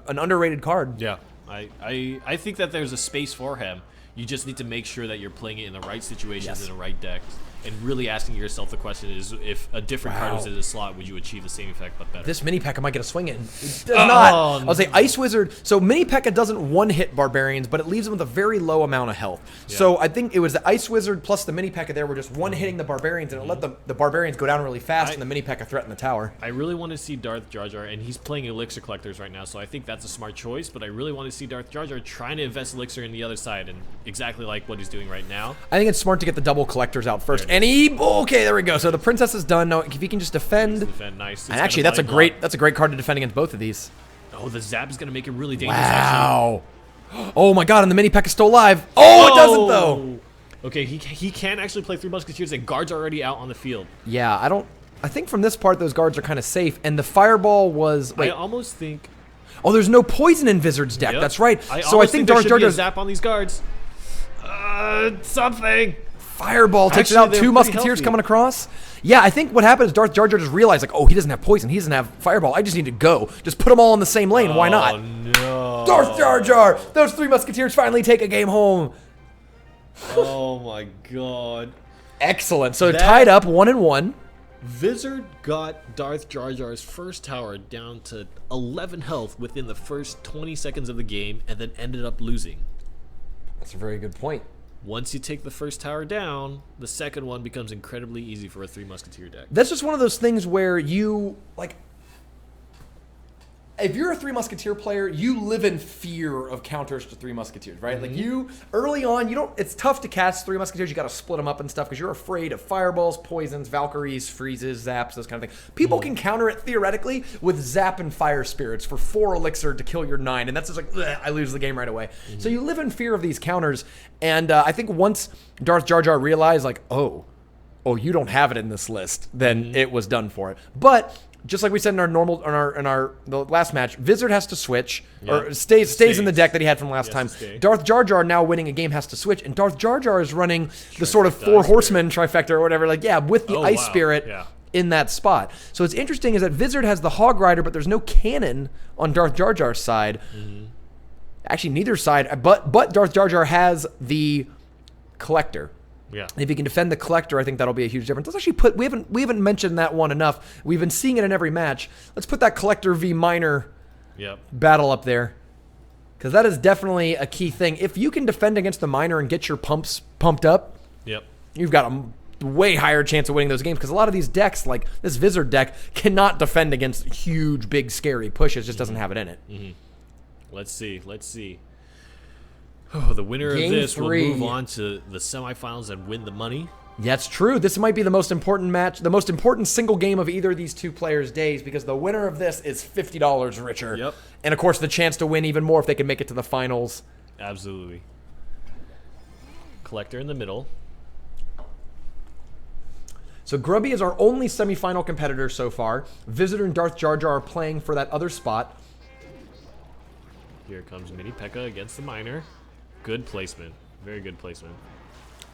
underrated card. Yeah, I think that there's a space for him. You just need to make sure that you're playing it in the right situations, in the right decks. And really asking yourself the question is, if a different card was in the slot, would you achieve the same effect but better? This Mini P.E.K.K.A. might get a swing in. It does not. I would say Ice Wizard. So Mini P.E.K.K.A. doesn't one-hit Barbarians, but it leaves them with a very low amount of health. Yeah. So I think it was the Ice Wizard plus the Mini P.E.K.K.A. there were just one-hitting the Barbarians, and it let the Barbarians go down really fast, and the Mini P.E.K.K.A. threaten the tower. I really want to see Darth Jar Jar, and he's playing Elixir Collectors right now, so I think that's a smart choice, but I really want to see Darth Jar Jar trying to invest Elixir in the other side, and exactly like what he's doing right now. I think it's smart to get the double Collectors out first. And okay, there we go. So the Princess is done. Now, if he can just defend. Nice. And actually, that's a great card to defend against both of these. Oh, the Zap is going to make it really dangerous. Wow. Oh my God, and the Mini P.E.K.K.A. is still alive. Oh, it doesn't though. Okay, he can actually play 3 Musketeers, and guards are already out on the field. Yeah, I think from this part, those guards are kind of safe. And the Fireball was... Wait. I almost think... Oh, there's no poison in Wizard's deck. Yep. That's right. So I think Darth Jar Jar Zap on these guards. Something. Fireball takes it out. 2 Musketeers coming across. Yeah, I think what happened is Darth Jar Jar just realized, like, oh, he doesn't have poison. He doesn't have Fireball. I just need to go. Just put them all in the same lane. Why not? Oh, no. Darth Jar Jar. Those 3 Musketeers finally take a game home. Oh, my God. Excellent. So tied up 1-1. Wizard got Darth Jar Jar's first tower down to 11 health within the first 20 seconds of the game, and then ended up losing. That's a very good point. Once you take the first tower down, the second one becomes incredibly easy for a 3 Musketeer deck. That's just one of those things where you, like, if you're a 3 Musketeer player, you live in fear of counters to 3 Musketeers, right? Like, you, early on, it's tough to cast 3 Musketeers. You got to split them up and stuff because you're afraid of fireballs, poisons, Valkyries, freezes, zaps, those kind of things. People can counter it theoretically with zap and fire spirits for 4 elixir to kill your 9, and that's just like, ugh, I lose the game right away. So you live in fear of these counters, and I think once Darth Jar Jar realized, like, oh, you don't have it in this list, then it was done for it. But just like we said in the last match, Wizard has to switch, or stays in the deck that he had from last time. Darth Jar Jar, now winning a game, has to switch, and Darth Jar Jar is running the sort of 4 horsemen trifecta or whatever, like, with the Ice Spirit in that spot. So what's interesting is that Wizard has the Hog Rider, but there's no cannon on Darth Jar Jar's side. Actually, neither side, but Darth Jar Jar has the Collector. Yeah. If he can defend the Collector, I think that'll be a huge difference. Let's actually we haven't mentioned that one enough. We've been seeing it in every match. Let's put that Collector v Miner battle up there, because that is definitely a key thing. If you can defend against the Miner and get your pumps pumped up, you've got a way higher chance of winning those games, because a lot of these decks, like this Wizard deck, cannot defend against huge, big, scary pushes. Just doesn't have it in it. Let's see. Oh, the winner of this will move on to the semifinals and win the money. That's true. This might be the most important match, the most important single game of either of these 2 players' days, because the winner of this is $50 richer. Yep. And, of course, the chance to win even more if they can make it to the finals. Absolutely. Collector in the middle. So Grubby is our only semifinal competitor so far. Visitor and Darth Jar Jar are playing for that other spot. Here comes Mini P.E.K.K.A. against the Miner. Good placement. Very good placement.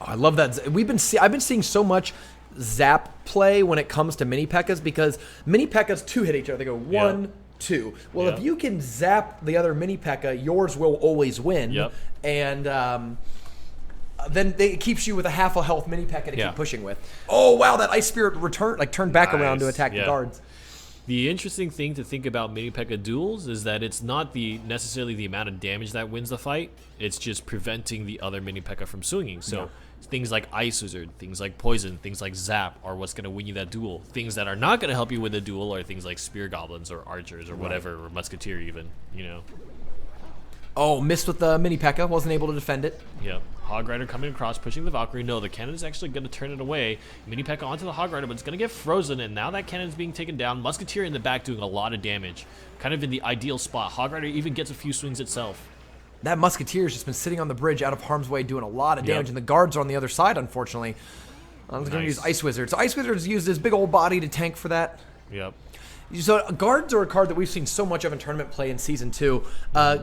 Oh, I love that. I've been seeing so much zap play when it comes to Mini P.E.K.K.A.s, because Mini P.E.K.K.A.s 2-hit each other. They go 1, 2. Well, if you can zap the other Mini P.E.K.K.A., yours will always win. And then it keeps you with a half a health Mini P.E.K.K.A. to keep pushing with. Oh, wow, that Ice Spirit turned back around to attack the guards. The interesting thing to think about mini P.E.K.K.A duels is that it's not necessarily the amount of damage that wins the fight. It's just preventing the other mini P.E.K.K.A from swinging. So things like Ice Wizard, things like Poison, things like Zap are what's going to win you that duel. Things that are not going to help you win the duel are things like Spear Goblins or Archers or whatever, or Musketeer even, you know. Oh, missed with the mini P.E.K.K.A, wasn't able to defend it. Yep. Hog Rider coming across, pushing the Valkyrie. No, the cannon is actually going to turn it away. Mini P.E.K.K.A onto the Hog Rider, but it's going to get frozen, and now that cannon is being taken down. Musketeer in the back doing a lot of damage. Kind of in the ideal spot. Hog Rider even gets a few swings itself. That Musketeer's just been sitting on the bridge out of harm's way doing a lot of damage, and the guards are on the other side, unfortunately. I'm going to use Ice Wizard. So Ice Wizard's used his big old body to tank for that. Yep. So guards are a card that we've seen so much of in tournament play in Season 2.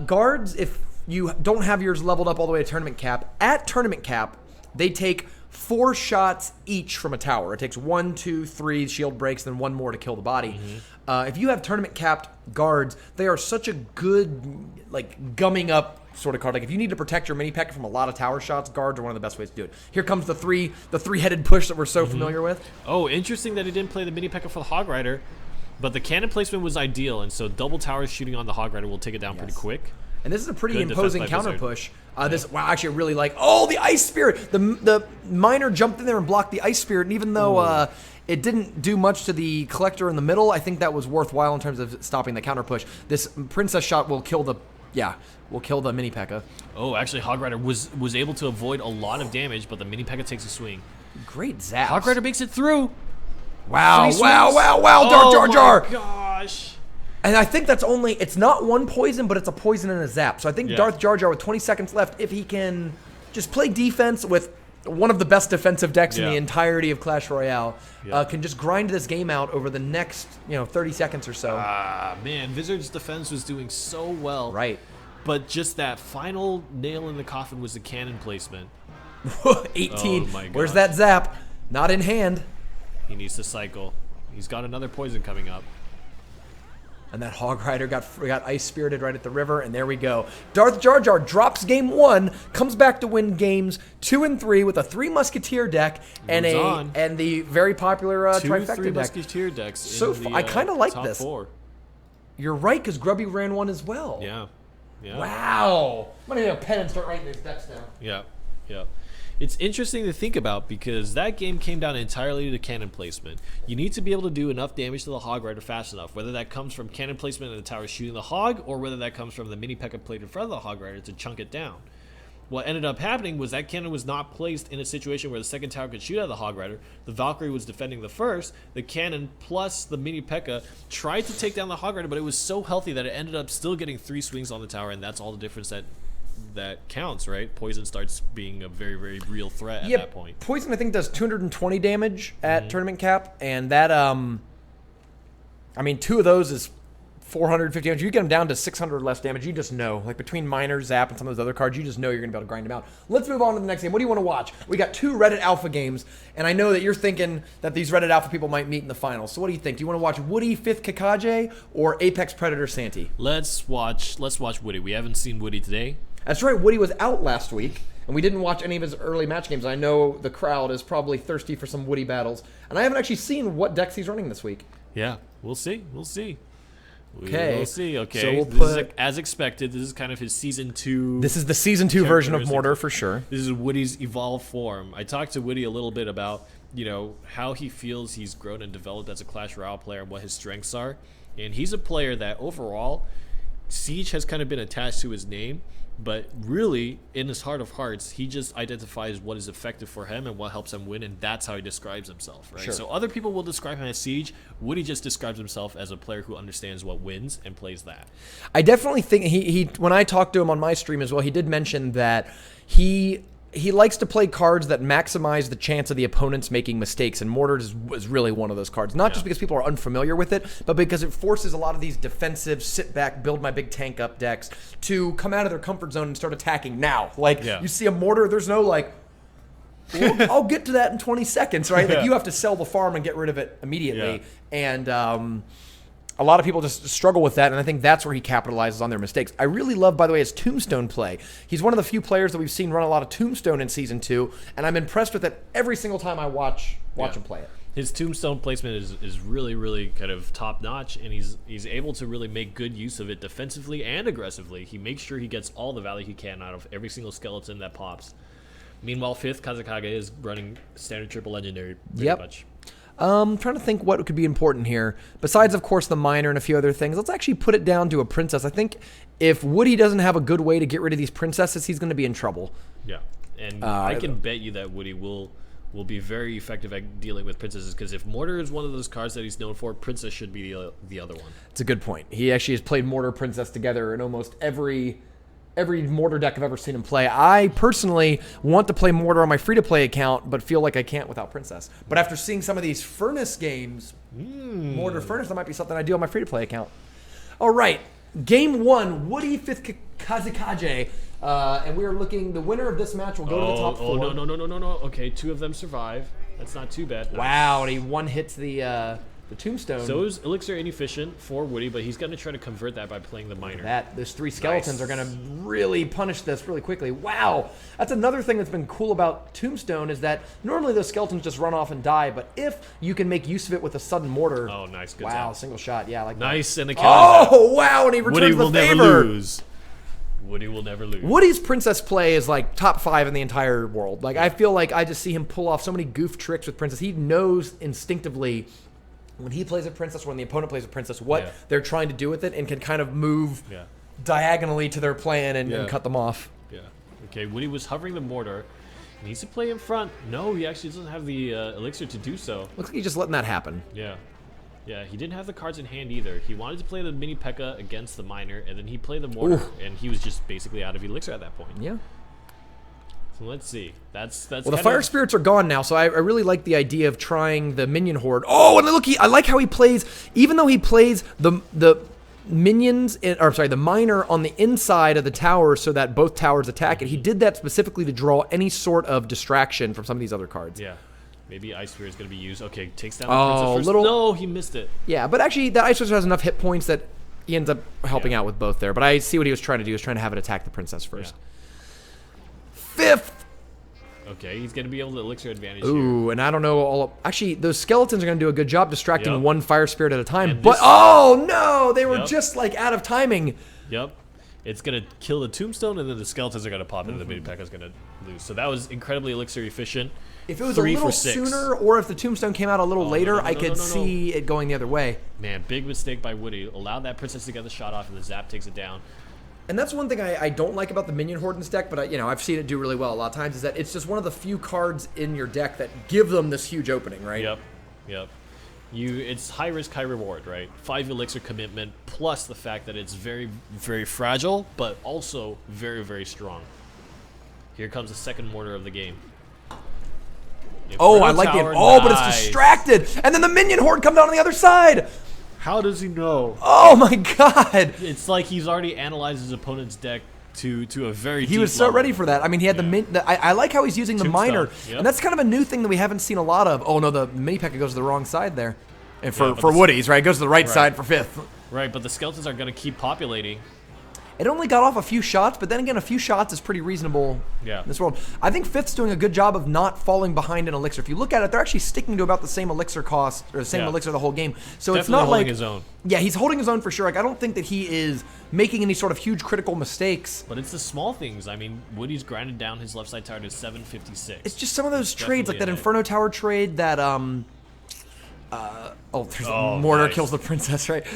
Guards, if you don't have yours leveled up all the way to tournament cap, at tournament cap, they take 4 shots each from a tower. It takes 1, 2, 3, shield breaks, then 1 more to kill the body. If you have tournament capped guards, they are such a good, like, gumming up sort of card. Like, if you need to protect your mini P.E.K.K.A from a lot of tower shots, guards are one of the best ways to do it. Here comes the three-headed push that we're so familiar with. Oh, interesting that he didn't play the mini P.E.K.K.A for the Hog Rider, but the cannon placement was ideal, and so double towers shooting on the Hog Rider will take it down pretty quick. And this is a pretty imposing counter push. Actually, I really like. Oh, the Ice Spirit! The miner jumped in there and blocked the Ice Spirit, and even though it didn't do much to the collector in the middle, I think that was worthwhile in terms of stopping the counter push. This Princess shot will kill the mini P.E.K.K.A. Oh, actually, Hog Rider was able to avoid a lot of damage, but the mini P.E.K.K.A takes a swing. Great zap. Hog Rider makes it through. Wow! Dark Jar Jar! Oh my gosh! And I think that's it's not 1 poison, but it's a poison and a zap. So I think Darth Jar Jar with 20 seconds left, if he can just play defense with one of the best defensive decks in the entirety of Clash Royale, can just grind this game out over the next 30 seconds or so. Man, Wizard's defense was doing so well. Right. But just that final nail in the coffin was the cannon placement. 18. Oh my gosh. Where's that zap? Not in hand. He needs to cycle. He's got another poison coming up. And that Hog Rider got Ice Spirited right at the river, and there we go. Darth Jar Jar drops game 1, comes back to win games 2 and 3 with a 3 Musketeer deck and the very popular Trifecta 3 deck. Musketeer decks. So I kind of like this. 4. You're right, because Grubby ran 1 as well. Yeah. Wow. I'm gonna get a pen and start writing these decks down. Yeah. It's interesting to think about because that game came down entirely to cannon placement. You need to be able to do enough damage to the Hog Rider fast enough, whether that comes from cannon placement and the tower shooting the Hog, or whether that comes from the mini P.E.K.K.A plate in front of the Hog Rider to chunk it down. What ended up happening was that cannon was not placed in a situation where the second tower could shoot at the Hog Rider. The Valkyrie was defending the first. The cannon plus the mini P.E.K.K.A tried to take down the Hog Rider, but it was so healthy that it ended up still getting 3 swings on the tower, and that's all the difference that counts, right? Poison starts being a very, very real threat at that point. Poison, I think, does 220 damage at tournament cap, and that, 2 of those is 450 damage. You get them down to 600 less damage, you just know. Like, between Miner, Zap, and some of those other cards, you just know you're going to be able to grind them out. Let's move on to the next game. What do you want to watch? We got 2 Reddit Alpha games, and I know that you're thinking that these Reddit Alpha people might meet in the finals. So what do you think? Do you want to watch Woody 5th Kakaje or Apex Predator Santi? Let's watch Woody. We haven't seen Woody today. That's right, Woody was out last week, and we didn't watch any of his early match games. I know the crowd is probably thirsty for some Woody battles, and I haven't actually seen what decks he's running this week. Yeah, we'll see. Okay. We'll see. Okay. So this is as expected. This is kind of his Season 2. This is the Season 2 version of Mortar, for sure. This is Woody's evolved form. I talked to Woody a little bit about, how he feels he's grown and developed as a Clash Royale player and what his strengths are. And he's a player that overall, Siege has kind of been attached to his name. But really, in his heart of hearts, he just identifies what is effective for him and what helps him win, and that's how he describes himself, right? Sure. So other people will describe him as Siege. Woody just describes himself as a player who understands what wins and plays that. I definitely think he when I talked to him on my stream as well, he did mention that he likes to play cards that maximize the chance of the opponents making mistakes, and Mortar was really one of those cards. Not just because people are unfamiliar with it, but because it forces a lot of these defensive, sit back, build my big tank up decks to come out of their comfort zone and start attacking now. You see a Mortar, there's no I'll get to that in 20 seconds, right? Like, you have to sell the farm and get rid of it immediately. And a lot of people just struggle with that, and I think that's where he capitalizes on their mistakes. I really love, by the way, his Tombstone play. He's one of the few players that we've seen run a lot of Tombstone in Season 2, and I'm impressed with it every single time I watch him play it. His tombstone placement is really, really kind of top notch, and he's able to really make good use of it defensively and aggressively. He makes sure he gets all the value he can out of every single skeleton that pops. Meanwhile, 5th Kazekage is running standard triple legendary pretty much. Trying to think what could be important here. Besides, of course, the miner and a few other things, let's actually put it down to a princess. I think if Woody doesn't have a good way to get rid of these princesses, he's going to be in trouble. Yeah, and I can bet you that Woody will be very effective at dealing with princesses, because if Mortar is one of those cards that he's known for, Princess should be the other one. It's a good point. He actually has played Mortar Princess together in almost every Mortar deck I've ever seen him play. I personally want to play Mortar on my free-to-play account, but feel like I can't without Princess. But after seeing some of these Furnace games, Mortar Furnace, that might be something I do on my free-to-play account. All right, Game 1, Woody 5th Kazekage. And we are looking, the winner of this match will go to the top 4. Oh, no. Okay, 2 of them survive. That's not too bad. Wow, and he one hits the tombstone. So is Elixir inefficient for Woody, but he's going to try to convert that by playing the miner. Those 3 skeletons are going to really punish this really quickly. Wow. That's another thing that's been cool about Tombstone, is that normally those skeletons just run off and die, but if you can make use of it with a sudden mortar. Oh, nice. Good wow, tap. Single shot. Yeah, I like nice, that. And the counter. Oh, wow, and he returns the favor. Never lose. Woody will never lose. Woody's princess play is like top 5 in the entire world. Like, I feel like I just see him pull off so many goof tricks with princess. He knows instinctively when he plays a princess or when the opponent plays a princess what they're trying to do with it, and can kind of move diagonally to their plan and cut them off. Yeah. Okay, Woody was hovering the mortar. He needs to play in front. No, he actually doesn't have the elixir to do so. Looks like he's just letting that happen. Yeah. Yeah, he didn't have the cards in hand either. He wanted to play the mini P.E.K.K.A. against the miner, and then he played the mortar, and he was just basically out of elixir at that point. Yeah. So let's see. That's well, the fire spirits are gone now, so I really like the idea of trying the minion horde. Oh, and look, I like how he plays, even though he plays the minions, the miner on the inside of the tower so that both towers attack it. He did that specifically to draw any sort of distraction from some of these other cards. Yeah. Maybe Ice Sphere is going to be used. Okay, takes down the princess first. No, he missed it. Yeah, but actually, the Ice Sphere has enough hit points that he ends up helping out with both there. But I see what he was trying to do. He was trying to have it attack the princess first. Yeah. 5th! Okay, he's going to be able to elixir advantage here. And I don't know actually, those skeletons are going to do a good job distracting one fire spirit at a time. And but, oh, no! They were just, like, out of timing. Yep. It's going to kill the tombstone, and then the skeletons are going to pop, and the mini P.E.K.K.A. is going to lose. So that was incredibly elixir efficient. If it was a little sooner, or if the tombstone came out a little later, I could see it going the other way. Man, big mistake by Woody. Allowed that princess to get the shot off, and the zap takes it down. And that's one thing I don't like about the minion horde in this deck, but I've seen it do really well a lot of times, is that it's just one of the few cards in your deck that give them this huge opening, right? Yep. It's high risk, high reward, right? 5 elixir commitment, plus the fact that it's very, very fragile, but also very, very strong. Here comes the second mortar of the game. I like it. But it's distracted. And then the minion horde comes out on the other side. How does he know? Oh my god. It's like he's already analyzed his opponent's deck to a very deep He was so level. ready for that. I mean, he had I like how he's using the miner. And that's kind of a new thing that we haven't seen a lot of. Oh no, the mini P.E.K.K.A. goes to the wrong side there. And for Woody's, right? It goes to the right side for 5th. Right, but the skeletons are going to keep populating. It only got off a few shots, but then again, a few shots is pretty reasonable in this world. I think 5th's doing a good job of not falling behind in elixir. If you look at it, they're actually sticking to about the same elixir cost, or the same elixir the whole game. So definitely it's not holding like his own. Yeah, he's holding his own for sure. Like, I don't think that he is making any sort of huge critical mistakes. But it's the small things. I mean, Woody's grinded down his left side tower to 756. It's just some of those trades, like that Inferno Tower trade that there's a mortar kills the princess, right?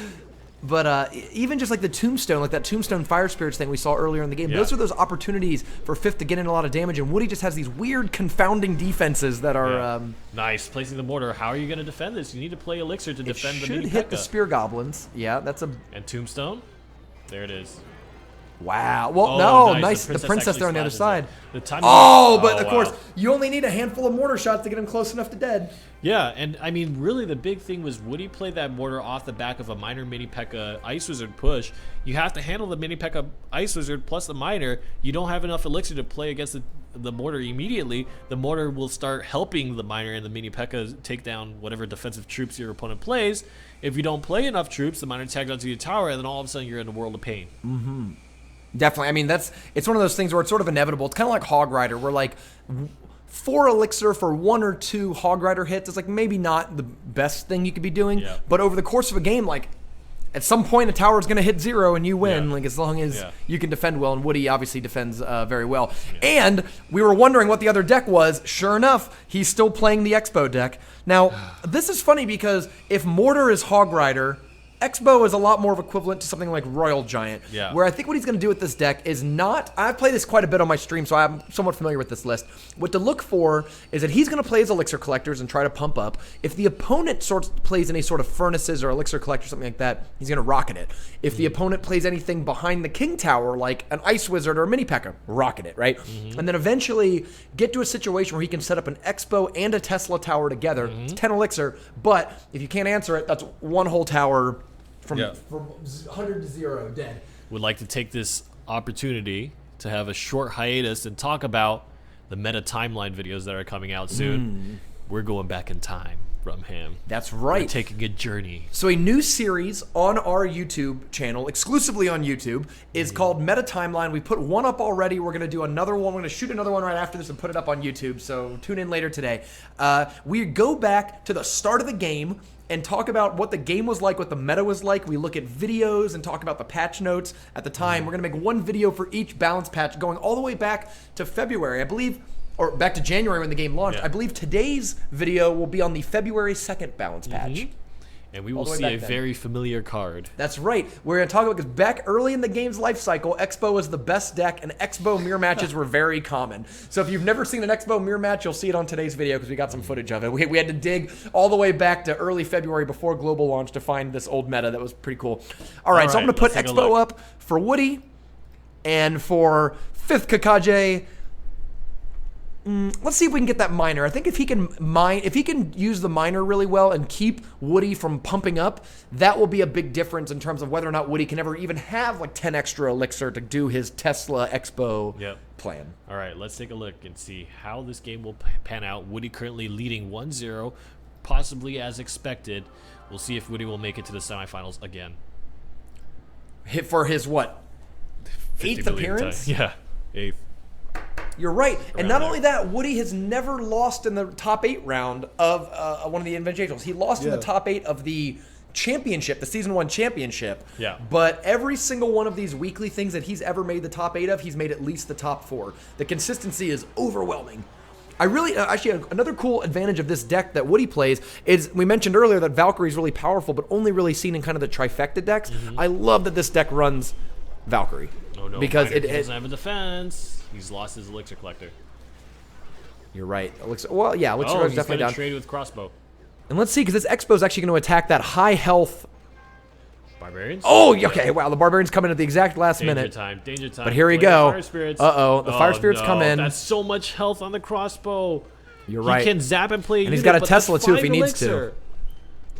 But even just like the tombstone, like that tombstone fire spirits thing we saw earlier in the game, those are those opportunities for 5th to get in a lot of damage, and Woody just has these weird confounding defenses that are nice. Placing the mortar. How are you going to defend this? You need to play elixir to defend the mini P.E.K.K.A. hit the spear goblins. Yeah, that's a... And tombstone? There it is. Wow. Well, nice. The princess there on the other side. But of course, you only need a handful of mortar shots to get him close enough to dead. Yeah, and I mean, really the big thing was Woody played that mortar off the back of a miner mini P.E.K.K.A. Ice Wizard push. You have to handle the mini P.E.K.K.A. Ice Wizard plus the miner. You don't have enough elixir to play against the mortar immediately. The mortar will start helping the miner and the mini P.E.K.K.A. take down whatever defensive troops your opponent plays. If you don't play enough troops, the miner tags onto your tower, and then all of a sudden you're in a world of pain. Definitely. I mean, it's one of those things where it's sort of inevitable. It's kind of like Hog Rider, where like 4 elixir for 1 or 2 Hog Rider hits is like maybe not the best thing you could be doing. Yeah. But over the course of a game, like at some point a tower is going to hit 0 and you win. Yeah. Like as long as Yeah. you can defend well, and Woody obviously defends very well. And we were wondering what the other deck was. Sure enough, he's still playing the Expo deck. Now, this is funny because if Mortar is Hog Rider, Expo is a lot more of equivalent to something like Royal Giant, Yeah. where I think what he's going to do with this deck is not... I've played this quite a bit on my stream, so I'm somewhat familiar with this list. What to look for is that he's going to play his Elixir Collectors and try to pump up. If the opponent plays any sort of Furnaces or Elixir Collector, something like that, he's going to rocket it. If the opponent plays anything behind the King Tower, like an Ice Wizard or a Mini P.E.K.K.A., rocket it, right? And then eventually get to a situation where he can set up an Expo and a Tesla Tower together. It's 10 Elixir, but if you can't answer it, that's 1 whole tower... From 100 to 0, dead. Would like to take this opportunity to have a short hiatus and talk about the meta timeline videos that are coming out soon. We're going back in time from him. That's right. We're taking a journey. So a new series on our YouTube channel, exclusively on YouTube, is called Meta Timeline. We put one up already. We're going to do another one. We're going to shoot another one right after this and put it up on YouTube. So tune in later today. We go back to the start of the game and talk about what the game was like, what the meta was like. We look at videos and talk about the patch notes at the time. We're going to make one video for each balance patch going all the way back to February, I believe, or back to January when the game launched. Yeah. I believe today's video will be on the February 2nd balance patch. And we will the way see back a then. very familiar card. That's right. We're going to talk about, because back early in the game's life cycle, Expo was the best deck, and Expo mirror matches were very common. So if you've never seen an Expo mirror match, you'll see it on today's video because we got some footage of it. We had to dig all the way back to early February before Global launch to find this old meta that was pretty cool. All right, so I'm going to put let's take a Expo look. up for Woody, and for 5th Kakage. Let's see if we can get that miner. I think if he can use the miner really well and keep Woody from pumping up, that will be a big difference in terms of whether or not Woody can ever even have like 10 extra elixir to do his Tesla Expo plan. All right, let's take a look and see how this game will pan out. Woody currently leading 1-0, possibly as expected. We'll see if Woody will make it to the semifinals again. Hit for his what? 50 8th million appearance? times. Yeah, 8th. You're right. And not there. only that, Woody has never lost in the top 8 round of one of the Invitationals. He lost in the top 8 of the championship, the Season 1 championship. Yeah. But every single one of these weekly things that he's ever made the top 8 of, he's made at least the top 4. The consistency is overwhelming. I really, actually, another cool advantage of this deck that Woody plays is, we mentioned earlier that Valkyrie is really powerful, but only really seen in kind of the trifecta decks. I love that this deck runs Valkyrie. Oh no, because Miner it doesn't have a defense. He's lost his Elixir Collector. You're right. Elixir, well, yeah, Elixir is he's definitely gonna down. trade with Crossbow. And let's see, because this Expo is actually going to attack that high health. Barbarians? Oh, okay. Wow, the Barbarians come in at the exact last Danger minute. time, danger time. But here we Play the go. Fire Spirits. Uh-oh, the Fire Spirits no, come in. That's so much health on the Crossbow. You're right. He can zap and play. And he's got a Tesla, too, if he needs to. to.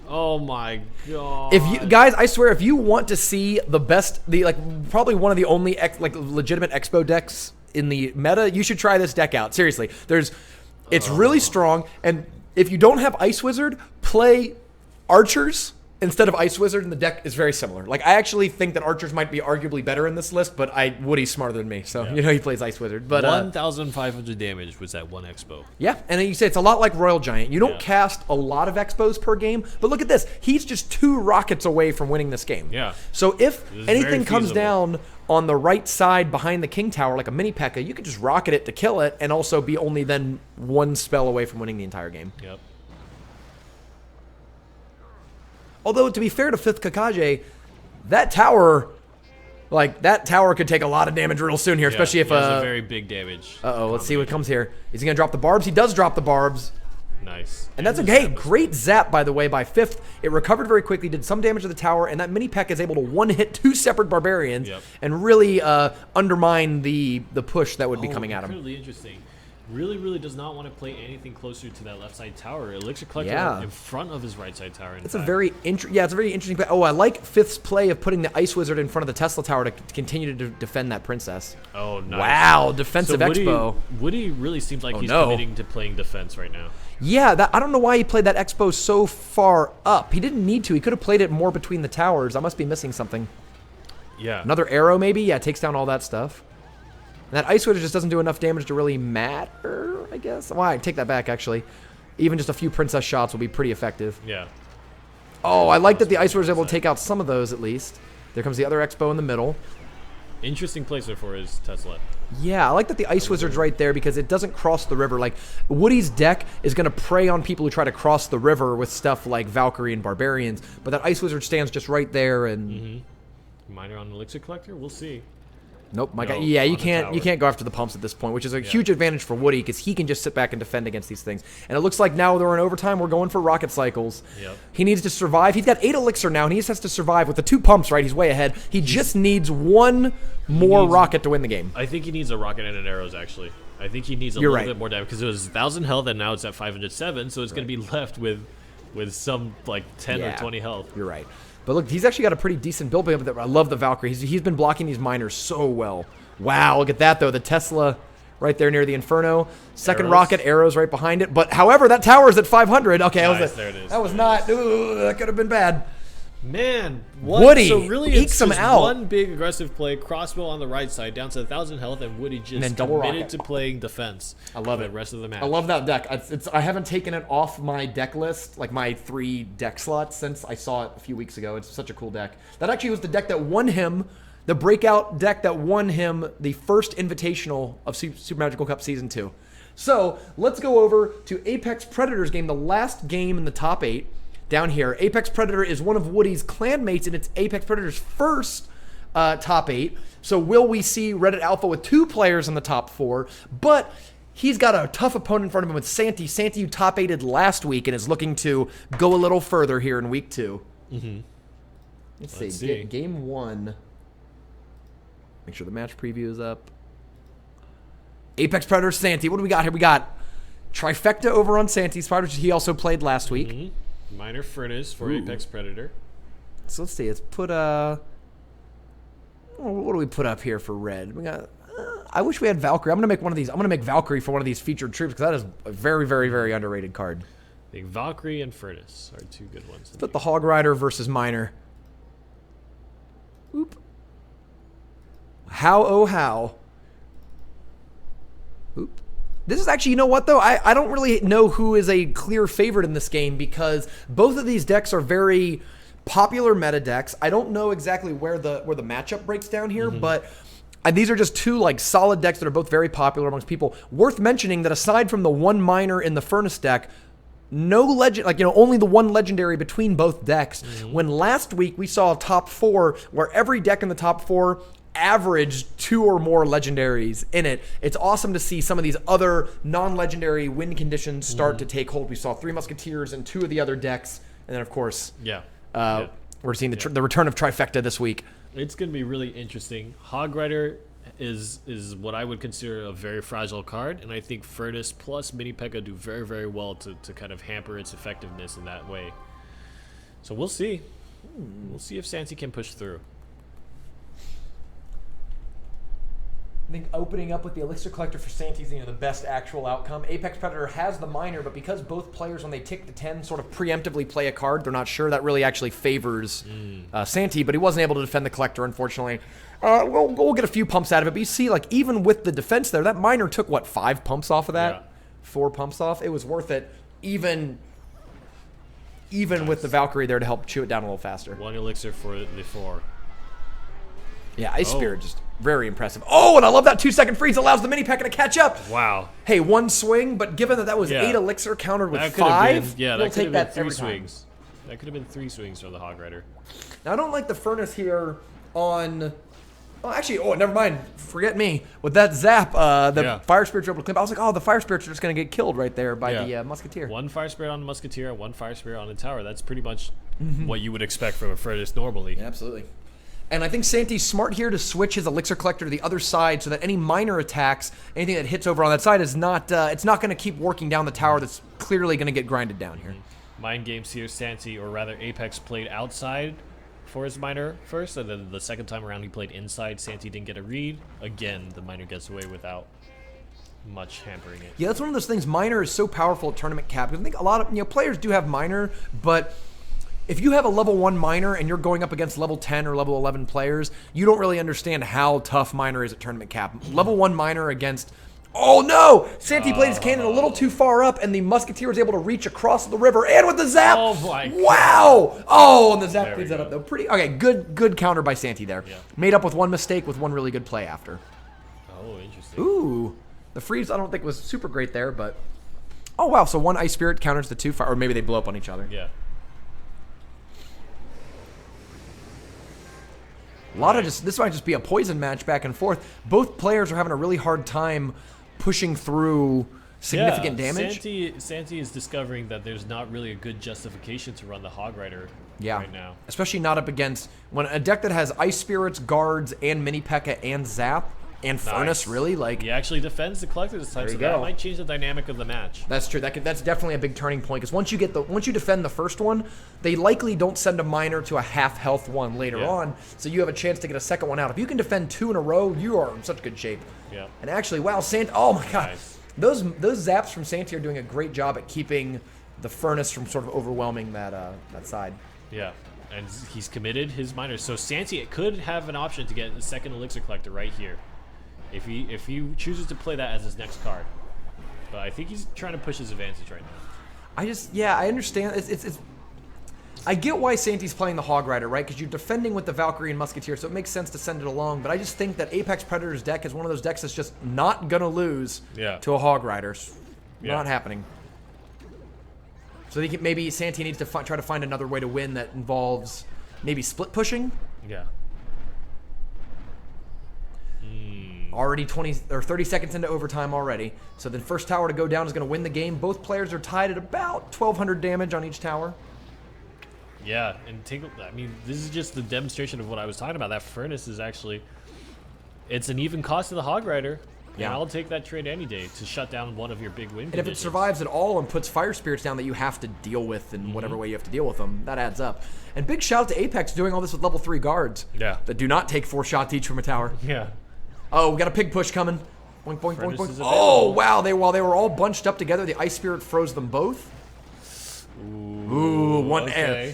Oh my god. If you guys, I swear, if you want to see the best, probably one of the only legitimate Expo decks in the meta, you should try this deck out. Seriously, it's really strong, and if you don't have Ice Wizard, play Archers instead of Ice Wizard, and the deck is very similar. Like, I actually think that Archers might be arguably better in this list, but Woody's smarter than me, so he plays Ice Wizard. But 1,500 damage was that one Expo. yeah, and then you say it's a lot like Royal Giant. You don't cast a lot of Expos per game, but look at this. He's just 2 rockets away from winning this game. Yeah. So if This is anything very comes feasible. down on the right side behind the King Tower, like a mini P.E.K.K.A., you could just rocket it to kill it and also be only then 1 spell away from winning the entire game. Yep. Although, to be fair to 5th Kakage, that tower could take a lot of damage real soon here, especially if... he has a very big damage. Uh-oh, let's see what comes here. Is he going to drop the barbs? He does drop the barbs. Nice. And that's okay. Great zap, by the way, by 5th. It recovered very quickly, did some damage to the tower, and that mini P.E.K.K.A. is able to one-hit 2 separate barbarians and really undermine the push that would be coming at him. Really interesting. Really does not want to play anything closer to that left side tower. Elixir Collector in front of his right side tower. It's a very interesting play. Oh, I like 5th's play of putting the Ice Wizard in front of the Tesla tower to continue to defend that princess. Oh, nice. Wow, defensive Expo. Woody really seems like he's committing to playing defense right now. Yeah, I don't know why he played that Expo so far up. He didn't need to. He could have played it more between the towers. I must be missing something. Yeah. Another arrow, maybe? Yeah, takes down all that stuff. And that Ice Wizard just doesn't do enough damage to really matter, I guess. Well, I take that back, actually. Even just a few Princess shots will be pretty effective. Yeah. Oh, I like that the Ice Wizard is able to take out some of those, at least. There comes the other Expo in the middle. Interesting placement for his Tesla. Yeah, I like that the Ice Wizard's right there because it doesn't cross the river. Like, Woody's deck is going to prey on people who try to cross the river with stuff like Valkyrie and Barbarians, but that Ice Wizard stands just right there and... Miner on Elixir Collector? We'll see. Nope, my No, guy. Yeah, you on the can't go after the pumps at this point, which is a huge advantage for Woody because he can just sit back and defend against these things. And it looks like now that we're in overtime, we're going for rocket cycles. Yep. He needs to survive. He's got 8 elixir now, and he just has to survive with the 2 pumps. Right, he's way ahead. He just needs one more rocket to win the game. I think he needs a rocket and an arrows. Actually, I think he needs a little bit more damage because it was 1,000 health and now it's at 507, so it's going to be left with some like 10 or 20 health. You're right. But look, he's actually got a pretty decent build. I love the Valkyrie. He's been blocking these miners so well. Wow, look at that, though. The Tesla right there near the Inferno. Second rocket, arrows right behind it. But, however, that tower is at 500. Okay, nice, there it is. That was not... Ooh, that could have been bad. Man, Woody so really ekes him out. One big aggressive play, crossbow on the right side, down to 1,000 health, and Woody just committed to playing defense. I love it. The rest of the match. I love that deck. I haven't taken it off my deck list, like my 3 deck slots, since I saw it a few weeks ago. It's such a cool deck. That actually was the deck that won him, the breakout deck that won him the first Invitational of Super Magical Cup Season 2. So, let's go over to Apex Predator's game, the last game in the top 8. Down here, Apex Predator is one of Woody's clanmates, and it's Apex Predator's first top 8. So will we see Reddit Alpha with 2 players in the top 4? But he's got a tough opponent in front of him with Santi. Santi, who top 8'd last week and is looking to go a little further here in week 2. Let's see. Game 1. Make sure the match preview is up. Apex Predator, Santi. What do we got here? We got Trifecta over on Santi's part, which he also played last week. Minor Furnace for Apex Predator. So let's see. Let's put what do we put up here for red? We got. I wish we had Valkyrie. I'm gonna make one of these. I'm gonna make Valkyrie for one of these featured troops because that is a very, very, very underrated card. I think Valkyrie and Furnace are 2 good ones. Let's put the Hog Rider versus Miner. Oop. How oh how. Oop. This is actually, you know what, though? I don't really know who is a clear favorite in this game because both of these decks are very popular meta decks. I don't know exactly where the matchup breaks down here, but these are just 2 like solid decks that are both very popular amongst people. Worth mentioning that aside from the 1 miner in the Furnace deck, no legend, only the 1 legendary between both decks. When last week we saw a top 4 where every deck in the top 4 averaged 2 or more legendaries in it. It's awesome to see some of these other non-legendary win conditions start to take hold. We saw 3 Musketeers and 2 of the other decks, and then of course, we're seeing the return of Trifecta this week. It's going to be really interesting. Hog Rider is what I would consider a very fragile card, and I think Furnace plus Mini P.E.K.K.A do very, very well to kind of hamper its effectiveness in that way. So we'll see. We'll see if Santi can push through. I think opening up with the Elixir Collector for Santi is the best actual outcome. Apex Predator has the Miner, but because both players, when they tick to 10, sort of preemptively play a card, they're not sure that really actually favors Santi, but he wasn't able to defend the Collector, unfortunately. We'll get a few pumps out of it, but you see, like, even with the defense there, that Miner took, what, 5 pumps off of that? Yeah. 4 pumps off? It was worth it, even with the Valkyrie there to help chew it down a little faster. 1 elixir for the 4. Yeah, Ice Spirit just very impressive. Oh, and I love that 2-second freeze allows the Mini P.E.K.K.A to catch up. Wow. Hey, 1 swing, but given that was 8 elixir countered with 5, that could have been 3 swings. That could have been 3 swings for the Hog Rider. Now, I don't like the Furnace here on... never mind. Forget me. With that zap, Fire Spirits were able to clip. I was like, the Fire Spirits are just going to get killed right there by the Musketeer. 1 Fire Spirit on the Musketeer, 1 Fire Spirit on the tower. That's pretty much what you would expect from a Furnace normally. Yeah, absolutely. And I think Santi's smart here to switch his Elixir Collector to the other side so that any minor attacks, anything that hits over on that side is not, it's not going to keep working down the tower that's clearly going to get grinded down here. Mind games here, Santi, or rather Apex played outside for his miner first, and then the second time around he played inside. Santi didn't get a read. Again, the miner gets away without much hampering it. Yeah, that's one of those things. Miner is so powerful at tournament cap. I think a lot of players do have miner, but if you have a level 1 miner and you're going up against level 10 or level 11 players, you don't really understand how tough miner is at tournament cap. Level 1 miner against... Oh no! Santi played his cannon a little too far up, and the Musketeer was able to reach across the river, and with the zap! Oh my God. Wow! Oh, and the zap There cleans we that up go. though. Pretty okay, good counter by Santi there. Yeah. Made up with one mistake with one really good play after. Oh, interesting. Ooh. The freeze I don't think was super great there, but... Oh wow, so one Ice Spirit counters the 2 fire, or maybe they blow up on each other. Yeah. A lot of this might just be a poison match back and forth. Both players are having a really hard time pushing through significant damage. Santi is discovering that there's not really a good justification to run the Hog Rider right now. Especially not up against when a deck that has Ice Spirits, Guards, and Mini P.E.K.K.A. and Zap and Furnace, really like. He actually defends the Collector this time, so that might change the dynamic of the match. That's true. That's definitely a big turning point because once you defend the first one, they likely don't send a miner to a half health one later on, so you have a chance to get a second one out. If you can defend 2 in a row, you are in such good shape. Yeah. And actually, wow, oh my god, Nice. those zaps from Santi are doing a great job at keeping the Furnace from sort of overwhelming that side. Yeah. And he's committed his miners. So Santi could have an option to get the second Elixir Collector right here. If he chooses to play that as his next card. But I think he's trying to push his advantage right now. I understand. I get why Santi's playing the Hog Rider, right? Because you're defending with the Valkyrie and Musketeer, so it makes sense to send it along. But I just think that Apex Predator's deck is one of those decks that's just not going to lose to a Hog Rider. Not happening. So maybe Santi needs to try to find another way to win that involves maybe split pushing. Yeah. Already 20 or 30 seconds into overtime already. So the first tower to go down is going to win the game. Both players are tied at about 1,200 damage on each tower. Yeah, and I mean, this is just the demonstration of what I was talking about. That Furnace is actually, it's an even cost to the Hog Rider. Yeah, and I'll take that trade any day to shut down one of your big win conditions. And if it survives at all and puts Fire Spirits down that you have to deal with in whatever way you have to deal with them, that adds up. And big shout out to Apex doing all this with level 3 guards. Yeah. That do not take 4 shots each from a tower. Yeah. Oh, we got a pig push coming. Boink, boink, boink, boink. Is Oh, wow. While they were all bunched up together, the Ice Spirit froze them both. Ooh,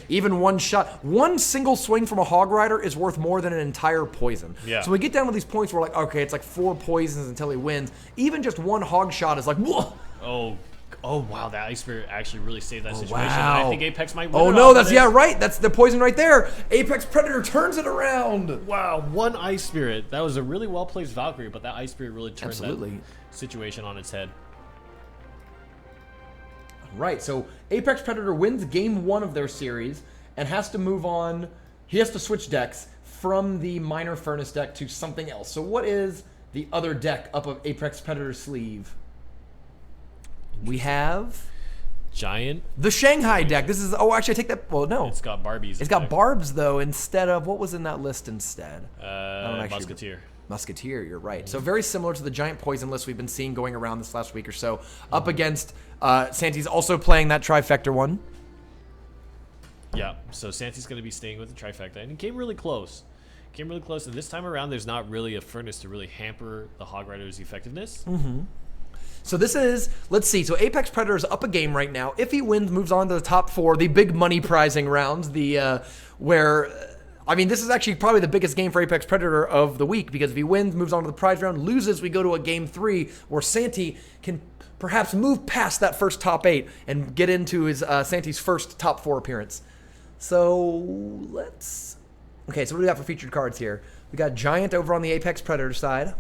even one shot. One single swing from a Hog Rider is worth more than an entire poison. Yeah. So we get down to these points where we're like, okay, it's like 4 poisons until he wins. Even just one hog shot is like, whoa. Oh wow, that Ice Spirit actually really saved that situation. Wow. I think Apex might win. Oh no, that's right. That's the poison right there. Apex Predator turns it around. Wow, one Ice Spirit. That was a really well placed Valkyrie, but that Ice Spirit really turned that situation on its head. Right, so Apex Predator wins game 1 of their series and has to move on. He has to switch decks from the Minor Furnace deck to something else. So what is the other deck up of Apex Predator's sleeve? We have Giant. The Shanghai deck. This is actually I take that. Well, no, it's got Barbies. It's got Barbs though instead of what was in that list instead. Musketeer. Musketeer, you're right. So very similar to the giant poison list we've been seeing going around this last week or so. Up against Santi's also playing that trifecta one. Yeah, so Santi's going to be staying with the trifecta, and he came really close. And this time around, there's not really a Furnace to really hamper the Hog Rider's effectiveness. So this is, let's see, so Apex Predator is up a game right now. If he wins, moves on to the top 4, the big money prizing rounds, I mean, this is actually probably the biggest game for Apex Predator of the week, because if he wins, moves on to the prize round, loses, we go to a game 3 where Santi can perhaps move past that first top 8 and get into his Santi's first top 4 appearance. So okay, so what do we got for featured cards here? We got Giant over on the Apex Predator side.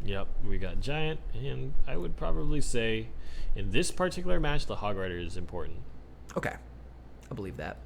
Yep, we got Giant, and I would probably say in this particular match, the Hog Rider is important. Okay, I believe that.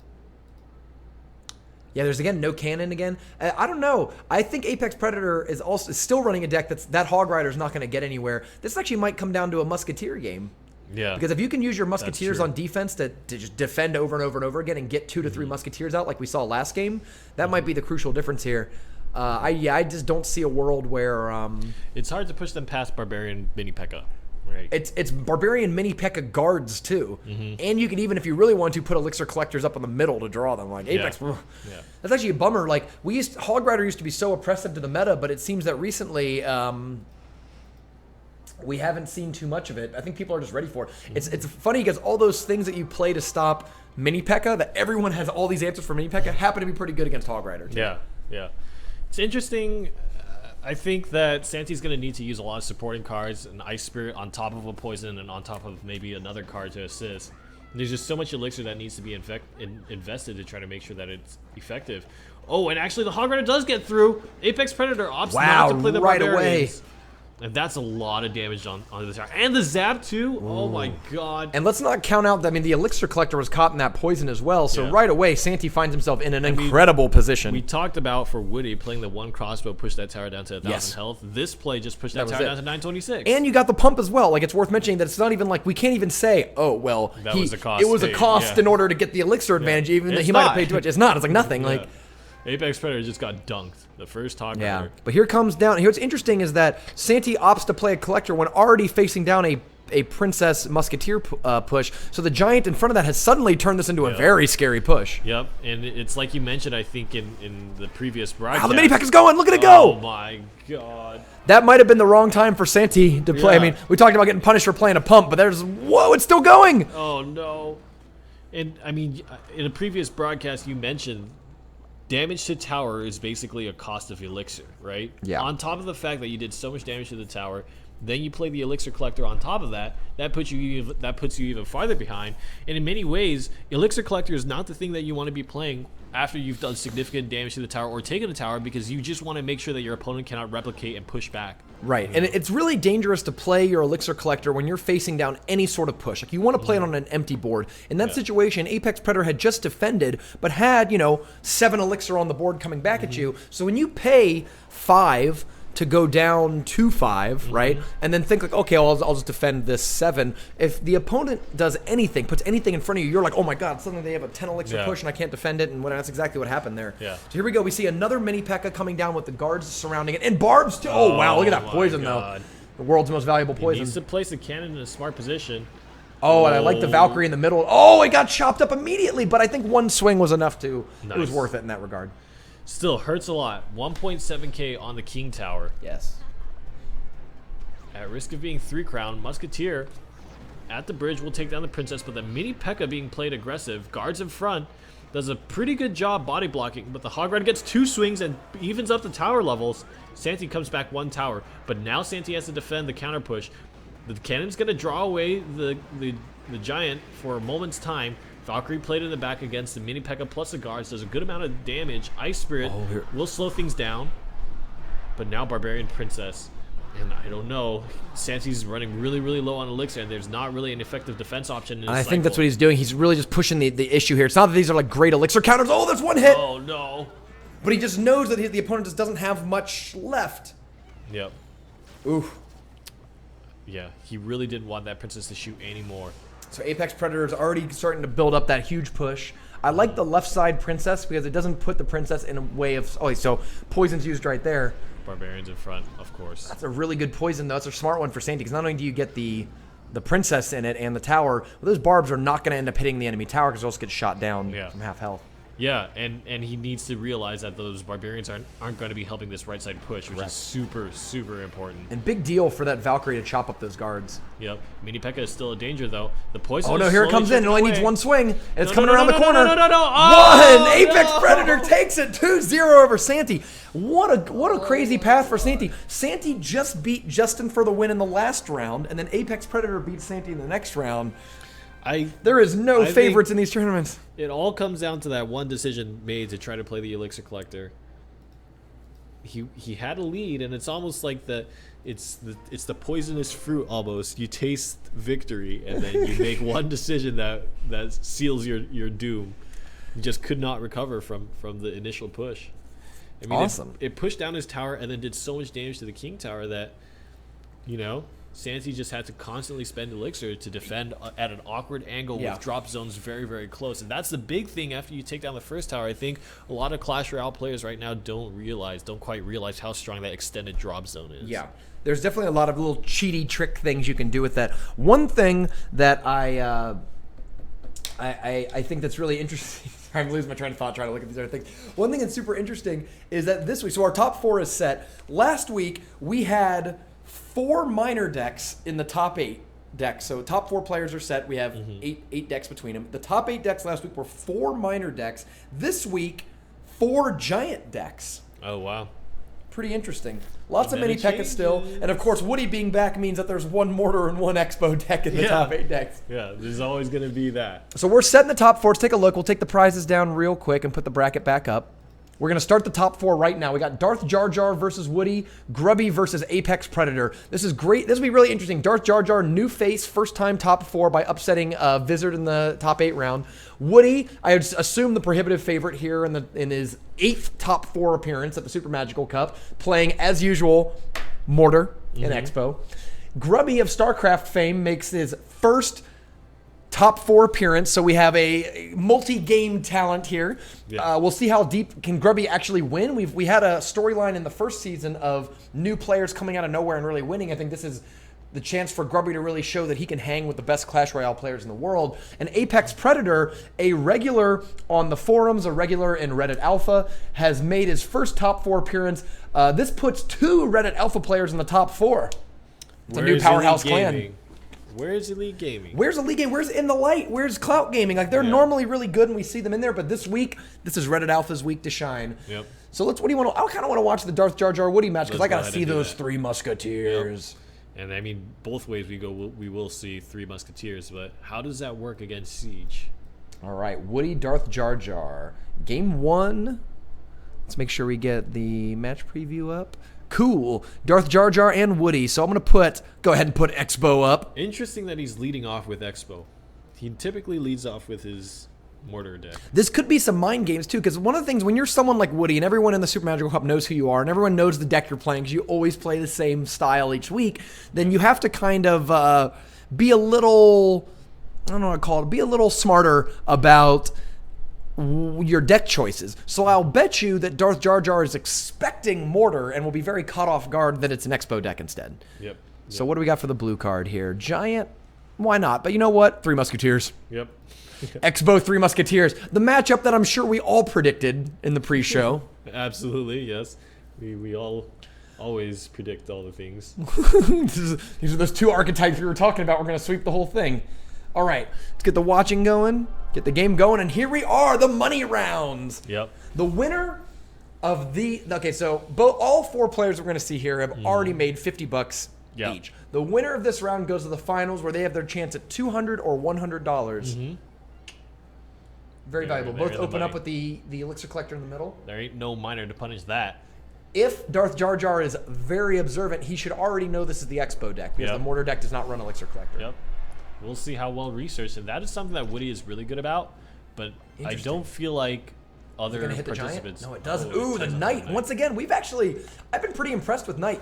Yeah, there's again no cannon again. I don't know. I think Apex Predator is still running a deck that Hog Rider is not going to get anywhere. This actually might come down to a Musketeer game. Yeah. Because if you can use your Musketeers on defense to just defend over and over and over again and get 2 to 3 Musketeers out like we saw last game, that might be the crucial difference here. I just don't see a world where it's hard to push them past Barbarian Mini P.E.K.K.A. Right. It's Barbarian Mini P.E.K.K.A. guards too, and you can even, if you really want to, put Elixir Collectors up in the middle to draw them. Like Apex, that's actually a bummer. Like Hog Rider used to be so oppressive to the meta, but it seems that recently we haven't seen too much of it. I think people are just ready for it. It's funny because all those things that you play to stop Mini P.E.K.K.A. that everyone has all these answers for Mini P.E.K.K.A. happen to be pretty good against Hog Rider. Too. Yeah. It's interesting. I think that Santi's going to need to use a lot of supporting cards, an Ice Spirit on top of a Poison and on top of maybe another card to assist. And there's just so much Elixir that needs to be invested to try to make sure that it's effective. Oh, and actually the Hog Rider does get through. Apex Predator opts not to play the right Barbarians. away. And that's a lot of damage on the tower. And the Zap, too. Ooh. Oh, my God. And let's not count out, I mean, the Elixir Collector was caught in that poison as well. So right away, Santi finds himself in an incredible position. We talked about, for Woody, playing the one crossbow, push that tower down to 1,000 health. This play just pushed that tower down to 926. And you got the pump as well. Like, it's worth mentioning that it's not even like, we can't even say, oh, well, it was a cost in order to get the Elixir advantage, even though he might have paid too much. It's not. It's like nothing. Like. Apex Predator just got dunked. The first Hog Rider. But here comes down. Here what's interesting is that Santi opts to play a Collector when already facing down a Princess Musketeer push. So the Giant in front of that has suddenly turned this into a very scary push. Yep. And it's like you mentioned, I think, in the previous broadcast. Wow, the Mini P.E.K.K.A. is going. Look at it go. Oh, my God. That might have been the wrong time for Santi to play. I mean, we talked about getting punished for playing a pump, but whoa, it's still going. Oh, no. And, I mean, in a previous broadcast, you mentioned damage to tower is basically a cost of elixir, right? Yeah. On top of the fact that you did so much damage to the tower, then you play the elixir collector on top of that. That puts you even farther behind. And in many ways, elixir collector is not the thing that you want to be playing after you've done significant damage to the tower or taken a tower, because you just want to make sure that your opponent cannot replicate and push back. Right, and it's really dangerous to play your Elixir Collector when you're facing down any sort of push. Like, you want to play it on an empty board. In that situation, Apex Predator had just defended, but had, 7 Elixir on the board coming back at you. So when you pay 5 to go down to 5, right, and then think like, okay, I'll just defend this 7. If the opponent does anything, puts anything in front of you, you're like, oh my God, suddenly they have a 10 Elixir push and I can't defend it, and that's exactly what happened there. So here we go. We see another Mini P.E.K.K.A. coming down with the guards surrounding it, and barbs too. Oh wow, look at that poison though. The world's most valuable poison. He needs to place the cannon in a smart position. Oh, and I like the Valkyrie in the middle. Oh, it got chopped up immediately, but I think one swing was enough to, it was worth it in that regard. Still hurts a lot. 1.7k on the King Tower. Yes. At risk of being 3 crown, Musketeer at the bridge will take down the Princess, but the Mini P.E.K.K.A. being played aggressive. Guards in front, does a pretty good job body blocking, but the Hog Rider gets 2 swings and evens up the tower levels. Santi comes back 1 tower, but now Santi has to defend the counter push. The cannon's going to draw away the Giant for a moment's time. Valkyrie played in the back against the Mini P.E.K.K.A. plus the guards, does a good amount of damage. Ice Spirit will slow things down, but now Barbarian Princess. And I don't know, Santi's running really, really low on elixir, and there's not really an effective defense option in his I think that's what he's doing. He's really just pushing the issue here. It's not that these are like great elixir counters. Oh, there's 1 hit. Oh, no. But he just knows that the opponent just doesn't have much left. Yep. Oof. Yeah, he really didn't want that Princess to shoot anymore. So Apex Predator is already starting to build up that huge push. I like the left side Princess because it doesn't put the Princess in a way of... Oh, so poison's used right there. Barbarians in front, of course. That's a really good poison, though. That's a smart one for Santi, because not only do you get the Princess in it and the tower, well, those barbs are not going to end up hitting the enemy tower because they'll just get shot down from half health. Yeah, and he needs to realize that those Barbarians aren't going to be helping this right side push, which is super, super important. And big deal for that Valkyrie to chop up those guards. Yep. Mini P.E.K.K.A. is still a danger, though. The poison Oh, no, here it comes in. It only needs 1 swing. And it's coming around the corner. No. Oh, 1! Apex Predator takes it 2-0 over Santi. What a crazy path for Santi. Santi just beat Justin for the win in the last round, and then Apex Predator beat Santi in the next round. There is no favorites in these tournaments. It all comes down to that one decision made to try to play the Elixir Collector. He had a lead, and it's almost like it's the poisonous fruit almost. You taste victory, and then you make one decision that seals your doom. You just could not recover from the initial push. I mean, awesome. It pushed down his tower and then did so much damage to the King Tower that, Santi just had to constantly spend elixir to defend at an awkward angle with drop zones very, very close. And that's the big thing after you take down the first tower. I think a lot of Clash Royale players right now don't quite realize how strong that extended drop zone is. Yeah. There's definitely a lot of little cheaty trick things you can do with that. One thing that I think that's really interesting. I'm losing my train of thought trying to look at these other things. One thing that's super interesting is that this week, so our top 4 is set. Last week, we had 4 minor decks in the top 8. decks. So top 4 players are set. We have eight decks between them. The top 8 decks last week were 4 minor decks. This week, 4 giant decks. Oh, wow. Pretty interesting. Lots of Many mini Pekkas still. And of course, Woody being back means that there's 1 Mortar and 1 Expo deck in the top 8 decks. Yeah, there's always going to be that. So we're setting the top 4. Let's take a look. We'll take the prizes down real quick and put the bracket back up. We're going to start the top 4 right now. We got Darth Jar Jar versus Woody, Grubby versus Apex Predator. This is great. This will be really interesting. Darth Jar Jar, new face, first time top 4 by upsetting Vizard in the top 8 round. Woody, I would assume the prohibitive favorite here in his 8th top 4 appearance at the Super Magical Cup, playing, as usual, Mortar in Expo. Grubby of StarCraft fame makes his first top 4 appearance, so we have a multi-game talent here. Yeah. We'll see how deep can Grubby actually win. We had a storyline in the first season of new players coming out of nowhere and really winning. I think this is the chance for Grubby to really show that he can hang with the best Clash Royale players in the world. And Apex Predator, a regular on the forums, a regular in Reddit Alpha, has made his first top 4 appearance. This puts 2 Reddit Alpha players in the top 4. It's a new powerhouse clan. Where's Elite Gaming? Where's Elite Gaming? Where's In the Light? Where's Clout Gaming? Like, they're normally really good and we see them in there, but this week, this is Reddit Alpha's week to shine. Yep. So what do you want to, I kind of want to watch the Darth Jar Jar Woody match because I got to see those that. 3 Musketeers. Yep. And I mean, both ways we will see 3 Musketeers, but how does that work against Siege? All right, Woody, Darth Jar Jar. Game 1. Let's make sure we get the match preview up. Cool. Darth Jar Jar and Woody. So I'm going to go ahead and put Expo up. Interesting that he's leading off with Expo. He typically leads off with his Mortar deck. This could be some mind games too, because one of the things when you're someone like Woody and everyone in the Super Magical Cup knows who you are and everyone knows the deck you're playing because you always play the same style each week, then you have to kind of be a little, I don't know what to call it, be a little smarter about your deck choices. So I'll bet you that Darth Jar Jar is expecting Mortar and will be very caught off guard that it's an Expo deck instead. Yep. So what do we got for the blue card here? Giant, why not? But you know what? 3 Musketeers. Yep. Expo 3 Musketeers. The matchup that I'm sure we all predicted in the pre-show. Absolutely, yes. We all always predict all the things. These are those 2 archetypes we were talking about. We're going to sweep the whole thing. All right, let's get the watching going, get the game going, and here we are, the money rounds. Yep. The winner of so all 4 players we're going to see here have already made $50 each. The winner of this round goes to the finals where they have their chance at $200 or $100. Very valuable. Both open up with the Elixir Collector in the middle. There ain't no minor to punish that. If Darth Jar Jar is very observant, he should already know this is the Expo deck because the Mortar deck does not run Elixir Collector. Yep. We'll see how well researched, and that is something that Woody is really good about, but I don't feel like other participants... No, it doesn't. Ooh, the Knight. Once again, I've been pretty impressed with Knight,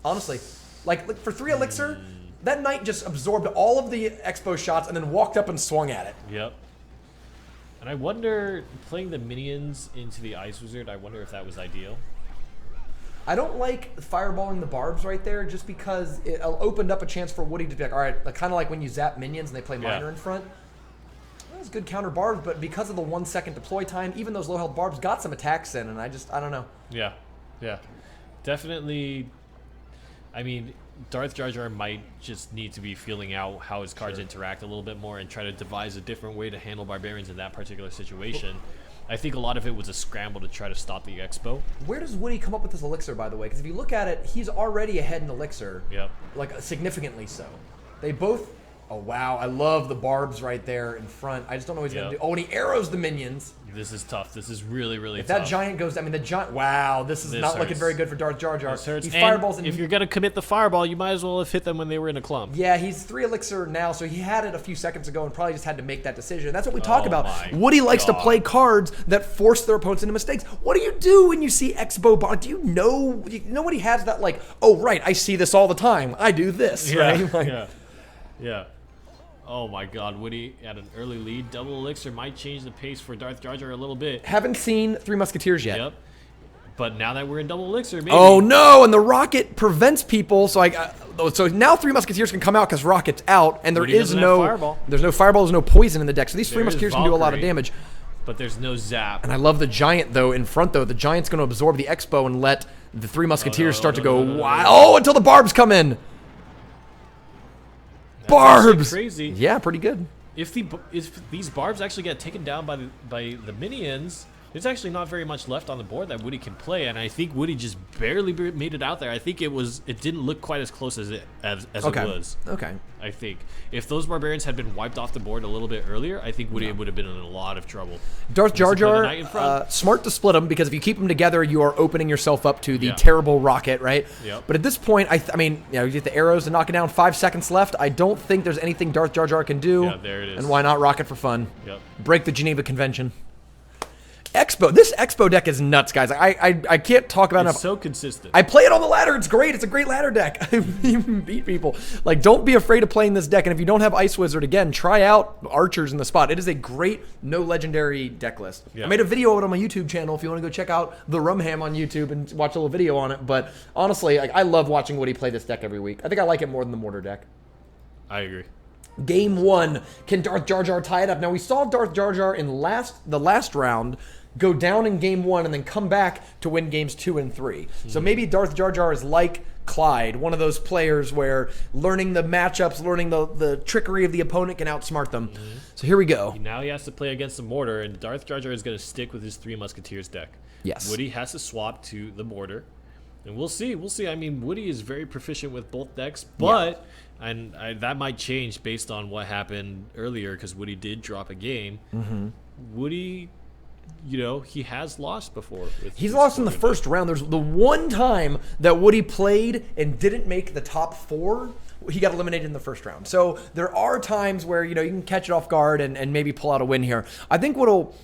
honestly. Like for 3 Elixir, that Knight just absorbed all of the Expo shots and then walked up and swung at it. Yep. And I wonder, playing the minions into the Ice Wizard, I wonder if that was ideal. I don't like fireballing the barbs right there just because it opened up a chance for Woody to be like, all right, kind of like when you zap minions and they play minor in front. That was good counter barbs, but because of the 1 second deploy time, even those low health barbs got some attacks in, and I don't know. Yeah, yeah. Definitely, I mean, Darth Jar Jar might just need to be feeling out how his cards interact a little bit more and try to devise a different way to handle barbarians in that particular situation. I think a lot of it was a scramble to try to stop the Expo. Where does Woody come up with this Elixir, by the way? Because if you look at it, he's already ahead in Elixir. Yep. Like, significantly so. They both... Oh, wow. I love the barbs right there in front. I just don't know what he's going to do. Oh, and he arrows the minions. This is tough. This is really, really tough. If that giant goes... I mean, the giant... Wow, this is not looking very good for Darth Jar Jar. This hurts. He fireballs... If you're going to commit the fireball, you might as well have hit them when they were in a clump. Yeah, he's 3 Elixir now, so he had it a few seconds ago and probably just had to make that decision. That's what we talk about. Woody likes to play cards that force their opponents into mistakes. What do you do when you see Expo Bond? Do you know what he has that, like, oh, right, I see this all the time. I do this, right? Like, yeah. Oh my god, Woody at an early lead. Double Elixir might change the pace for Darth Jar Jar a little bit. Haven't seen 3 Musketeers yet. Yep. But now that we're in Double Elixir, maybe. Oh no, and the rocket prevents people, so so now 3 Musketeers can come out because rocket's out, and there's no fireball, there's no poison in the deck, so these 3 Musketeers can do a lot of damage. But there's no zap. And I love the giant though in front though. The giant's going to absorb the Expo and let the 3 Musketeers start to go wild. Oh, until the barbs come in. Barbs! Crazy. Yeah, pretty good. If these barbs actually get taken down by the minions, there's actually not very much left on the board that Woody can play, and I think Woody just barely made it out there. I think it didn't look quite as close as it was. Okay. I think if those barbarians had been wiped off the board a little bit earlier, I think Woody would have been in a lot of trouble. Darth Jar Jar, smart to split them, because if you keep them together, you are opening yourself up to the terrible rocket, right? Yep. But at this point, I mean, you get the arrows to knock it down. 5 seconds left. I don't think there's anything Darth Jar Jar can do. Yeah, there it is. And why not rocket for fun? Yep. Break the Geneva Convention. Expo. This Expo deck is nuts, guys. I can't talk about it enough. It's so consistent. I play it on the ladder. It's great. It's a great ladder deck. I even beat people. Like, don't be afraid of playing this deck. And if you don't have Ice Wizard, again, try out Archers in the spot. It is a great no legendary deck list. Yeah. I made a video of it on my YouTube channel if you want to go check out the Rumham on YouTube and watch a little video on it. But honestly, like, I love watching Woody play this deck every week. I think I like it more than the Mortar deck. I agree. Game 1. Can Darth Jar Jar tie it up? Now, we saw Darth Jar Jar in the last round go down in game 1 and then come back to win games 2 and 3. So maybe Darth Jar Jar is like Clyde, one of those players where learning the matchups, learning the trickery of the opponent can outsmart them. So here we go. Now he has to play against the Mortar, and Darth Jar Jar is going to stick with his Three Musketeers deck. Yes. Woody has to swap to the Mortar, and we'll see. We'll see. I mean, Woody is very proficient with both decks, but that might change based on what happened earlier, because Woody did drop a game. Woody, you know, he has lost before. He's lost in the first round. There's the one time that Woody played and didn't make the top 4. He got eliminated in the first round. So there are times where, you know, you can catch it off guard and maybe pull out a win here. I think what'll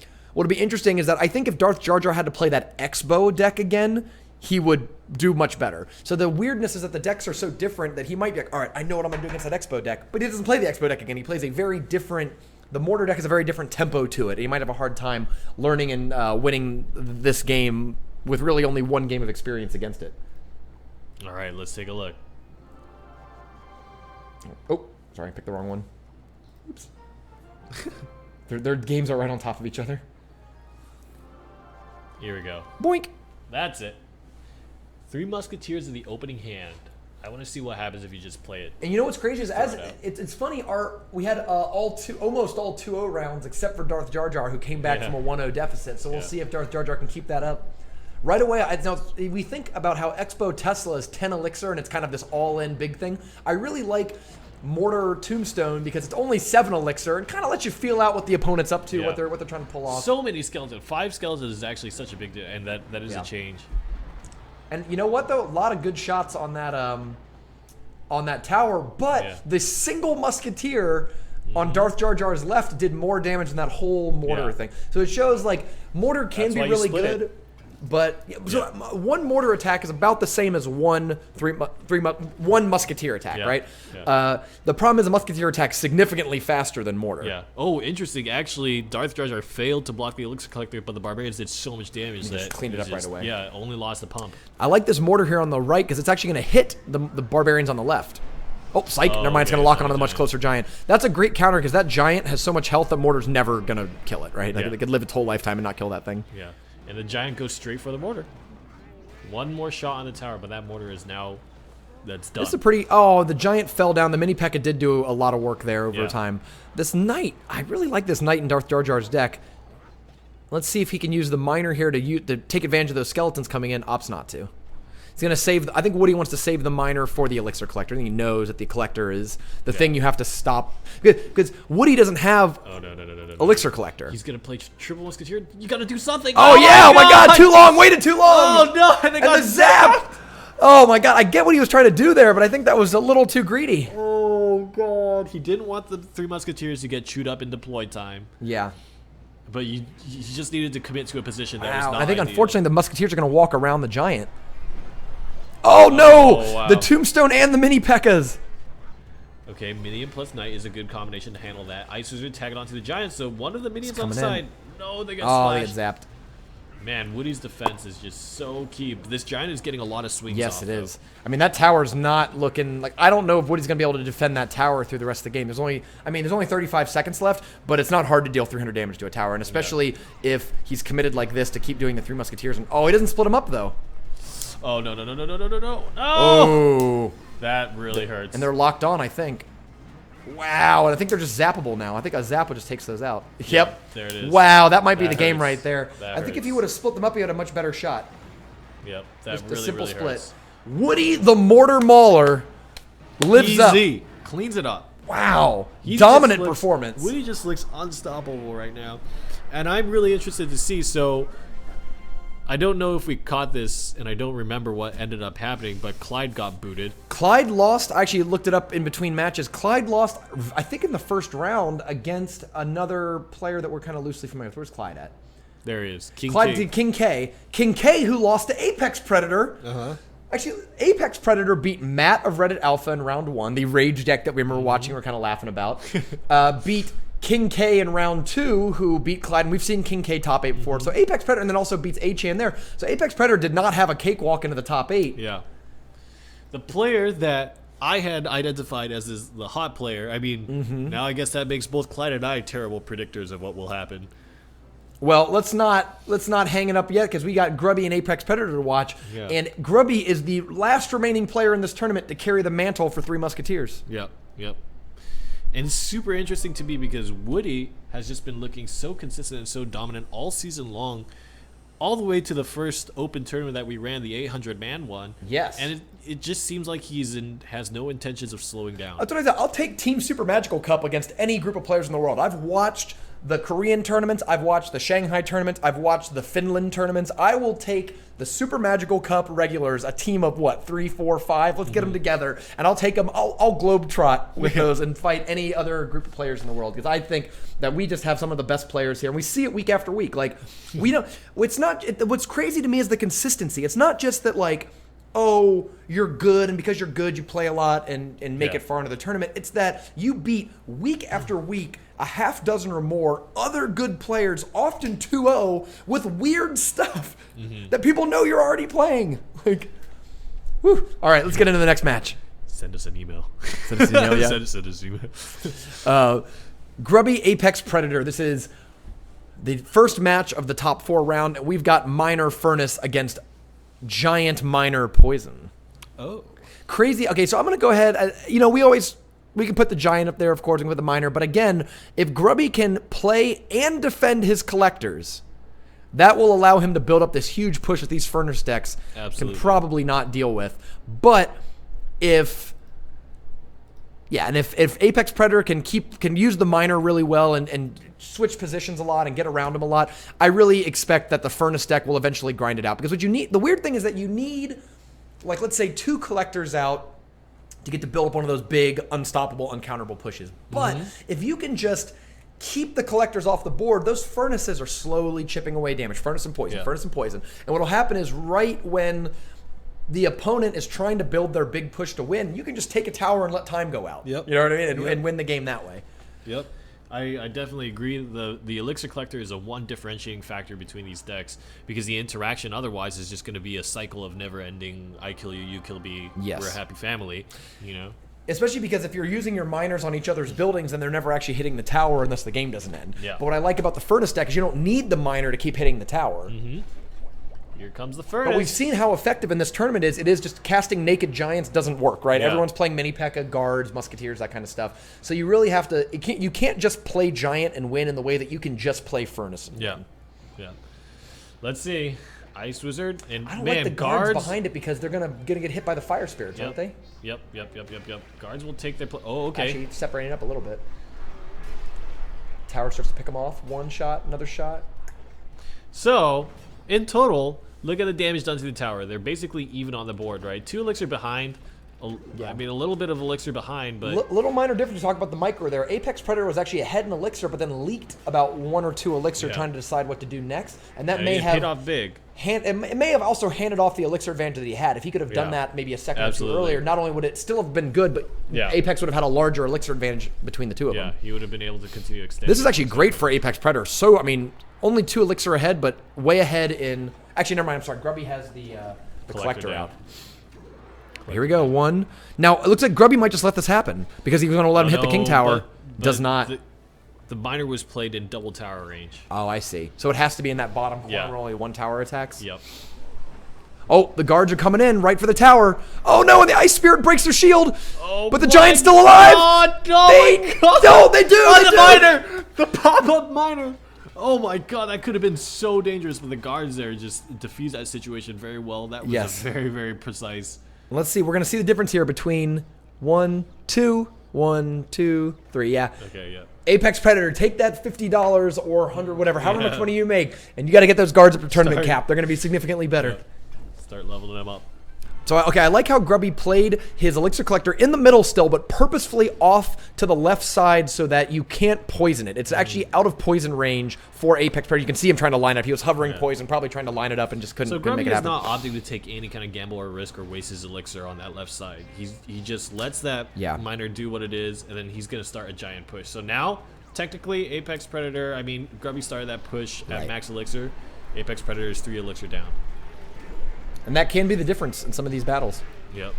be interesting is that I think if Darth Jar Jar had to play that Expo deck again, he would do much better. So the weirdness is that the decks are so different that he might be like, all right, I know what I'm going to do against that Expo deck. But he doesn't play the Expo deck again. He plays a very different... The Mortar deck has a very different tempo to it. He might have a hard time learning and winning this game with really only one game of experience against it. All right, let's take a look. Oh, sorry, I picked the wrong one. Oops. their games are right on top of each other. Here we go. Boink. That's it. Three Musketeers in the opening hand. I want to see what happens if you just play it. And you know what's crazy is it's funny. We had almost all 2-0 rounds except for Darth Jar Jar, who came back from a 1-0 deficit. So we'll see if Darth Jar Jar can keep that up. Right away, now we think about how Expo Tesla is 10 elixir and it's kind of this all-in big thing. I really like Mortar Tombstone because it's only 7 elixir and kind of lets you feel out what the opponent's up to, what they're trying to pull off. So many skeletons. 5 skeletons is actually such a big deal, and that is a change. And you know what though? A lot of good shots on that tower, but the single musketeer on Darth Jar Jar's left did more damage than that whole Mortar thing. So it shows like Mortar can be really good. But one Mortar attack is about the same as one Musketeer attack, right? Yeah. The problem is a Musketeer attack is significantly faster than Mortar. Yeah. Oh, interesting. Actually, Darth Jar Jar failed to block the Elixir Collector, but the Barbarians did so much damage that just cleaned it up right away. Yeah, only lost the pump. I like this Mortar here on the right because it's actually going to hit the Barbarians on the left. Oh, psych. Never mind. It's going to lock onto the much closer Giant. That's a great counter because that Giant has so much health that Mortar's never going to kill it, right? Like, it could live its whole lifetime and not kill that thing. Yeah. And the Giant goes straight for the Mortar. One more shot on the tower, but that Mortar is now... That's done. This is a pretty... Oh, the Giant fell down. The Mini P.E.K.K.A. did do a lot of work there over time. This Knight... I really like this Knight in Darth Jar Jar's deck. Let's see if he can use the Miner here to take advantage of those skeletons coming in. Opts not to. He's going to save... I think Woody wants to save the Miner for the Elixir Collector. I think he knows that the Collector is the thing you have to stop. Because Woody doesn't have Elixir Collector. He's going to play Triple Musketeer. You got to do something. Oh yeah! Oh my God! Too long! Waited too long! Oh no! And they got zapped! Oh my God! I get what he was trying to do there, but I think that was a little too greedy. Oh God! He didn't want the Three Musketeers to get chewed up in deploy time. Yeah. But you just needed to commit to a position that was not I think ideal. unfortunately the Musketeers are going to walk around the Giant. Oh no! Oh, wow. The Tombstone and the Mini P.E.K.K.A.s. Okay, Minion plus Knight is a good combination to handle that. Ice Wizard tag it onto the Giant, so one of the Minions on the side. No, they got splashed. They get zapped. Man, Woody's defense is just so key. This Giant is getting a lot of swings Yes, off, it is. I mean, that tower's not looking like... I don't know if Woody's going to be able to defend that tower through the rest of the game. There's only 35 seconds left, but it's not hard to deal 300 damage to a tower, and especially if he's committed like this to keep doing the Three Musketeers. And he doesn't split them up, though. Oh, no. Oh! That really hurts. And they're locked on, I think. Wow, and I think they're just zappable now. I think a Zappa just takes those out. Yep. There it is. Wow, that might be That the game hurts. right there. That I think if hurts. you would have split them up, you had a much better shot. Yep. That Just really, a simple really split. hurts. Woody the Mortar Mauler lives up. Easy. Cleans it up. Wow. He Dominant just looks- performance. Woody just looks unstoppable right now. And I'm really interested to see. So I don't know if we caught this, and I don't remember what ended up happening, but Clyde got booted. Clyde lost. I actually looked it up in between matches. Clyde lost, I think, in the first round against another player that we're kind of loosely familiar with. Where's Clyde at? There he is. King Clyde K. did King K. King K, who lost to Apex Predator. Actually, Apex Predator beat Matt of Reddit Alpha in round 1, the Rage deck that we remember watching, we were kind of laughing about. Beat King K in round 2, who beat Clyde, and we've seen King K top 8 before. So Apex Predator, and then also beats Achan there. So Apex Predator did not have a cakewalk into the top 8. Yeah. The player that I had identified as the hot player, I mean, now I guess that makes both Clyde and I terrible predictors of what will happen. Well, let's not hang it up yet because we got Grubby and Apex Predator to watch, Yeah. and Grubby is the last remaining player in this tournament to carry the mantle for Three Musketeers. Yep, yep. And super interesting to me because Woody has just been looking so consistent and so dominant all season long, all the way to the first open tournament that we ran, the 800-man one. Yes. And it just seems like has no intentions of slowing down. That's what I said. I'll take Team Super Magical Cup against any group of players in the world. I've watched the Korean tournaments. I've watched the Shanghai tournaments. I've watched the Finland tournaments. I will take the Super Magical Cup regulars, a team of what, 3, 4, 5? Let's get them together, and I'll take them. I'll globetrot with those and fight any other group of players in the world because I think that we just have some of the best players here, and we see it week after week. Like we don't. It's not. What's crazy to me is the consistency. It's not just that like, oh, you're good, and because you're good, you play a lot and make Yeah. it far into the tournament. It's that you beat week after week a half dozen or more other good players, often 2-0, with weird stuff that people know you're already playing. Like, whew. All right, let's get into the next match. Send us an email. Send us an email, yeah. Send us an email. Grubby Apex Predator. This is the first match of the top 4 round. We've got Minor Furnace against Giant Minor Poison. Oh. Crazy. Okay, so I'm going to go ahead. We can put the Giant up there, of course, and with the Minor. But again, if Grubby can play and defend his collectors, that will allow him to build up this huge push that these Furnace decks Absolutely. can probably not deal with. But if Apex Predator can use the Minor really well and switch positions a lot and get around him a lot, I really expect that the Furnace deck will eventually grind it out. Because what you need, the weird thing is that you need, like, let's say 2 collectors out to get to build up one of those big, unstoppable, uncounterable pushes. But if you can just keep the collectors off the board, those furnaces are slowly chipping away damage. Furnace and poison, furnace and poison. And what will happen is right when the opponent is trying to build their big push to win, you can just take a tower and let time go out. Yep. You know what I mean? And win the game that way. Yep. I definitely agree. The Elixir Collector is a one differentiating factor between these decks because the interaction otherwise is just going to be a cycle of never-ending I kill you, you kill me, Yes. we're a happy family, you know? Especially because if you're using your miners on each other's buildings, then they're never actually hitting the tower unless the game doesn't end. Yeah. But what I like about the Furnace deck is you don't need the miner to keep hitting the tower. Here comes the furnace. But we've seen how effective in this tournament is. It is just casting Naked Giants doesn't work, right? Yeah. Everyone's playing Mini P.E.K.K.A, Guards, Musketeers, that kind of stuff. So you really have to. You can't just play Giant and win in the way that you can just play Furnace. And Yeah. win. Yeah. Let's see. Ice Wizard and I don't man, like the guards behind it because they're gonna get hit by the fire spirits, aren't they? Yep. Guards will take their Oh, okay. Actually, separating up a little bit. Tower starts to pick them off. One shot, another shot. So, in total, look at the damage done to the tower. They're basically even on the board, right? 2 elixir behind. Yeah. I mean, a little bit of elixir behind, but Little minor difference to talk about the micro there. Apex Predator was actually ahead in elixir, but then leaked about 1 or 2 elixir Yeah. trying to decide what to do next, and that I may mean, it have paid off big. It may have also handed off the elixir advantage that he had. If he could have done Yeah. that maybe a second Absolutely. or 2 earlier, not only would it still have been good, but Yeah. Apex would have had a larger elixir advantage between the two of Yeah, them. he would have been able to continue extending. This is actually great for Apex Predator. So, I mean, only 2 elixir ahead, but way ahead in... Actually, never mind. I'm sorry. Grubby has the collector down. out. Here we go. 1. Now, it looks like Grubby might just let this happen because he was going to let him hit the King Tower. Does not. The miner was played in double tower range. Oh, I see. So it has to be in that bottom corner Yeah. where only 1 tower attacks? Yep. Oh, the guards are coming in right for the tower. Oh no, and the Ice Spirit breaks their shield. Oh, but the Giant's still alive. Oh, No, they do. Oh, they the do. miner! The pop-up miner! Oh my god, that could have been so dangerous, but the guards there just defuse that situation very well. That was a very, very precise. Let's see. We're gonna see the difference here between 1, 2, 1, 2, 3. Yeah. Okay, yeah. Apex Predator, take that $50 or 100, whatever, however much money you make, and you got to get those guards up to tournament cap. They're going to be significantly better. Yeah. Start leveling them up. So, okay, I like how Grubby played his Elixir Collector in the middle still, but purposefully off to the left side so that you can't poison it. It's actually out of poison range for Apex Predator. You can see him trying to line it up. He was hovering poison, probably trying to line it up and just couldn't make it happen. So Grubby is not opting to take any kind of gamble or risk or waste his Elixir on that left side. He just lets that miner do what it is, and then he's going to start a giant push. So now, technically, Apex Predator, I mean, Grubby started that push at max Elixir. Apex Predator is 3 Elixir down. And that can be the difference in some of these battles. Yep.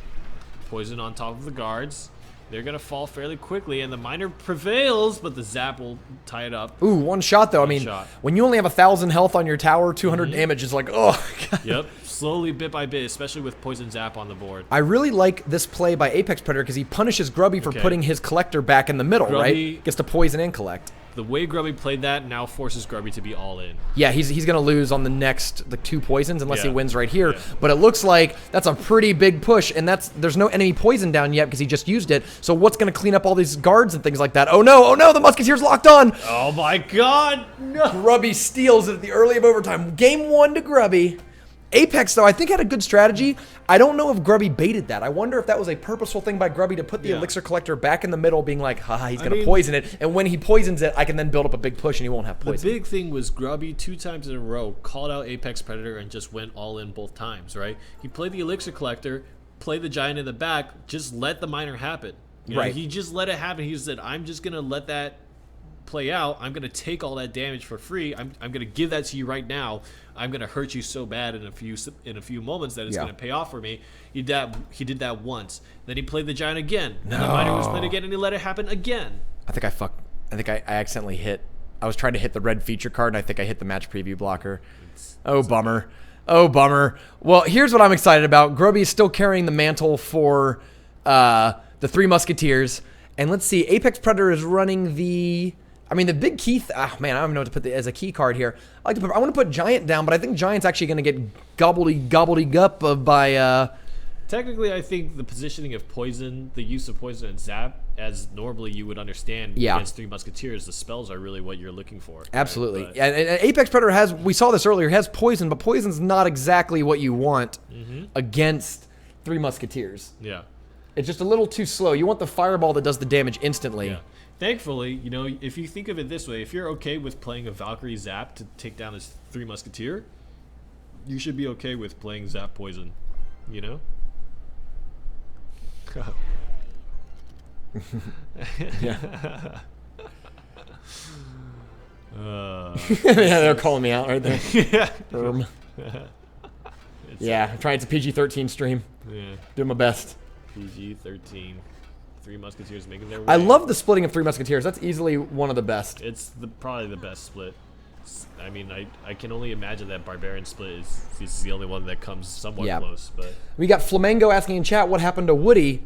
Poison on top of the guards. They're going to fall fairly quickly, and the miner prevails, but the zap will tie it up. Ooh, one shot, though. I mean, when you only have 1,000 health on your tower, 200 damage is like, oh, God. Yep. Slowly, bit by bit, especially with poison zap on the board. I really like this play by Apex Predator because he punishes Grubby for putting his collector back in the middle, right? Gets to poison and collect. The way Grubby played that now forces Grubby to be all in. Yeah, he's going to lose on the next 2 poisons unless he wins right here. But it looks like that's a pretty big push, and there's no enemy poison down yet because he just used it. So what's going to clean up all these guards and things like that? Oh no, the Musketeer's locked on. Oh my god, no. Grubby steals it at the early of overtime. Game 1 to Grubby. Apex, though, I think had a good strategy. I don't know if Grubby baited that. I wonder if that was a purposeful thing by Grubby to put the Elixir Collector back in the middle, being like, haha, he's going to poison it. And when he poisons it, I can then build up a big push and he won't have poison. The big thing was Grubby 2 times in a row called out Apex Predator and just went all in both times, right? He played the Elixir Collector, played the Giant in the back, just let the miner happen. You know, he just let it happen. He said, I'm just going to let that play out. I'm going to take all that damage for free. I'm going to give that to you right now. I'm going to hurt you so bad in a few moments that it's going to pay off for me. He did that once. Then he played the Giant again. And the miner was played again, and he let it happen again. I think I accidentally hit. I was trying to hit the red feature card, and I think I hit the match preview blocker. Bummer. Oh, bummer. Well, here's what I'm excited about. Grubby is still carrying the mantle for the 3 Musketeers. And let's see. Apex Predator is running the big key. Oh man, I don't even know what to put as a key card here. I want to put Giant down, but I think Giant's actually going to get gobbledy by. Technically, I think the positioning of poison, the use of poison and zap, as normally you would understand against 3 Musketeers, the spells are really what you're looking for. Absolutely. Right? And Apex Predator we saw this earlier, has poison, but poison's not exactly what you want against 3 Musketeers. Yeah. It's just a little too slow. You want the fireball that does the damage instantly. Yeah. Thankfully, you know, if you think of it this way, if you're okay with playing a Valkyrie Zap to take down his 3 Musketeer, you should be okay with playing Zap Poison, you know? Yeah. Yeah, they're calling me out right there. Yeah, I'm trying. It's a PG-13 stream. Yeah. Doing my best. PG-13. 3 Musketeers making their way. I love the splitting of 3 Musketeers. That's easily one of the best. It's probably the best split. I mean, I can only imagine that Barbarian split is the only one that comes somewhat close. But we got Flamengo asking in chat what happened to Woody.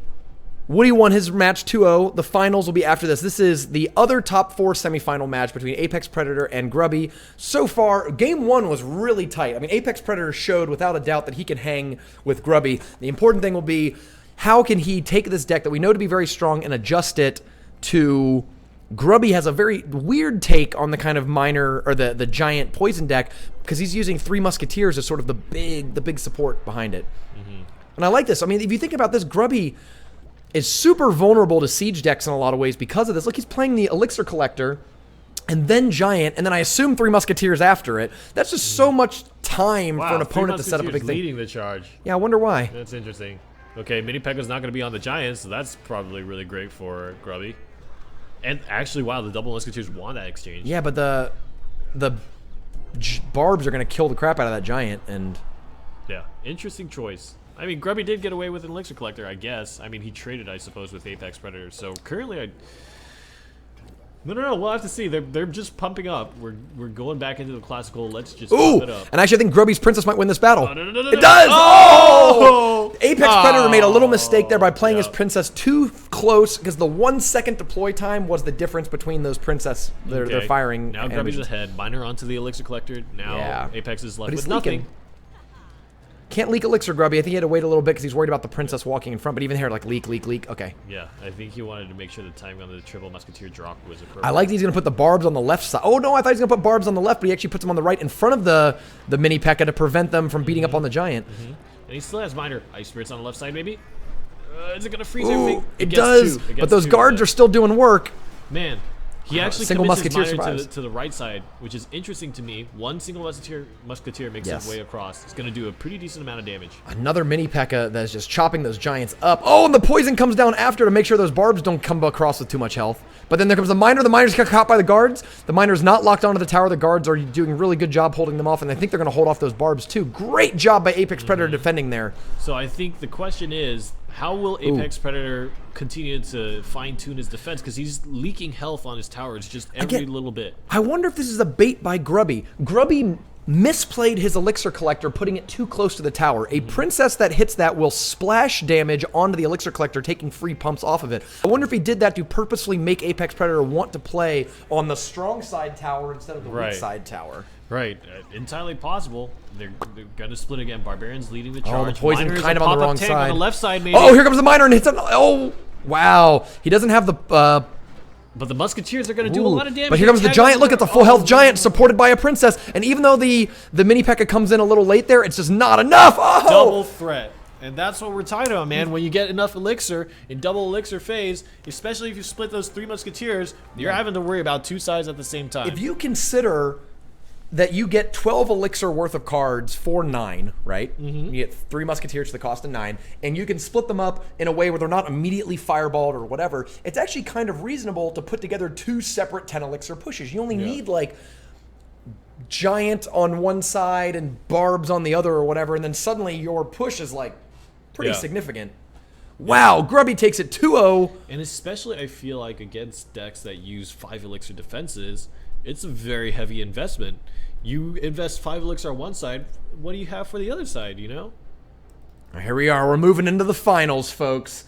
Woody won his match 2-0. The finals will be after this. This is the other top 4 semifinal match between Apex Predator and Grubby. So far, game 1 was really tight. I mean, Apex Predator showed without a doubt that he can hang with Grubby. The important thing will be, how can he take this deck that we know to be very strong and adjust it to... Grubby has a very weird take on the kind of miner or the giant poison deck because he's using 3 Musketeers as sort of the big support behind it. And I like this. I mean, if you think about this, Grubby is super vulnerable to siege decks in a lot of ways because of this. Look, he's playing the Elixir Collector and then Giant, and then I assume 3 Musketeers after it. That's just so much time for an opponent to set up a big thing. Leading the charge. Yeah, I wonder why. That's interesting. Okay, Mini Pekka's not going to be on the Giants, so that's probably really great for Grubby. And actually, wow, the double Musketeers won that exchange. Yeah, but the barbs are going to kill the crap out of that Giant, and... Yeah, interesting choice. I mean, Grubby did get away with an Elixir Collector, I guess. I mean, he traded, I suppose, with Apex Predator. So currently, No. We'll have to see. They're just pumping up. We're going back into the classical. Let's just pump it up. And actually, I think Grubby's Princess might win this battle. No. It does! Oh! Apex Predator made a little mistake there by playing his Princess too close because the 1 second deploy time was the difference between those Princess they're firing. Now Grubby's ahead. Miner onto the Elixir Collector. Now Apex is left with nothing. Can't leak Elixir, Grubby. I think he had to wait a little bit because he's worried about the Princess walking in front. But even here, like, leak. Okay. Yeah, I think he wanted to make sure the timing on the triple Musketeer drop was appropriate. I like that he's going to put the barbs on the left side. Oh, no, I thought he was going to put barbs on the left, but he actually puts them on the right in front of the mini P.E.K.K.A. to prevent them from beating up on the Giant. And he still has Miner. Ice Spirits on the left side, maybe? Is it going to freeze everything? It does, but those guards are still doing work. Man. He actually single commits Musketeer his Miner to the right side, which is interesting to me. One single Musketeer makes his way across. It's going to do a pretty decent amount of damage. Another mini P.E.K.K.A. that's just chopping those Giants up. Oh, and the poison comes down after to make sure those barbs don't come across with too much health. But then there comes the Miner. The Miner's got caught by the guards. The Miner's not locked onto the tower. The guards are doing a really good job holding them off, and I think they're going to hold off those barbs too. Great job by Apex Predator defending there. So I think the question is, how will Apex Predator continue to fine-tune his defense? Because he's leaking health on his towers just every little bit. I wonder if this is a bait by Grubby. Grubby misplayed his Elixir Collector, putting it too close to the tower. A Princess that hits that will splash damage onto the Elixir Collector, taking free pumps off of it. I wonder if he did that to purposefully make Apex Predator want to play on the strong side tower instead of the weak side tower. Right, entirely possible. They're gonna split again. Barbarians leading the charge. Oh, the poison kind of on the wrong side. On the left side, maybe. Oh, here comes the Miner and hits him. Oh, wow. He doesn't have the. But the Musketeers are gonna do a lot of damage. But here comes the Giant. Look at the full health Giant supported by a Princess. And even though the mini P.E.K.K.A. comes in a little late there, it's just not enough. Oh, double threat. And that's what we're talking about, man. When you get enough Elixir in double Elixir phase, especially if you split those 3 Musketeers, you're having to worry about 2 sides at the same time. If you consider that you get 12 Elixir worth of cards for 9, right? You get 3 Musketeers to the cost of 9, and you can split them up in a way where they're not immediately fireballed or whatever. It's actually kind of reasonable to put together 2 separate 10 Elixir pushes. You only need, like, Giant on one side and Barbs on the other or whatever, and then suddenly your push is, like, pretty significant. Wow, Grubby takes it 2-0. And especially, I feel like, against decks that use 5 Elixir defenses, it's a very heavy investment. You invest 5 Elixir on one side, what do you have for the other side, you know? Here we are. We're moving into the finals, folks.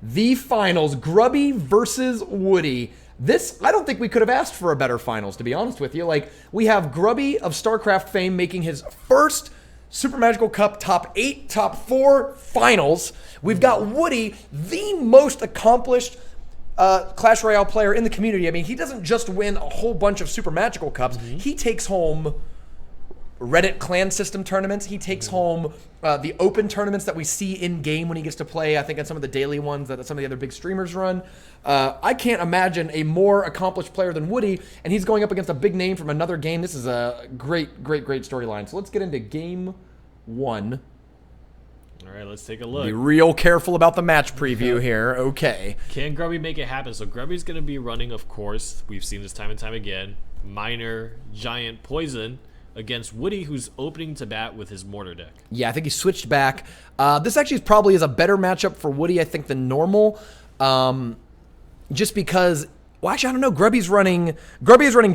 The finals, Grubby versus Woody. This, I don't think we could have asked for a better finals, to be honest with you. Like, we have Grubby of StarCraft fame making his first Super Magical Cup top 8, top 4 finals. We've got Woody, the most accomplished Clash Royale player in the community. I mean, he doesn't just win a whole bunch of Super Magical Cups. He takes home Reddit clan system tournaments. He takes home the open tournaments that we see in-game when he gets to play, I think, on some of the daily ones that some of the other big streamers run. I can't imagine a more accomplished player than Woody, and he's going up against a big name from another game. This is a great storyline. So let's get into game 1. All right, let's take a look. Be real careful about the match preview here. Okay. Can Grubby make it happen? So Grubby's going to be running, of course, we've seen this time and time again, Miner, Giant, Poison, against Woody, who's opening to bat with his Mortar deck. Yeah, I think he switched back. This actually probably is a better matchup for Woody, I think, than normal. Just because, well, actually, I don't know. Grubby is running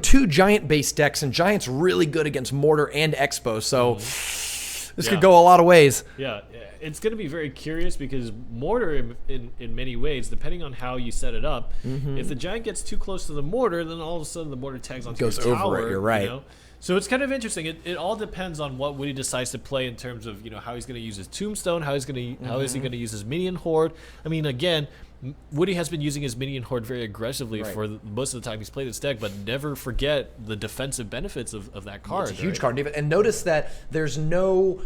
2 Giant-based decks, and Giant's really good against Mortar and Expo, so this could go a lot of ways. Yeah, it's going to be very curious because Mortar, in many ways, depending on how you set it up, if the Giant gets too close to the Mortar, then all of a sudden the Mortar tags onto your tower. Goes over it, you're right. You know? So it's kind of interesting. It all depends on what Woody decides to play in terms of, you know, how he's going to use his Tombstone, how is he going to use his Minion Horde. I mean, again, Woody has been using his Minion Horde very aggressively for most of the time he's played this deck, but never forget the defensive benefits of that card. It's a huge card. And notice that there's no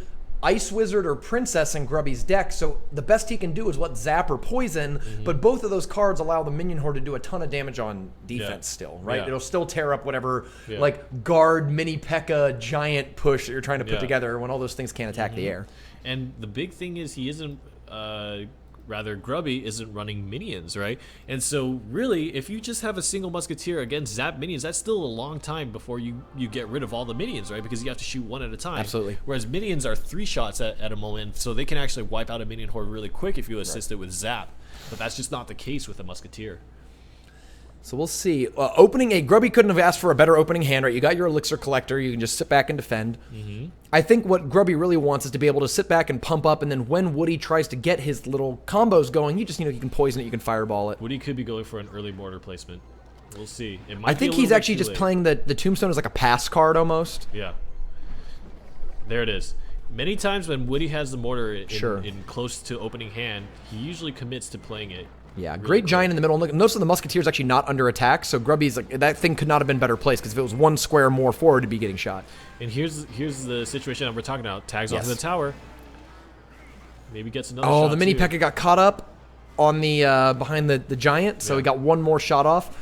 Ice Wizard or Princess in Grubby's deck, so the best he can do is what, Zap or Poison, but both of those cards allow the Minion Horde to do a ton of damage on defense still, right? It'll still tear up whatever, like, guard, mini P.E.K.K.A, Giant push that you're trying to put together when all those things can't attack the air. And the big thing is he isn't... rather, Grubby isn't running minions, right? And so, really, if you just have a single Musketeer against Zap minions, that's still a long time before you get rid of all the minions, right? Because you have to shoot one at a time. Absolutely. Whereas minions are 3 shots at a moment, so they can actually wipe out a Minion Horde really quick if you assist it with Zap. But that's just not the case with a Musketeer. So we'll see. Grubby couldn't have asked for a better opening hand, right? You got your elixir collector. You can just sit back and defend. I think what Grubby really wants is to be able to sit back and pump up, and then when Woody tries to get his little combos going, you can poison it, you can fireball it. Woody could be going for an early mortar placement. We'll see. I think he's actually just playing the tombstone as like a pass card almost. Yeah. There it is. Many times when Woody has the mortar in close to opening hand, he usually commits to playing it. Yeah, really great giant in the middle. Look, notice the Musketeer's actually not under attack, so Grubby's like, that thing could not have been better placed, because if it was one square more forward, it'd be getting shot. And here's the situation that we're talking about. Tags onto the tower. Maybe gets another shot. Oh, the mini P.E.K.K.A got caught up on the behind the giant, so he got one more shot off.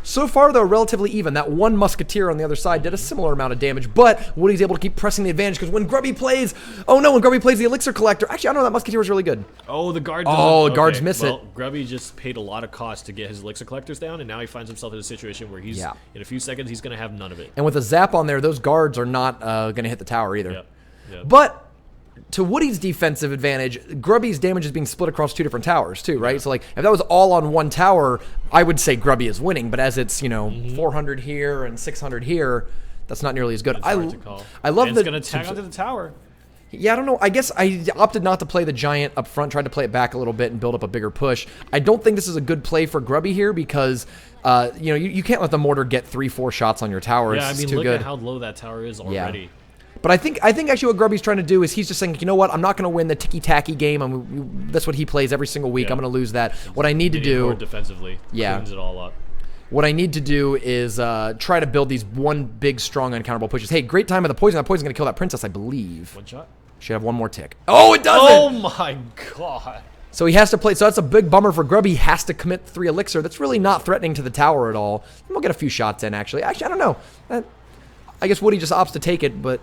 So far, though, relatively even. That one Musketeer on the other side did a similar amount of damage, but Woody's able to keep pressing the advantage, because when Grubby plays... Oh, no, when Grubby plays the Elixir Collector... Actually, I don't know, that Musketeer was really good. Oh, the guard guards miss it. Grubby just paid a lot of cost to get his Elixir Collectors down, and now he finds himself in a situation where he's... In a few seconds, he's going to have none of it. And with a Zap on there, those guards are not going to hit the tower either. Yep. But... to Woody's defensive advantage, Grubby's damage is being split across 2 different towers too, right? So like, if that was all on one tower, I would say Grubby is winning. But as it's 400 here and 600 here, that's not nearly as good. I love it's gonna tag onto the tower. Yeah, I don't know. I guess I opted not to play the giant up front, tried to play it back a little bit and build up a bigger push. I don't think this is a good play for Grubby here, because you can't let the mortar get 3-4 shots on your tower. Yeah, it's I mean, too look good. at how low that tower is already. Yeah. But I think actually what Grubby's trying to do is he's just saying, you know what, I'm not going to win the ticky-tacky game. That's what he plays every single week. I'm going to lose that. What I need to do... defensively. Cleans it all up. What I need to do is try to build these one big, strong, uncounterable pushes. Hey, great time of the poison. That poison's going to kill that princess, I believe. One shot? Should have one more tick. Oh, it doesn't! Oh my god. So he has to play... So that's a big bummer for Grubby. He has to commit 3 elixir. That's really not threatening to the tower at all. And we'll get a few shots in, actually. Actually, I don't know. I guess Woody just opts to take it, but...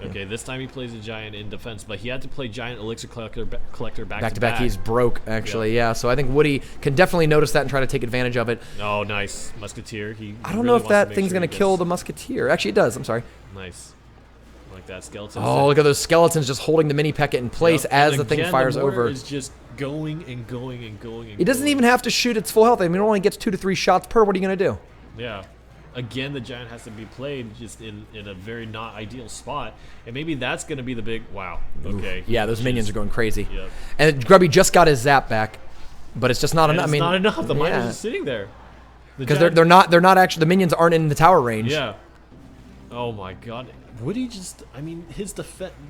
Okay, this time he plays a giant in defense, but he had to play giant elixir collector back to back. He's broke, actually. Yeah. So I think Woody can definitely notice that and try to take advantage of it. Oh, nice Musketeer. I don't know if that thing's gonna kill the Musketeer. Actually, it does. I'm sorry. Nice. Like that skeleton. Oh, look at those skeletons just holding the mini P.E.K.K.A in place as the thing fires over. Is just going and going and going. It doesn't even have to shoot its full health. I mean, it only gets 2 to 3 shots per. What are you gonna do? Yeah. Again, the giant has to be played just in a very not ideal spot, and maybe that's going to be the big wow. Okay. Yeah, those minions are going crazy. Yep. And Grubby just got his zap back, but it's just not enough. It's not enough. The minions are just sitting there because they're not actually, the minions aren't in the tower range. Yeah. Oh my god. Woody just, I mean,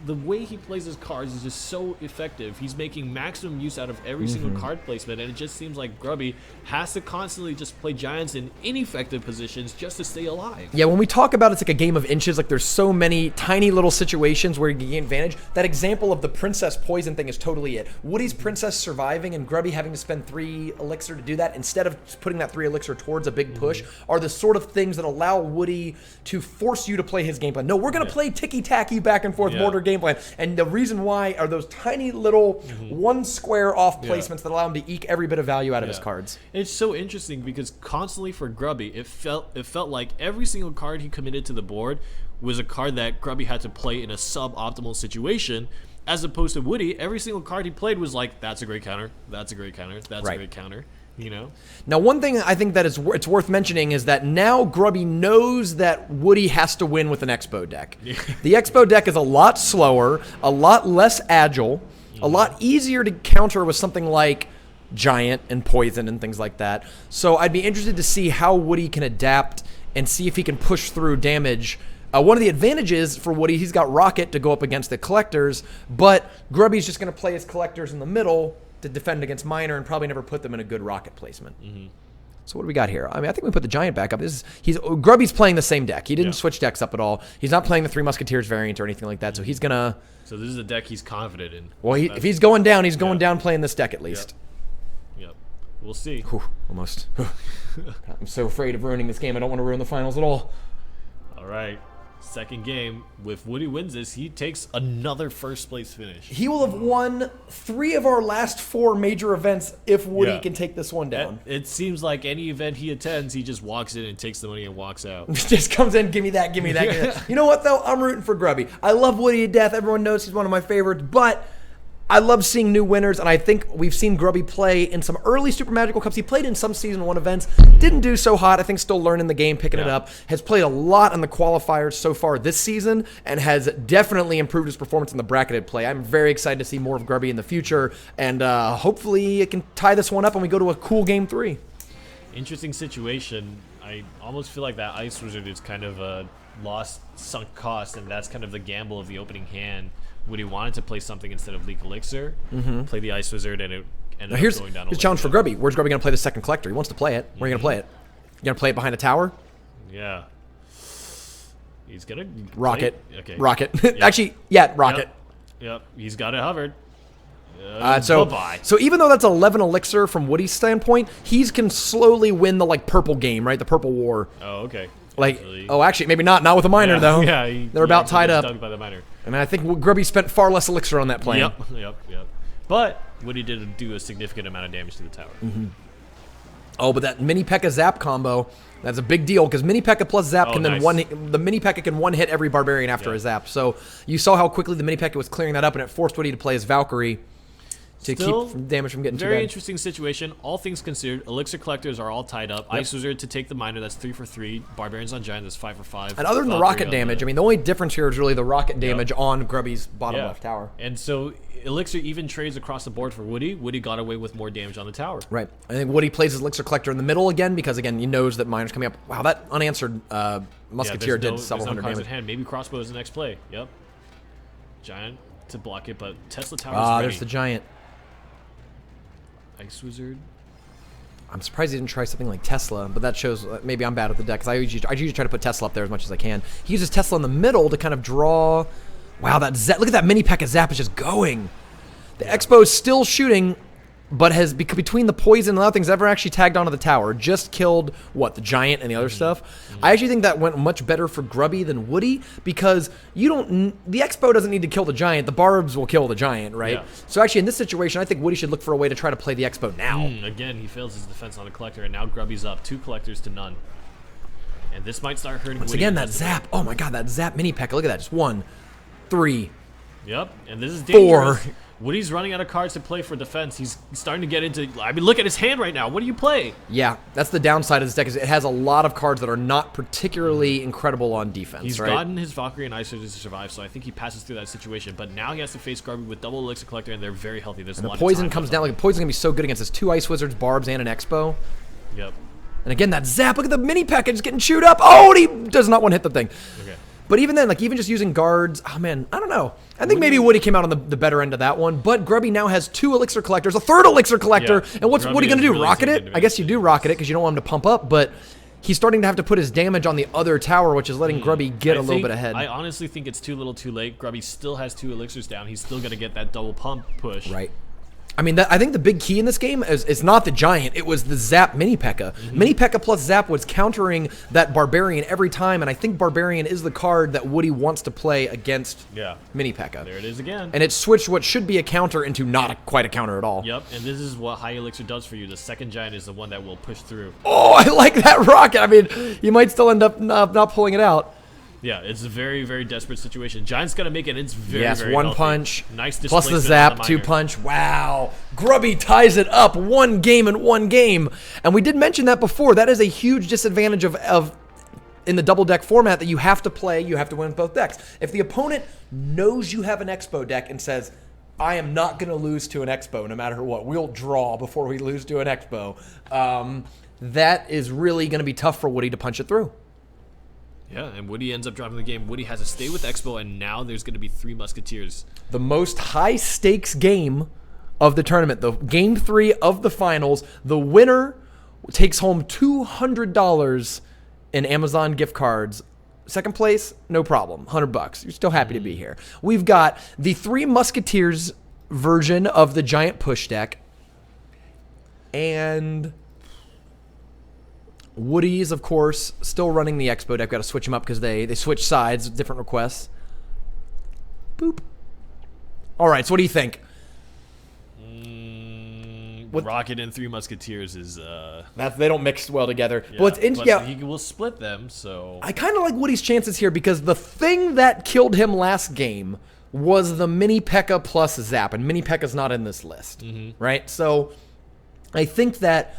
the way he plays his cards is just so effective. He's making maximum use out of every single card placement, and it just seems like Grubby has to constantly just play giants in ineffective positions just to stay alive. Yeah, when we talk about it's like a game of inches, like there's so many tiny little situations where you can gain advantage. That example of the princess poison thing is totally it. Woody's princess surviving and Grubby having to spend 3 elixir to do that instead of putting that 3 elixir towards a big push are the sort of things that allow Woody to force you to play his game plan. No, we're going to play ticky-tacky back and forth mortar game plan. And the reason why are those tiny little 1 square off placements that allow him to eke every bit of value out of his cards. It's so interesting because constantly for Grubby, it felt like every single card he committed to the board was a card that Grubby had to play in a suboptimal situation, as opposed to Woody, every single card he played was like, that's a great counter, that's a great counter, that's a great counter. You know? Now, one thing I think that it's worth mentioning is that now Grubby knows that Woody has to win with an Expo deck. The Expo deck is a lot slower, a lot less agile, a lot easier to counter with something like Giant and Poison and things like that. So I'd be interested to see how Woody can adapt and see if he can push through damage. One of the advantages for Woody, he's got Rocket to go up against the Collectors, but Grubby's just going to play his Collectors in the middle to defend against Minor and probably never put them in a good Rocket placement. So what do we got here? I mean, I think we put the Giant back up. Grubby's playing the same deck. He didn't switch decks up at all. He's not playing the 3 Musketeers variant or anything like that, so he's going to... So this is a deck he's confident in. Well, if he's going down, he's going down playing this deck at least. Yep. We'll see. Whew, almost. I'm so afraid of ruining this game. I don't want to ruin the finals at all. All right. Second game, if Woody wins this, he takes another first place finish. He will have won 3 of our last 4 major events if Woody can take this one down. It seems like any event he attends, he just walks in and takes the money and walks out. Just comes in, give me that, give me that. You know what, though? I'm rooting for Grubby. I love Woody to death. Everyone knows he's one of my favorites, but I love seeing new winners, and I think we've seen Grubby play in some early Super Magical Cups. He played in some Season 1 events, didn't do so hot. I think still learning the game, picking it up. Has played a lot in the qualifiers so far this season, and has definitely improved his performance in the bracketed play. I'm very excited to see more of Grubby in the future, and hopefully it can tie this one up and we go to a cool Game 3. Interesting situation. I almost feel like that Ice Wizard is kind of a lost sunk cost, and that's kind of the gamble of the opening hand. Woody wanted to play something instead of Leak Elixir, play the Ice Wizard, and it ended up going down. Here's a challenge for Grubby. Where's Grubby going to play the second collector? He wants to play it. Where are you going to play it? You going to play it behind the tower? Yeah. He's going to... Rocket. Okay. Rocket. Yep. Actually, yeah, Rocket. Yep. He's got it hovered. So even though that's 11 Elixir from Woody's standpoint, he can slowly win the purple game, right? The purple war. Oh, okay. Actually, maybe not with a miner though. Yeah, they're about tied up. Stunned by the miner. And I think Grubby spent far less Elixir on that plan. Yep. But Woody did do a significant amount of damage to the tower. Oh, but that Mini P.E.K.K.A. Zap combo, that's a big deal because Mini P.E.K.K.A. plus Zap can then the Mini P.E.K.K.A. can one hit every Barbarian after a Zap. So you saw how quickly the Mini P.E.K.K.A. was clearing that up, and it forced Woody to play his Valkyrie to keep damage from getting too bad. Very interesting situation. All things considered, Elixir collectors are all tied up. Ice Wizard to take the miner, that's 3 for 3. Barbarians on Giant, that's 5 for 5. And other than the rocket damage, I mean, the only difference here is really the rocket damage on Grubby's bottom left tower. And so Elixir even trades across the board for Woody. Woody got away with more damage on the tower. Right. I think Woody plays his Elixir collector in the middle again because, again, he knows that miner's coming up. Wow, that unanswered Musketeer did several hundred damage. At hand. Maybe Crossbow is the next play. Yep. Giant to block it, but Tesla Tower is ready. There's the Giant. Ice Wizard. I'm surprised he didn't try something like Tesla, but that shows maybe I'm bad at the deck because I usually try to put Tesla up there as much as I can. He uses Tesla in the middle to kind of draw. Wow, look at that Mini P.E.K.K.A. Zap is just going. The Expo is still shooting, but has between the poison and other things ever actually tagged onto the tower. Just killed the Giant and the other stuff. I actually think that went much better for Grubby than Woody because the Expo doesn't need to kill the Giant. The Barbs will kill the Giant, right? Yeah. So actually in this situation, I think Woody should look for a way to try to play the Expo now. Again, he fails his defense on the collector, and now Grubby's up 2 collectors to none. And this might start hurting Once Woody. Again, that Zap. Oh my God, that Zap Mini P.E.K.K.A. Look at that. Just 1, 3. Yep, and this is dangerous. 4. Woody's running out of cards to play for defense. He's starting to get into... I mean, look at his hand right now. What do you play? Yeah, that's the downside of this deck is it has a lot of cards that are not particularly incredible on defense, He's gotten his Valkyrie and Ice Wizard to survive, so I think he passes through that situation. But now he has to face Grubby with double Elixir Collector, and they're very healthy. There's a lot of poison comes down. Poison's going to be so good against his 2 Ice Wizards, Barbs, and an Expo. Yep. And again, that Zap. Look at the Mini P.E.K.K.A. just getting chewed up. Oh, and he does not want to hit the thing. Okay. But even then, even just using guards, oh man, I don't know. I think maybe Woody came out on the better end of that one, but Grubby now has 2 Elixir Collectors, a 3rd Elixir Collector, and what are you going to do, really rocket it? I guess you do rocket it because you don't want him to pump up, but he's starting to have to put his damage on the other tower, which is letting Grubby get a little bit ahead. I honestly think it's too little too late. Grubby still has 2 Elixirs down. He's still going to get that double pump push. Right. I mean, I think the big key in this game is not the Giant. It was the Zap Mini P.E.K.K.A. Mini P.E.K.K.A. plus Zap was countering that Barbarian every time, and I think Barbarian is the card that Woody wants to play against Mini P.E.K.K.A. There it is again. And it switched what should be a counter into not quite a counter at all. Yep, and this is what High Elixir does for you. The second Giant is the one that will push through. Oh, I like that rocket. I mean, you might still end up not pulling it out. Yeah, it's a very, very desperate situation. Giant's gonna make it. It's very, very 1 healthy. Punch. Nice plus the Zap, 2 punch. Wow. Grubby ties it up 1 game in 1 game. And we did mention that before. That is a huge disadvantage of in the double deck format that you have to win both decks. If the opponent knows you have an Expo deck and says, I am not going to lose to an Expo no matter what. We'll draw before we lose to an Expo. That is really going to be tough for Woody to punch it through. Yeah, and Woody ends up dropping the game. Woody has to stay with Expo, and now there's going to be 3 Musketeers. The most high-stakes game of the tournament, the Game 3 of the finals. The winner takes home $200 in Amazon gift cards. Second place, no problem, $100. You're still happy to be here. We've got the 3 Musketeers version of the Giant Push deck, and Woody's, of course, still running the Expo deck. Got to switch them up because they switch sides, different requests. Boop. All right, so what do you think? Rocket and 3 Musketeers is... they don't mix well together. Yeah, but he will split them, so... I kind of like Woody's chances here because the thing that killed him last game was the Mini P.E.K.K.A plus Zap, and Mini P.E.K.K.A's not in this list, right? So I think that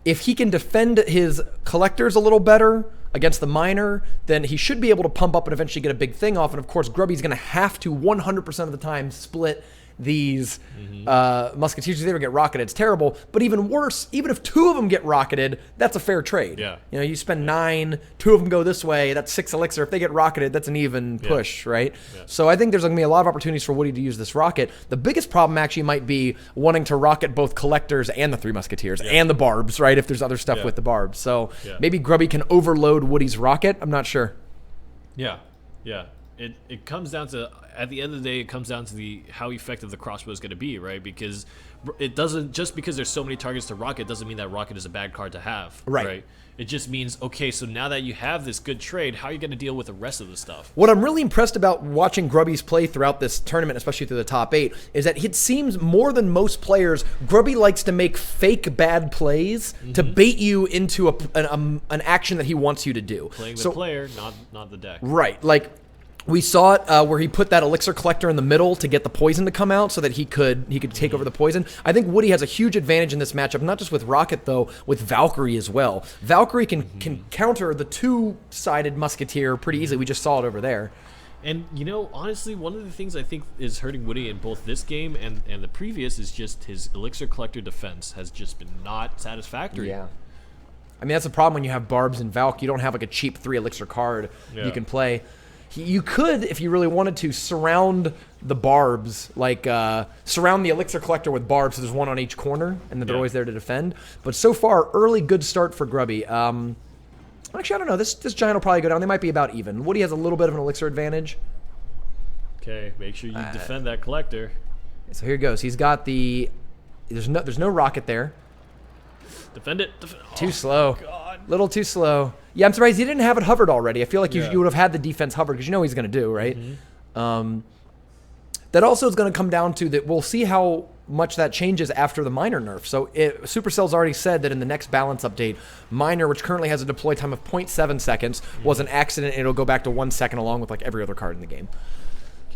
if he can defend his collectors a little better against the miner, then he should be able to pump up and eventually get a big thing off. And of course, Grubby's going to have to 100% of the time split these musketeers. If they ever get rocketed, it's terrible. But even worse, even if 2 of them get rocketed, that's a fair trade. Yeah. You know, you spend 9, 2 of them go this way, that's 6 elixir. If they get rocketed, that's an even push, right? Yeah. So I think there's going to be a lot of opportunities for Woody to use this rocket. The biggest problem actually might be wanting to rocket both collectors and the 3 musketeers and the barbs, right? If there's other stuff with the barbs. So maybe Grubby can overload Woody's rocket. I'm not sure. Yeah. It comes down to, at the end of the day, it comes down to how effective the crossbow is going to be, right? Because it doesn't, just because there's so many targets to rocket doesn't mean that rocket is a bad card to have, right? It just means, okay, so now that you have this good trade, how are you going to deal with the rest of the stuff? What I'm really impressed about watching Grubby's play throughout this tournament, especially through the top 8, is that it seems more than most players, Grubby likes to make fake bad plays to bait you into an action that he wants you to do. Playing the player, not the deck. Right, like we saw it where he put that elixir collector in the middle to get the poison to come out so that he could take over the poison. I think Woody has a huge advantage in this matchup, not just with Rocket though, with Valkyrie as well. Valkyrie can counter the 2-sided musketeer pretty easily. We just saw it over there. And, you know, honestly, one of the things I think is hurting Woody in both this game and the previous is just his elixir collector defense has just been not satisfactory. Yeah. I mean, that's a problem when you have Barbs and Valk. You don't have like a cheap 3 elixir card you can play. You could, if you really wanted to, surround the barbs, like surround the elixir collector with barbs, so there's one on each corner, and they're always there to defend. But so far, early good start for Grubby. Actually, I don't know. This giant will probably go down. They might be about even. Woody has a little bit of an elixir advantage. Okay, make sure you defend that collector. So here he goes. He's got the... There's no rocket there. Defend it. Too slow. God. Little too slow. Yeah, I'm surprised he didn't have it hovered already. I feel like you would have had the defense hovered because you know what he's going to do, right? That also is going to come down to that we'll see how much that changes after the Miner nerf. So Supercell's already said that in the next balance update, Miner, which currently has a deploy time of 0.7 seconds, was an accident and it'll go back to 1 second along with like every other card in the game.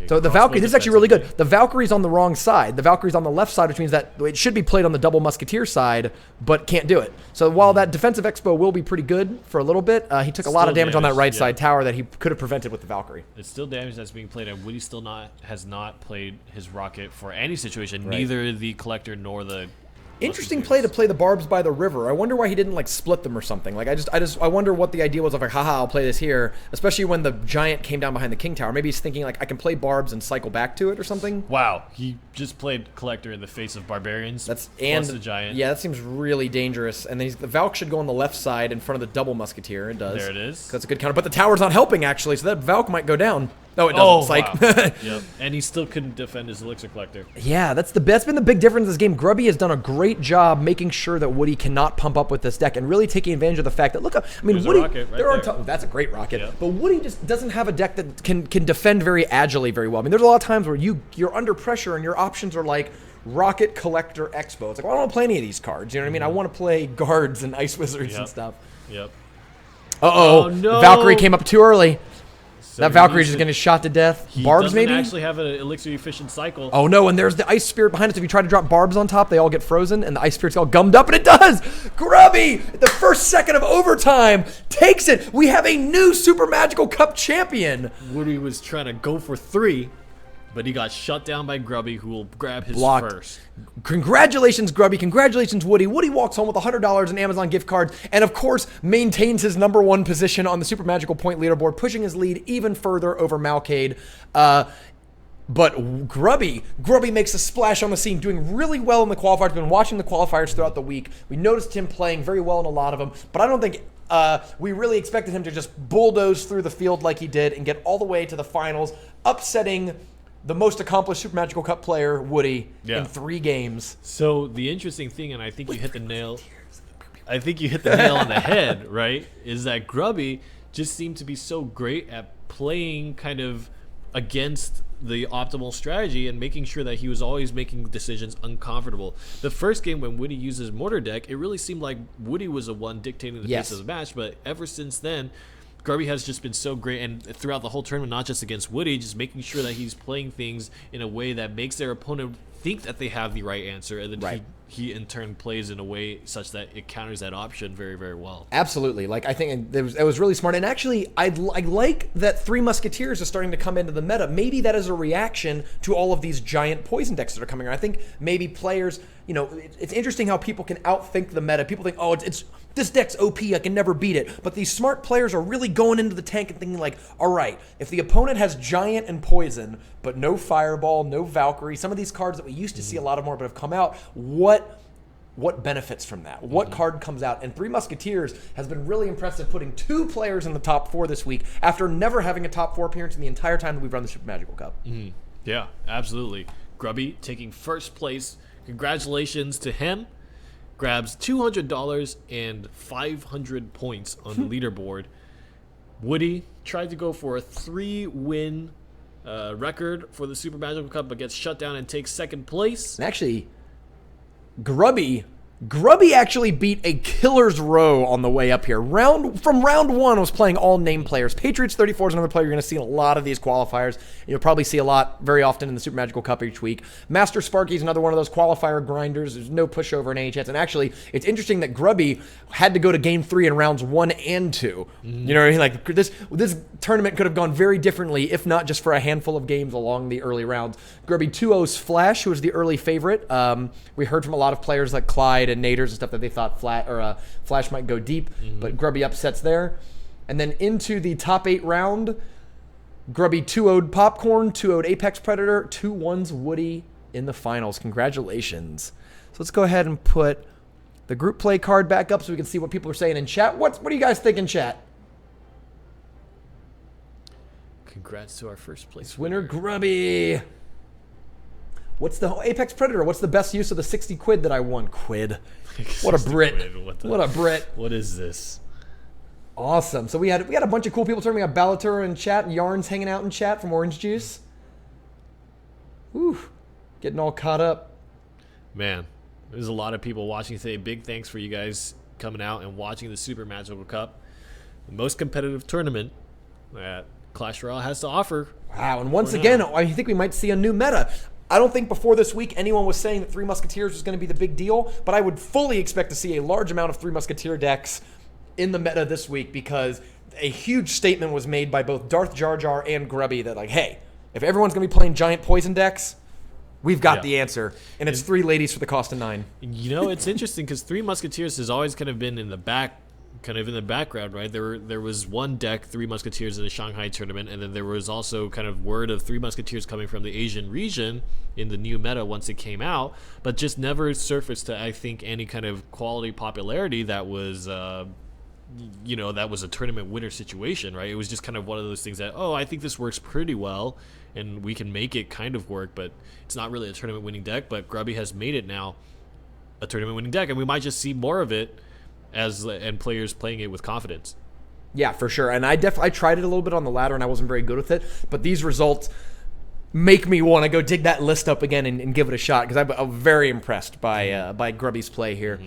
So the Valkyrie, this is actually really good. The Valkyrie's on the wrong side. The Valkyrie's on the left side, which means that it should be played on the double musketeer side, but can't do it. So while that defensive expo will be pretty good for a little bit, he took a lot of damage on that right side tower that he could have prevented with the Valkyrie. It's still damage that's being played, and Woody still has not played his rocket for any situation, neither the collector nor the... Interesting play to play the barbs by the river. I wonder why he didn't like split them or something. Like I wonder what the idea was of like, haha, I'll play this here. Especially when the giant came down behind the king tower. Maybe he's thinking like I can play barbs and cycle back to it or something. Wow, he just played collector in the face of barbarians. Plus the giant. Yeah, that seems really dangerous. And then the Valk should go on the left side in front of the double musketeer. It does. There it is. That's a good counter. But the tower's not helping actually, so that Valk might go down. No, it doesn't. Wow. Yep. And he still couldn't defend his elixir collector. Yeah, that's been the big difference in this game. Grubby has done a great job making sure that Woody cannot pump up with this deck and really taking advantage of the fact that There's Woody. A rocket right that's a great rocket, Yep. but Woody just doesn't have a deck that can defend very agilely very well. I mean, there's a lot of times where you're under pressure and your options are like rocket, collector, expo. It's like, well, I don't want to play any of these cards. You know what I mean? I want to play guards and ice wizards and stuff. Yep. Oh no! Valkyrie came up too early. So that Valkyrie's just getting shot to death. Barbs, maybe? He doesn't actually have an elixir-efficient cycle. Oh, no, and there's the Ice Spirit behind us. If you try to drop Barbs on top, they all get frozen, and the Ice Spirit's all gummed up, and it does! Grubby, at the first second of overtime, takes it! We have a new Super Magical Cup champion! Woody was trying to go for 3, but he got shut down by Grubby, who will grab his first. Congratulations, Grubby. Congratulations, Woody. Woody walks home with $100 in Amazon gift cards and, of course, maintains his #1 position on the Super Magical Point leaderboard, pushing his lead even further over Malcade. But Grubby makes a splash on the scene, doing really well in the qualifiers. Been watching the qualifiers throughout the week. We noticed him playing very well in a lot of them, but I don't think we really expected him to just bulldoze through the field like he did and get all the way to the finals, upsetting the most accomplished Super Magical Cup player, Woody, in 3 games. So the interesting thing, and I think you hit the nail. I think you hit the nail on the head, right? Is that Grubby just seemed to be so great at playing kind of against the optimal strategy and making sure that he was always making decisions uncomfortable. The first game when Woody uses Mortar Deck, it really seemed like Woody was the one dictating the pace of the match, but ever since then, Grubby has just been so great, and throughout the whole tournament, not just against Woody, just making sure that he's playing things in a way that makes their opponent think that they have the right answer, and then he in turn plays in a way such that it counters that option very, very well. Absolutely. Like, I think it was really smart. And actually, I like that Three Musketeers is starting to come into the meta. Maybe that is a reaction to all of these giant poison decks that are coming around. I think maybe players, it's interesting how people can outthink the meta. People think, oh, it's this deck's OP, I can never beat it. But these smart players are really going into the tank and thinking like, all right, if the opponent has giant and poison, but no fireball, no Valkyrie, some of these cards that we used to see a lot of more but have come out, what benefits from that? What card comes out? And Three Musketeers has been really impressive, putting 2 players in the top 4 this week after never having a top 4 appearance in the entire time that we've run the Super Magical Cup. Yeah, absolutely. Grubby taking first place. Congratulations to him. Grabs $200 and 500 points on the leaderboard. Woody tried to go for a 3-win record for the Super Magical Cup, but gets shut down and takes second place. And actually, Grubby actually beat a killer's row on the way up here. From round 1 was playing all name players. Patriots 34 is another player you're going to see in a lot of these qualifiers. You'll probably see a lot very often in the Super Magical Cup each week. Master Sparky is another one of those qualifier grinders. There's no pushover in any chance. And actually, it's interesting that Grubby had to go to game 3 in rounds 1 and 2. You know what I mean? Like, this tournament could have gone very differently if not just for a handful of games along the early rounds. Grubby 2-0's Flash, who was the early favorite. We heard from a lot of players like Clyde and Naders and stuff that they thought Flash might go deep, but Grubby upsets there. And then into the top 8 round, Grubby 2-0'd Popcorn, 2-0'd Apex Predator, 2-1's Woody in the finals. Congratulations. So let's go ahead and put the group play card back up so we can see what people are saying in chat. What do you guys think in chat? Congrats to our first place winner, Grubby. What's the Apex Predator? What's the best use of the 60 quid that I won? Quid. What a Brit. What a Brit. What is this? Awesome. So we had a bunch of cool people turning. We got Ballatur in chat, Yarns hanging out in chat from Orange Juice. Whew. Getting all caught up. Man, there's a lot of people watching today. Big thanks for you guys coming out and watching the Super Magical Cup. The most competitive tournament that Clash Royale has to offer. Wow. And once again, I think we might see a new meta. I don't think before this week anyone was saying that Three Musketeers was going to be the big deal, but I would fully expect to see a large amount of Three Musketeer decks in the meta this week because a huge statement was made by both Darth Jar Jar and Grubby that, like, hey, if everyone's going to be playing giant poison decks, we've got the answer. And it's 3 ladies for the cost of 9. It's interesting because Three Musketeers has always kind of been in the background, right? There was one deck, Three Musketeers in the Shanghai tournament, and then there was also kind of word of Three Musketeers coming from the Asian region in the new meta once it came out, but just never surfaced to, I think, any kind of quality popularity that was that was a tournament winner situation, right? It was just kind of one of those things that, I think this works pretty well and we can make it kind of work, but it's not really a tournament winning deck. But Grubby has made it now a tournament winning deck, and we might just see more of it and players playing it with confidence. Yeah, for sure. And I tried it a little bit on the ladder and I wasn't very good with it, but these results make me want to go dig that list up again and give it a shot because I'm very impressed by Grubby's play here.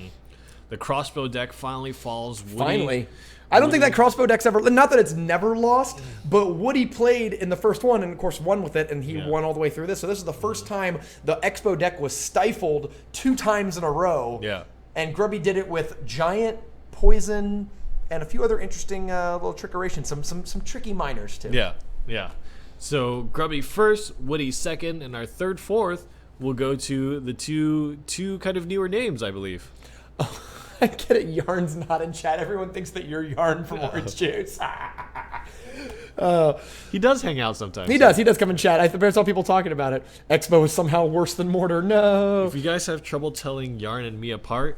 The crossbow deck finally falls. Finally. I don't think that crossbow deck's ever, not that it's never lost, but Woody played in the first one and of course won with it, and he won all the way through this. So this is the first time the Expo deck was stifled 2 times in a row. Yeah. And Grubby did it with giant, poison, and a few other interesting little trickerations. Some tricky minors too. Yeah. So Grubby first, Woody second, and our third, fourth will go to the two kind of newer names, I believe. Oh, I get it. Yarn's not in chat. Everyone thinks that you're Yarn from Orange Juice. He does hang out sometimes. He does come in chat. I saw people talking about it. Expo is somehow worse than Mortar. No. If you guys have trouble telling Yarn and me apart,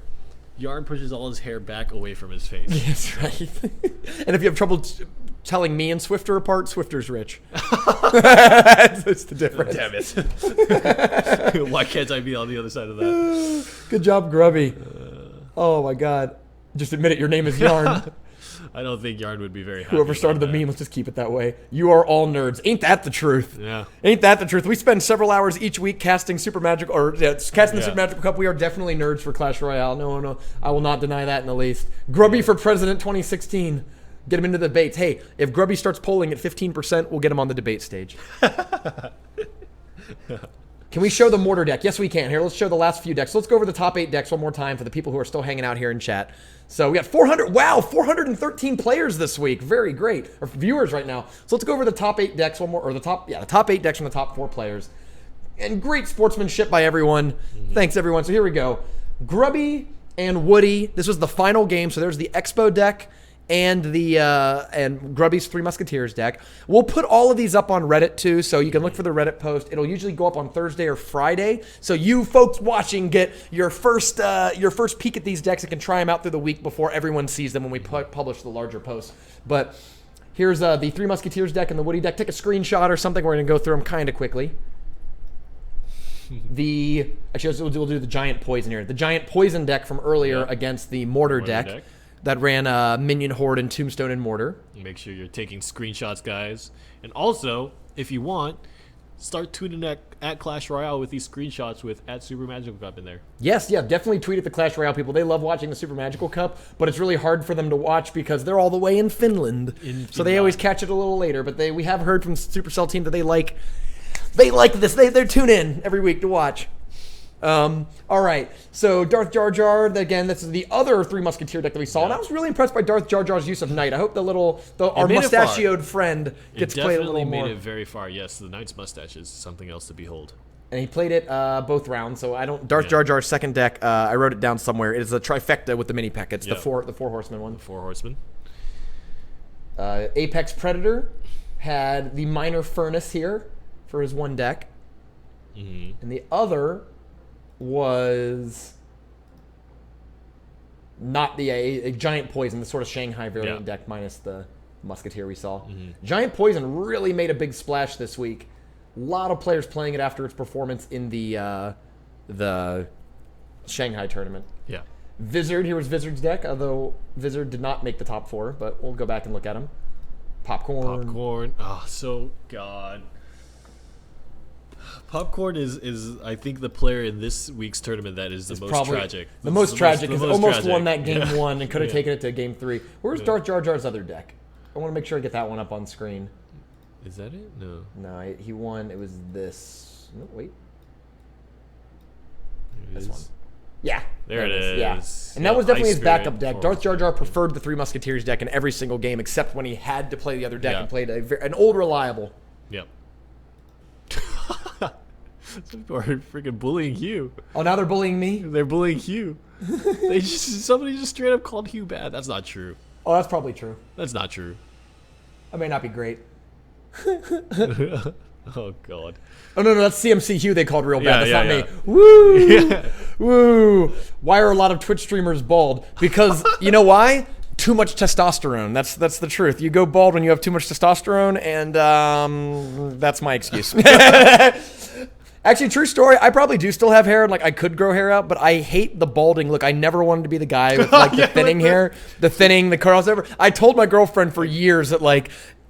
Yarn pushes all his hair back away from his face. That's right. And if you have trouble telling me and Swifter apart, Swifter's rich. That's the difference. Damn it. Why can't I be on the other side of that? Good job, Grubby. Oh, my God. Just admit it. Your name is Yarn. I don't think Yarn would be very happy. Whoever started the meme, let's just keep it that way. You are all nerds. Ain't that the truth? Yeah. Ain't that the truth? We spend several hours each week casting Super Magic, the Super Magical Cup. We are definitely nerds for Clash Royale. No, I will not deny that in the least. Grubby for President 2016. Get him into the debates. Hey, if Grubby starts polling at 15%, we'll get him on the debate stage. Can we show the mortar deck? Yes, we can. Here, let's show the last few decks. Let's go over the top 8 decks one more time for the people who are still hanging out here in chat. So we got 413 players this week. Very great. Or viewers right now. So let's go over the top 8 decks one more, or the top 8 decks from the top 4 players. And great sportsmanship by everyone. Thanks, everyone. So here we go. Grubby and Woody. This was the final game. So there's the Expo deck and the and Grubby's Three Musketeers deck. We'll put all of these up on Reddit too, so you can look for the Reddit post. It'll usually go up on Thursday or Friday, so you folks watching get your first peek at these decks and can try them out through the week before everyone sees them when we publish the larger post. But here's the Three Musketeers deck and the Woody deck. Take a screenshot or something. We're gonna go through them kind of quickly. Actually, we'll do the Giant Poison here. The Giant Poison deck from earlier against the Mortar deck. That ran Minion Horde and Tombstone and Mortar. Make sure you're taking screenshots, guys. And also, if you want, start tweeting at Clash Royale with these screenshots with @Super Magical Cup in there. Yes, yeah, definitely tweet at the Clash Royale people. They love watching the Super Magical Cup, but it's really hard for them to watch because they're all the way in Finland. So they always catch it a little later. But we have heard from Supercell team that they like this. They tune in every week to watch. All right, so Darth Jar Jar, again, this is the other Three Musketeer deck that we saw, and I was really impressed by Darth Jar Jar's use of Knight. I hope our mustachioed friend gets played a little more. It definitely made it very far, yes. The Knight's mustache is something else to behold. And he played it both rounds, so Darth Jar Jar's second deck, I wrote it down somewhere. It is a trifecta with the mini pack. It's the four horsemen one. The Four Horsemen. Apex Predator had the Minor Furnace here for his one deck. And the other was not a Giant Poison, the sort of Shanghai variant deck minus the Musketeer we saw. Giant Poison really made a big splash this week. A lot of players playing it after its performance in the Shanghai tournament. Yeah. Vizard, here was Vizard's deck, although Vizard did not make the top 4, but we'll go back and look at him. Popcorn. Oh, so God. Popcorn is I think the player in this week's tournament that is the most tragic. The most tragic because almost won that game 1 and could have taken it to game 3. Where's Darth Jar Jar's other deck? I want to make sure I get that one up on screen. Is that it? No. No, he won. It was this. No, wait. This one. Yeah. There it is. Yeah. And that was definitely his backup deck. Darth Jar Jar preferred the Three Musketeers deck in every single game except when he had to play the other deck and played an old reliable. Yep. People are freaking bullying Hugh. Oh, now they're bullying me? They're bullying Hugh. Somebody just straight up called Hugh bad. That's not true. Oh, that's probably true. That's not true. That may not be great. Oh, God. Oh, no, that's CMC Hugh they called real bad. That's not me. Woo! Woo! Why are a lot of Twitch streamers bald? Because, you know why? Too much testosterone. That's the truth. You go bald when you have too much testosterone, and that's my excuse. Actually, true story. I probably do still have hair, and I could grow hair out, but I hate the balding look. I never wanted to be the guy with the thinning hair, the curls. I told my girlfriend for years that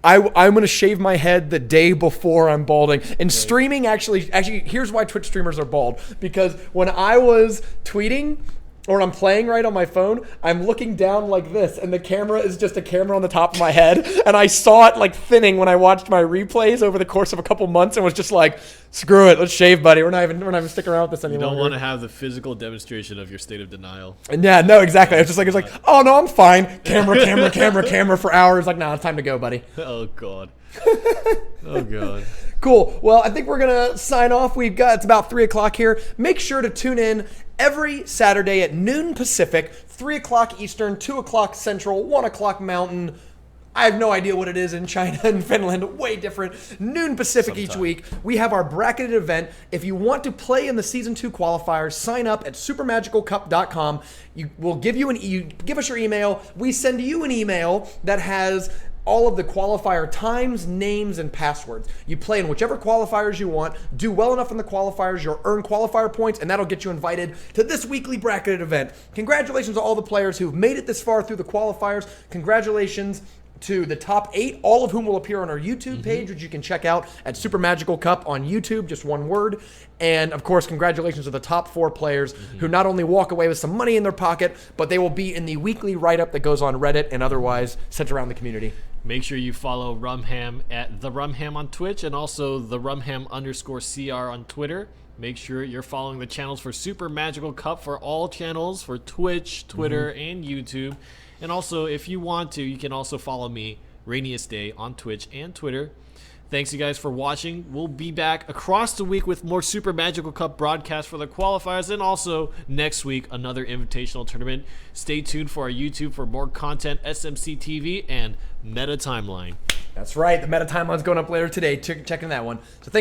I'm gonna shave my head the day before I'm balding. And streaming actually, here's why Twitch streamers are bald. Because when I was tweeting, or I'm playing right on my phone, I'm looking down like this, and the camera is just a camera on the top of my head. And I saw it thinning when I watched my replays over the course of a couple months, and was just like, screw it, let's shave, buddy. We're not even sticking around with this anymore. You don't want to have the physical demonstration of your state of denial. And yeah, no, exactly. It's like, oh no, I'm fine. Camera for hours. Nah, it's time to go, buddy. Oh God. Oh God. Cool. Well, I think we're gonna sign off. It's about 3 o'clock here. Make sure to tune in every Saturday at noon Pacific, 3 o'clock Eastern, 2 o'clock Central, 1 o'clock Mountain. I have no idea what it is in China and Finland. Way different. Noon Pacific each week. We have our bracketed event. If you want to play in the Season 2 qualifiers, sign up at supermagicalcup.com. We'll give us your email. We send you an email that has all of the qualifier times, names, and passwords. You play in whichever qualifiers you want, do well enough in the qualifiers, you'll earn qualifier points, and that'll get you invited to this weekly bracketed event. Congratulations to all the players who've made it this far through the qualifiers. Congratulations. to the top 8, all of whom will appear on our YouTube page, which you can check out at Super Magical Cup on YouTube, just one word. And, of course, congratulations to the top 4 players who not only walk away with some money in their pocket, but they will be in the weekly write-up that goes on Reddit and otherwise sent around the community. Make sure you follow Rumham at The Rumham on Twitch and also The Rumham_CR on Twitter. Make sure you're following the channels for Super Magical Cup for all channels, for Twitch, Twitter, and YouTube. And also, if you want to, you can also follow me, Rainiest Day, on Twitch and Twitter. Thanks, you guys, for watching. We'll be back across the week with more Super Magical Cup broadcasts for the qualifiers, and also next week, another Invitational tournament. Stay tuned for our YouTube for more content, SMC TV, and Meta Timeline. That's right. The Meta Timeline's going up later today. Checking that one. So thanks.